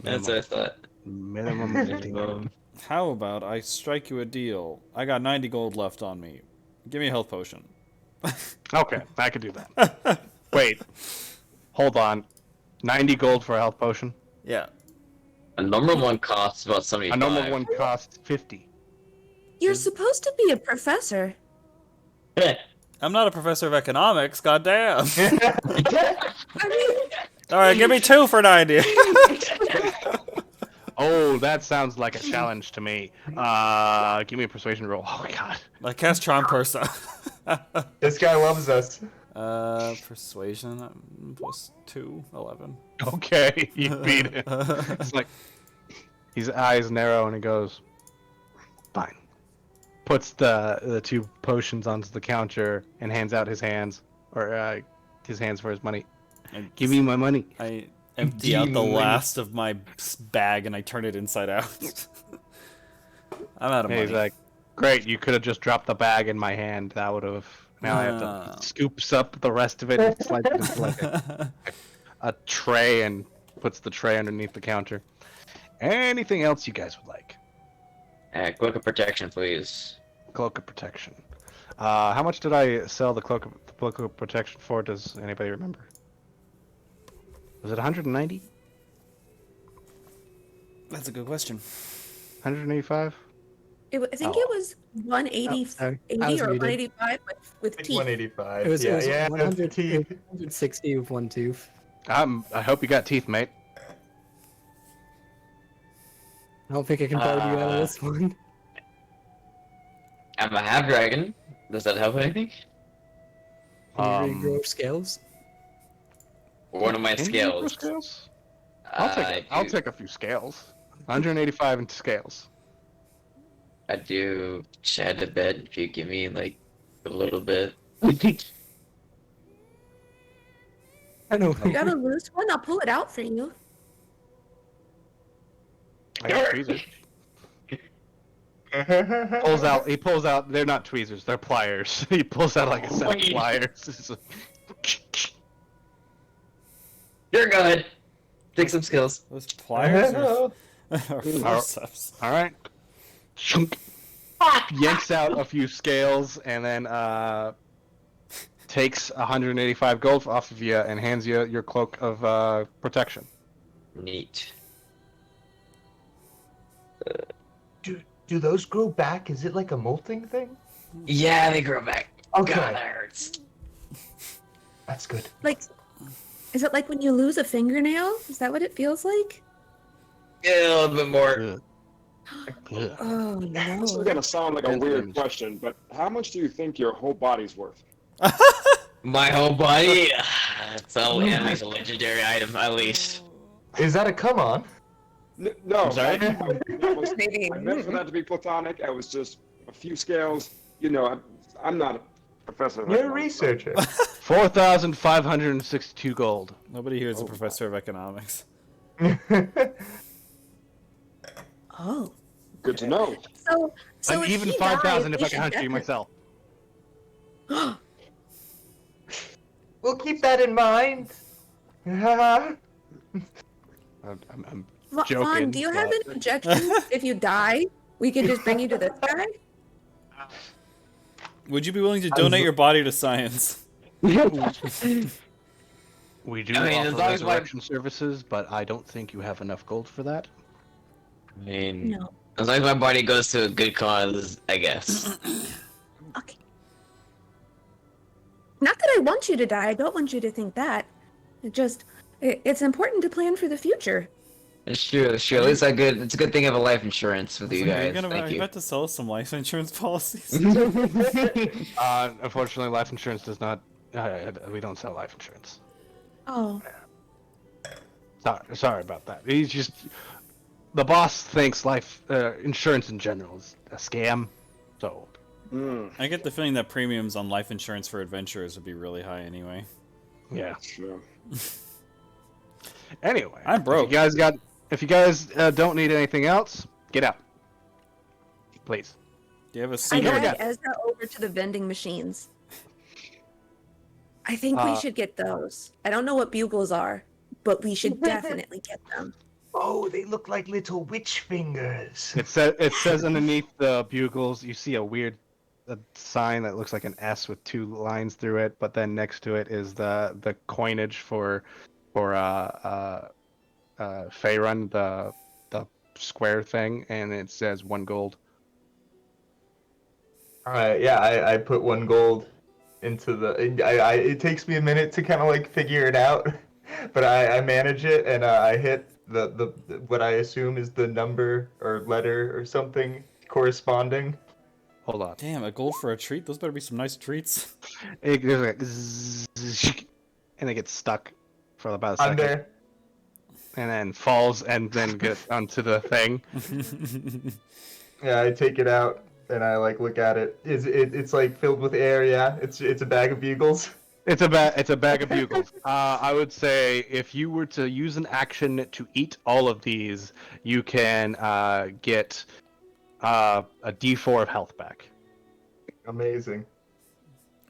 That's what I thought. Minimum 1,500. machine. How about I strike you a deal? I got 90 gold left on me. Give me a health potion. Okay, I could do that. Wait, hold on. 90 gold for a health potion. Yeah. A normal one costs about 75. A normal one costs 50. You're supposed to be a professor. Yeah. I'm not a professor of economics, goddamn. I mean, Alright, give me 2 for 90. Oh, that sounds like a challenge to me. Give me a persuasion roll. Oh god. I cast Charm Person. This guy loves us. Persuasion plus 2, 11. Okay, you beat it. It's like his eyes narrow and he goes, fine. Puts the 2 potions onto the counter and hands out his hands, or his hands for his money. Give me my money. I empty out the last of my bag and I turn it inside out. I'm out of And money. he's like, Great, you could have just dropped the bag in my hand. That would have. Now I have to scoops up the rest of it and slides it into like a tray and puts the tray underneath the counter. Anything else you guys would like? Cloak of protection, please. Cloak of protection. How much did I sell the cloak of protection for? Does anybody remember? Was it 190? That's a good question. 185? I think it was 180 sorry. 80 I was or muted. 185 with teeth. 185. It was, yeah, it was yeah, 100, teeth. 160 with one tooth. I hope you got teeth, mate. I don't think I can borrow you out of this one. I'm a half dragon. Does that help anything? Can you regrow scales? One of my Can you regrow scales. scales? I'll take a few scales. 185 into scales. I do shed a bit if you give me like a little bit. I know. You got a loose one? I'll pull it out for you. I got tweezers. He pulls out. They're not tweezers. They're pliers. He pulls out like a set of pliers. It's like, You're good. Take some skills. Those pliers are forceps. all right. Yanks out a few scales and then takes 185 gold off of you and hands you your cloak of protection. Neat. Do those grow back? Is it like a molting thing? Yeah, they grow back. Okay. God, that hurts. That's good. Like, is it like when you lose a fingernail? Is that what it feels like? Yeah, a little bit more. Ugh. Ugh. Oh This is no. gonna sound like a Depends on weird the- question, but how much do you think your whole body's worth? My whole body. It's all enemy's a legendary item, at least. Is that a come on? No, I'm sorry? Maybe. I meant for that to be platonic. I was just a few scales. You know, I'm not a professor. of You're a economics. researcher. 4,562 gold. Nobody here is a professor of economics. Oh. Good to know. So And if even he 5,000 dies, if I we can hunt you should myself. We'll keep that in mind. I'm Vaughn, joking. do you have but- any objections if you die? We could just bring you to this guy? Would you be willing to donate your body to science? We do I mean, as offer long as my- resurrection services, but I don't think you have enough gold for that. I mean, No. as long as my body goes to a good cause, I guess. Okay. Not that I want you to die. I don't want you to think that. It's important to plan for the future. It's true. It's true. At least it's a good thing of a life insurance with you Are guys. you Thank you. about to sell us some life insurance policies? Unfortunately, life insurance does not. We don't sell life insurance. Oh. Sorry about that. He's just the boss thinks life insurance in general is a scam. So I get the feeling that premiums on life insurance for adventurers would be really high anyway. yeah. Sure. Anyway, I'm broke. If you guys don't need anything else, get out, please. Do you have a I secret? we drag got- Ezra over to the vending machines. I think we should get those. I don't know what bugles are, but we should definitely get them. Oh, they look like little witch fingers. It says underneath the bugles, you see a weird sign that looks like an S with two lines through it, but then next to it is the coinage for Faerun, the square thing, and it says 1 gold. Alright, yeah, I put 1 gold into the. It takes me a minute to kind of like figure it out, but I manage it and I hit the what I assume is the number or letter or something corresponding. Hold on. Damn, a gold for a treat? Those better be some nice treats. It goes like zzz, and it gets stuck for about a I'm second, there. and then falls, and then gets onto the thing. Yeah, I take it out and I like look at it. It's like filled with air. Yeah, it's a bag of bugles. It's a bag of bugles. I would say if you were to use an action to eat all of these, you can get a D4 of health back. Amazing.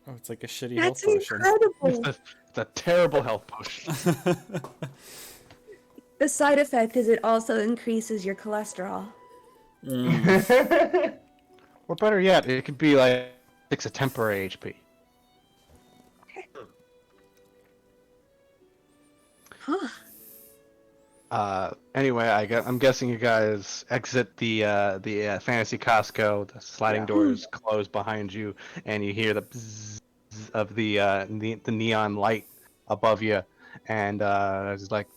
Oh, it's like a shitty That's health potion. incredible. It's a terrible health potion. The side effect is it also increases your cholesterol. Or better yet, it could be like 6 a temporary HP. Huh. Anyway, I'm guessing you guys exit the fantasy Costco. The sliding doors close behind you, and you hear the bzzz of the neon light above you, and it's like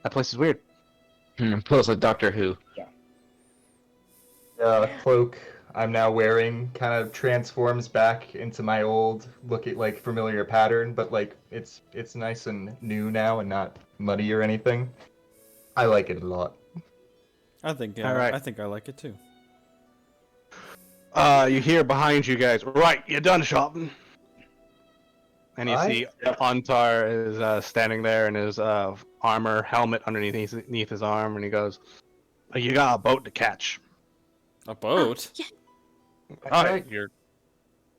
that place is weird. Pulls like Doctor Who. Cloak I'm now wearing kind of transforms back into my old like familiar pattern, but like it's nice and new now and not muddy or anything. I like it a lot. I think All right. I think I like it too. You hear behind you guys, right, you done shopping? And you see Antar is standing there in his armor, helmet underneath his arm, and he goes, you got a boat to catch. A boat? Yeah. Alright, you're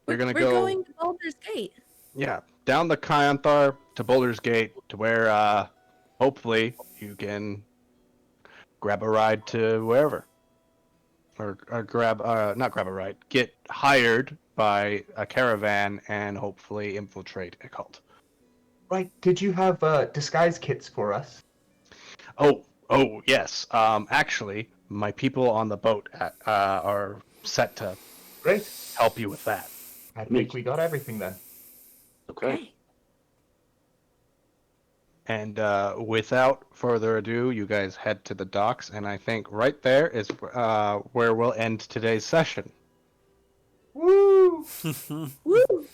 gonna We're go... going to Baldur's Gate. Yeah, down the Kyanthar to Boulder's Gate, to where, hopefully, you can grab a ride to wherever. Or not grab a ride, get hired by a caravan and hopefully infiltrate a cult. Right, did you have disguise kits for us? Oh, yes. Actually, my people on the boat are set to Great. help you with that. I think we got everything then. Okay. And without further ado, you guys head to the docks, and I think right there is where we'll end today's session. Woo! Woo!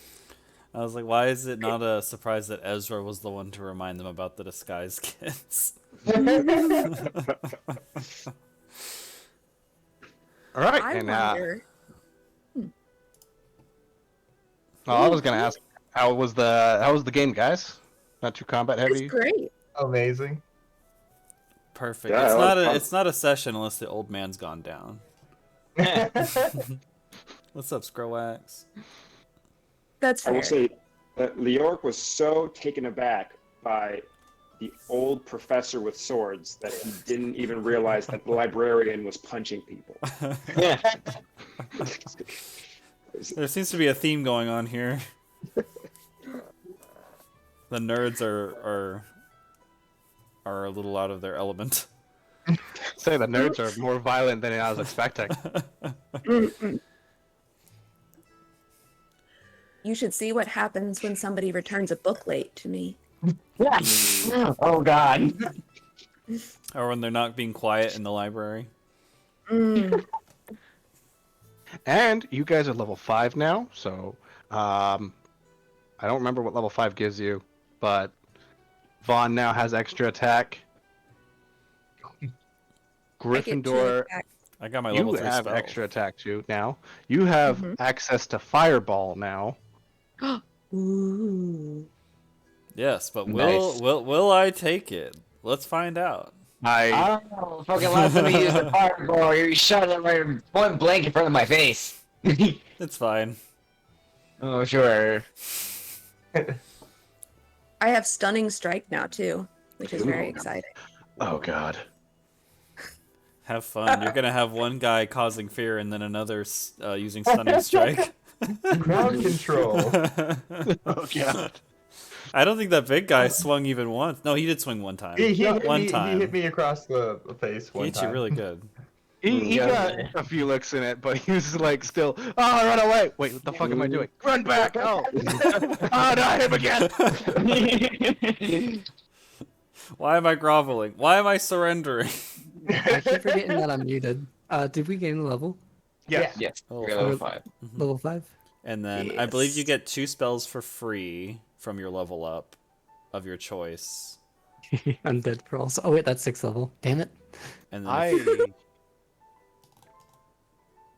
I was like, why is it not a surprise that Ezra was the one to remind them about the disguise kits? All right, I and wonder. I was gonna ask, how was the game, guys? Not too combat heavy. It's great. Amazing. Perfect. Yeah, It's not a session unless the old man's gone down. What's up, Scrowax? That's I fair. will say that Leoric was so taken aback by the old professor with swords that he didn't even realize that the librarian was punching people. There seems to be a theme going on here. The nerds are a little out of their element. Say the nerds are more violent than I was expecting. You should see what happens when somebody returns a book late to me. Oh God. Or when they're not being quiet in the library. And you guys are level 5 now, so I don't remember what level 5 gives you, but Vaughn now has extra attack. Gryffindor, I got my level 3 have spell. extra attack too now. You have access to Fireball now. Ooh. Yes, but Nice. will I take it? Let's find out. Oh, fucking last time you used the fireball, you shot it right point blank in front of my face. It's fine. Oh, sure. I have Stunning Strike now, too, which is very exciting. Oh god. Have fun. You're gonna have one guy causing fear and then another using stunning strike. Crowd control. Oh god. I don't think that big guy swung even once. No, he did swing one time. He hit time. he hit me across the face He one hit time. you really good. He got a few licks in it, but he was like still, oh, run away! Wait, what the fuck am I doing? Run back! Oh! Oh, no, him again! Why am I groveling? Why am I surrendering? I keep forgetting that I'm muted. Did we gain the level? Yes. Yes, Oh, you're level 5. Level 5? And then I believe you get 2 spells for free from your level up of your choice. Undead Pearls. Oh wait, that's 6th level. Damn it. And then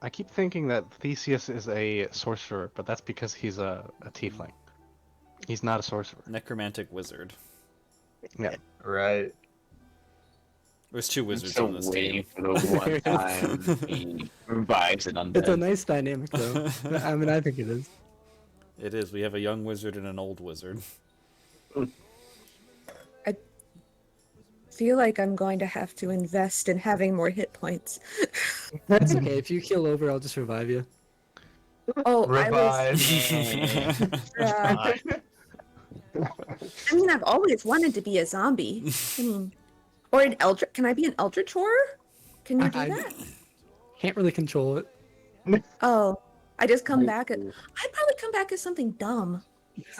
I keep thinking that Theseus is a sorcerer, but that's because he's a tiefling. He's not a sorcerer. necromantic wizard. Yeah. Right. There's 2 I'm wizards still on this waiting team. for the one time he revives an undead. It's a nice dynamic, though. I mean, I think it is. It is. We have a young wizard and an old wizard. I feel like I'm going to have to invest in having more hit points. It's okay. If you keel over, I'll just revive you. Oh, I Revive. mean, I've always wanted to be a zombie. I mean, or an eldritch. Can I be an eldritch horror? Can you do I- that? Can't really control it. Oh, I just come back. I'd probably come back as something dumb.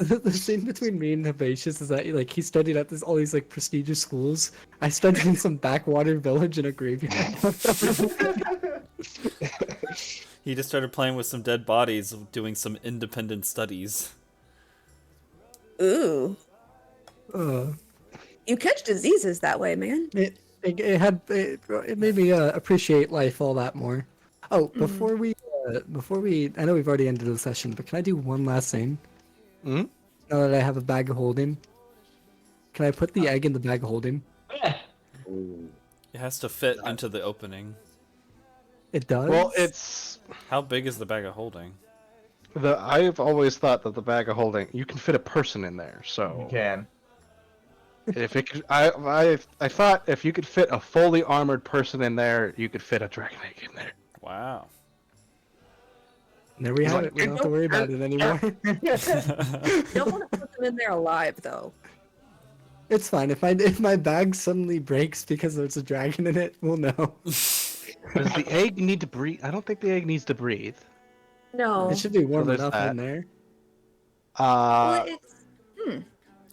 The scene between me and Herbaceous is that like he studied at all these like prestigious schools. I studied in some backwater village in a graveyard. He just started playing with some dead bodies, doing some independent studies. Ooh, uh, you catch diseases that way, man. it made me appreciate life all that more. Oh, before we I know we've already ended the session, but can I do one last thing? Hmm? Now that I have a bag of holding, can I put the egg in the bag of holding? It has to fit into the opening. It does. Well, it's How big is the bag of holding? I've always thought that the bag of holding you can fit a person in there. You So can. if it could, I thought if you could fit a fully armored person in there, you could fit a dragon egg in there. Wow. There we have it. We don't have to worry about it anymore. You don't want to put them in there alive, though. It's fine. If my bag suddenly breaks because there's a dragon in it, we'll know. Does the egg need to breathe? I don't think the egg needs to breathe. No. It should be warm there's enough that. in there. Well, it's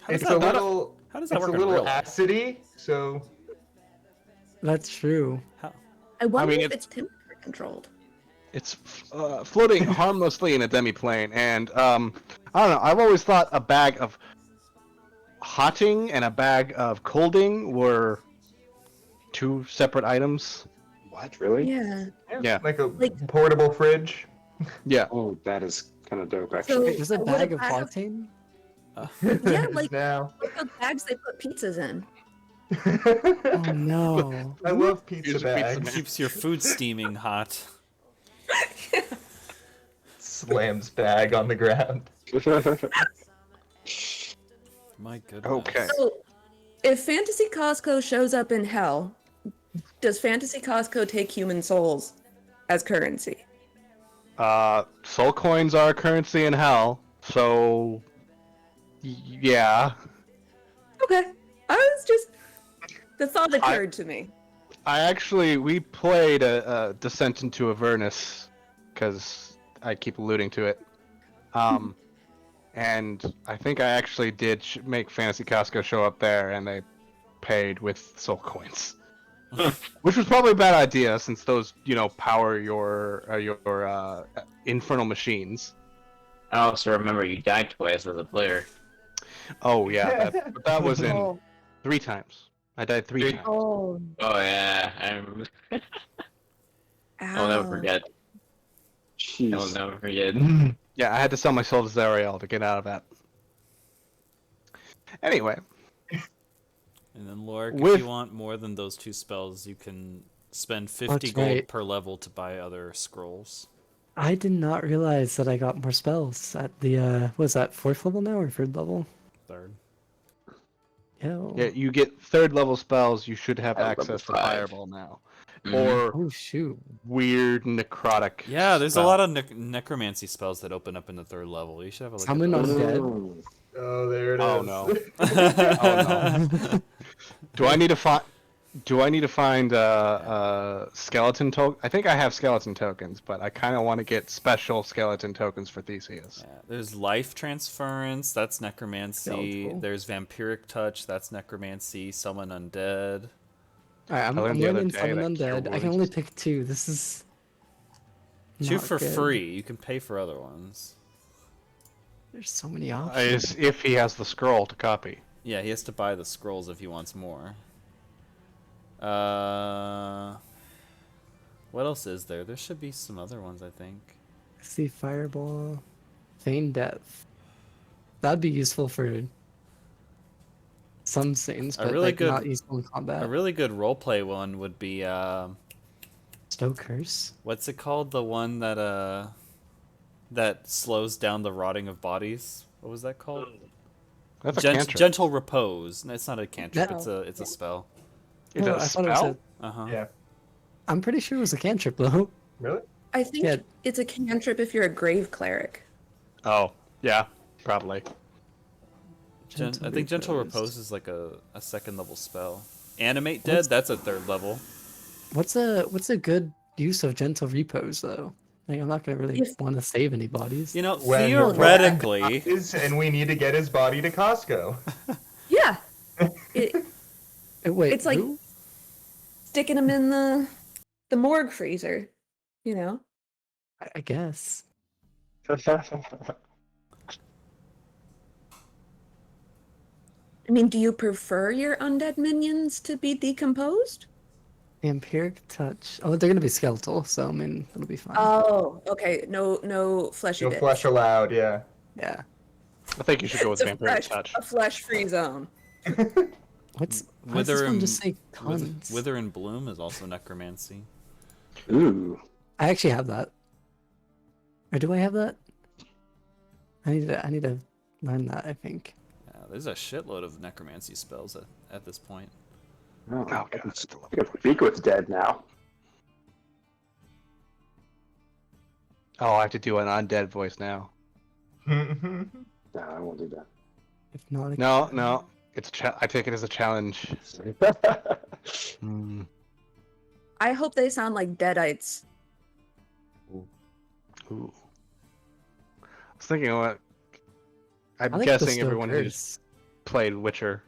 How does It's that a work? little. How does that It's a work in little real life? acidy, so That's true. I wonder mean, if it's temperature controlled. It's floating harmlessly in a demi-plane, and I don't know. I've always thought a bag of hotting and a bag of colding were 2 separate items. What, really? Yeah. Yeah. like a Like- portable fridge. Yeah. Oh, that is kind of dope, So- actually. Wait, there's a Would bag a of bag of- hotting? Yeah, like now. those bags they put pizzas in. Oh no. I love pizza Here's a pizza bags. man. Keeps your food steaming hot. Slams bag on the ground. My goodness. Okay. So, if Fantasy Costco shows up in hell, does Fantasy Costco take human souls as currency? Soul coins are a currency in hell, so yeah. Okay. I was just the thought occurred to me. We played a Descent into Avernus because I keep alluding to it. And I think I actually did make Fantasy Costco show up there, and they paid with soul coins, which was probably a bad idea since those, power your infernal machines. I also remember you died twice as a player. Oh yeah, but that was in Oh, 3 times. I died 3 times. oh, Oh yeah, I remember. I'll never forget. I will Jeez. never forget. Yeah, I had to sell my soul to Zariel to get out of that. Anyway, And then, Lorik, if With- you want more than those 2 spells, you can spend 50 That's gold right. per level to buy other scrolls. I did not realize that I got more spells at the what was that 4th level now or 3rd level? 3rd. yeah, you get 3rd level spells. You should have At level access to 5. Fireball now, Mhm. or Oh shoot. weird necrotic. Yeah, there's spell. a lot of necromancy spells that open up in the 3rd level. You should have a look Summon at those. undead. Oh, there it is. Oh no! Oh no! Do I need to find? Skeleton token? I think I have skeleton tokens, but I kind of want to get special skeleton tokens for Theseus. Yeah, there's life transference, that's necromancy. cool. There's vampiric touch, that's necromancy. Summon undead. Alright, I'm learned the other learning day summon that cure undead. I can wounds. only pick 2. This is 2 not for good. free. You can pay for other ones. There's so many options. Is if he has the scroll to copy. Yeah, he has to buy the scrolls if he wants more. What else is there? There should be some other ones, I think. See fireball, feign death. That'd be useful for some scenes, but really like good- not useful in combat. A really good roleplay one would be Stow Curse. what's it called? The one that that slows down the rotting of bodies. What was that called? That's a cantrip. Gentle Repose. No, it's not a cantrip. That- It's a spell. Is No, that a I thought it was spell? a. Uh-huh. Yeah. I'm pretty sure it was a cantrip though. Really? I think Yeah. it's a cantrip if you're a grave cleric. Oh, yeah, probably. I think Gentle Repose is like a second level spell. Animate Dead, that's a third level. What's a good use of Gentle Repose though? Like, I'm not gonna really If- want to save any bodies. You know, When theoretically, and we need to get his body to Costco. Yeah. It, Wait, it's like who? sticking them in the morgue freezer, you know? I guess. I mean, do you prefer your undead minions to be decomposed? Vampiric touch. Oh, they're gonna be skeletal, so I mean it'll be fine. Oh, okay. No fleshy No bits. flesh allowed, yeah. Yeah. I think you should go with It's a Vampiric Touch. a flesh-free zone. What's why does Wither this one and, just say tons? Wither and Bloom is also necromancy. Ooh. I actually have that. Or do I have that? I need to learn that, I think. Yeah, there's a shitload of necromancy spells at this point. Oh, God, I can that's still- I can speak with dead now. Oh, I have to do an undead voice now. No, I won't do If not, I No. It's I take it as a challenge. that. Hmm. I hope they sound like deadites. Ooh. I was thinking what. I'm I like the guessing Stow everyone who's Curse. played Witcher.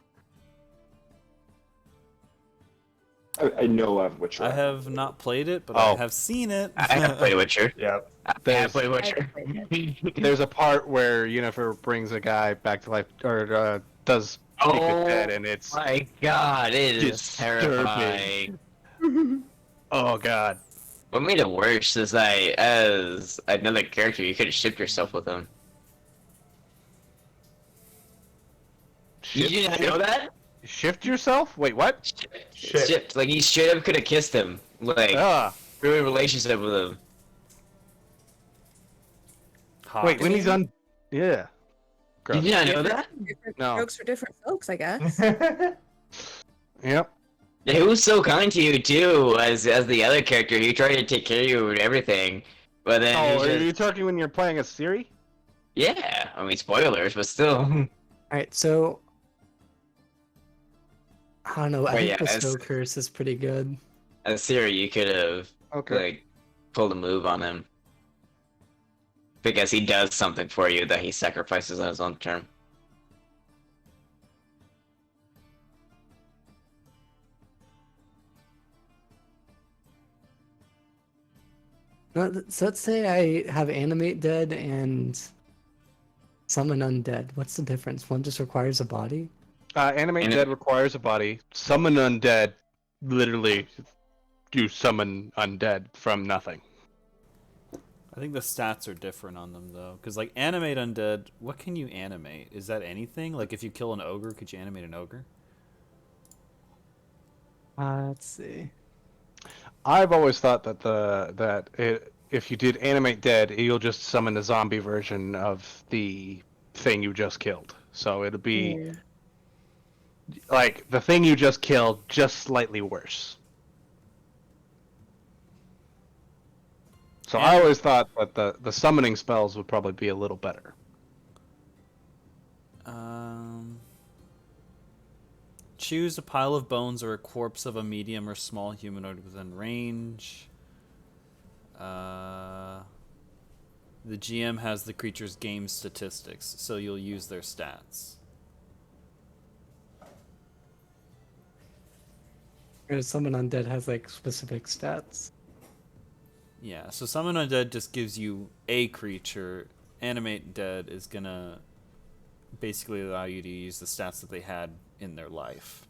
I know of Witcher. I have not played it, but I Oh. have seen it. I have played Witcher. Yeah. I have There's, played Witcher. there's a part where Yennefer brings a guy back to life, or does speak Oh with dead, and it's My God, it is Disturbing. terrifying. oh god. What made it worse is as another character, you could have shipped yourself with him. Did you not know that? Shift yourself? Wait, what? Shit. Shipped. Like, you straight up could have kissed him. Like, Ah, really relationship with him. Hot. wait, when he's on, yeah. Did you not know that? Different No. strokes for different folks, I guess. Yep. He was so kind to you, too, as the other character. He tried to take care of you and everything. But then he Oh, was are just... you talking when you're playing as Siri? Yeah, I mean, spoilers, but still. Alright, so I don't know, I But think yeah, the as- Stow Curse is pretty good. As Siri, you could have, Okay. like, pulled a move on him. Because he does something for you that he sacrifices on his own term. No, so let's say I have Animate Dead and Summon Undead. What's the difference? One just requires a body? Animate And Dead requires a body. Summon Undead, literally, you summon undead from nothing. I think the stats are different on them though, because like animate undead, what can you animate? Is that anything? Like if you kill an ogre, could you animate an ogre? Let's see. I've always thought that if you did Animate Dead, you'll just summon a zombie version of the thing you just killed. So it'll be like the thing you just killed, just slightly worse. So I always thought that the summoning spells would probably be a little better. Choose a pile of bones or a corpse of a medium or small humanoid within range. The GM has the creature's game statistics, so you'll use their stats. Whereas Summon Undead has like specific stats. Yeah, so Summon Undead just gives you a creature. Animate Dead is gonna basically allow you to use the stats that they had in their life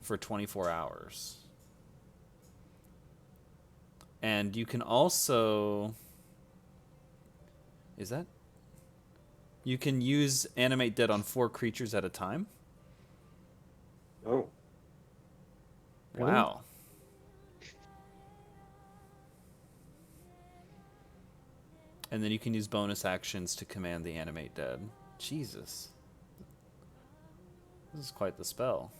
for 24 hours. And you can also... You can use Animate Dead on 4 creatures at a time. Oh. Wow. And then you can use bonus actions to command the animate dead. Jesus. This is quite the spell.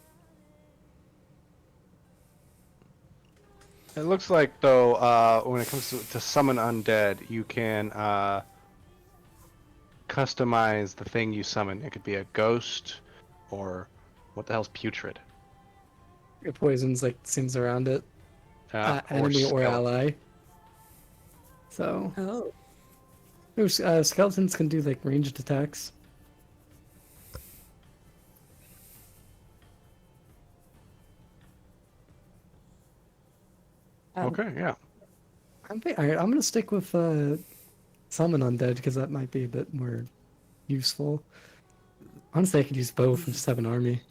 It looks like, though, when it comes to summon undead, you can customize the thing you summon. It could be a ghost, or what the hell's putrid? It poisons like things around it, enemy or skeleton. ally. So, Oh. skeletons can do like ranged attacks. Okay, yeah. Alright, I'm gonna stick with summon undead because that might be a bit more useful. Honestly, I could use both and just have an army.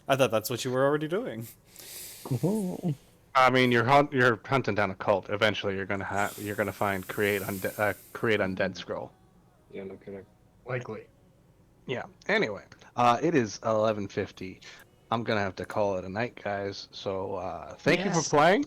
I thought that's what you were already doing. Oh. I mean, you're hunting down a cult. Eventually, you're gonna find create undead scroll. Yeah, no kidding. Likely. Yeah. Anyway, it is 11:50. I'm gonna have to call it a night, guys. So thank you for Yes. playing.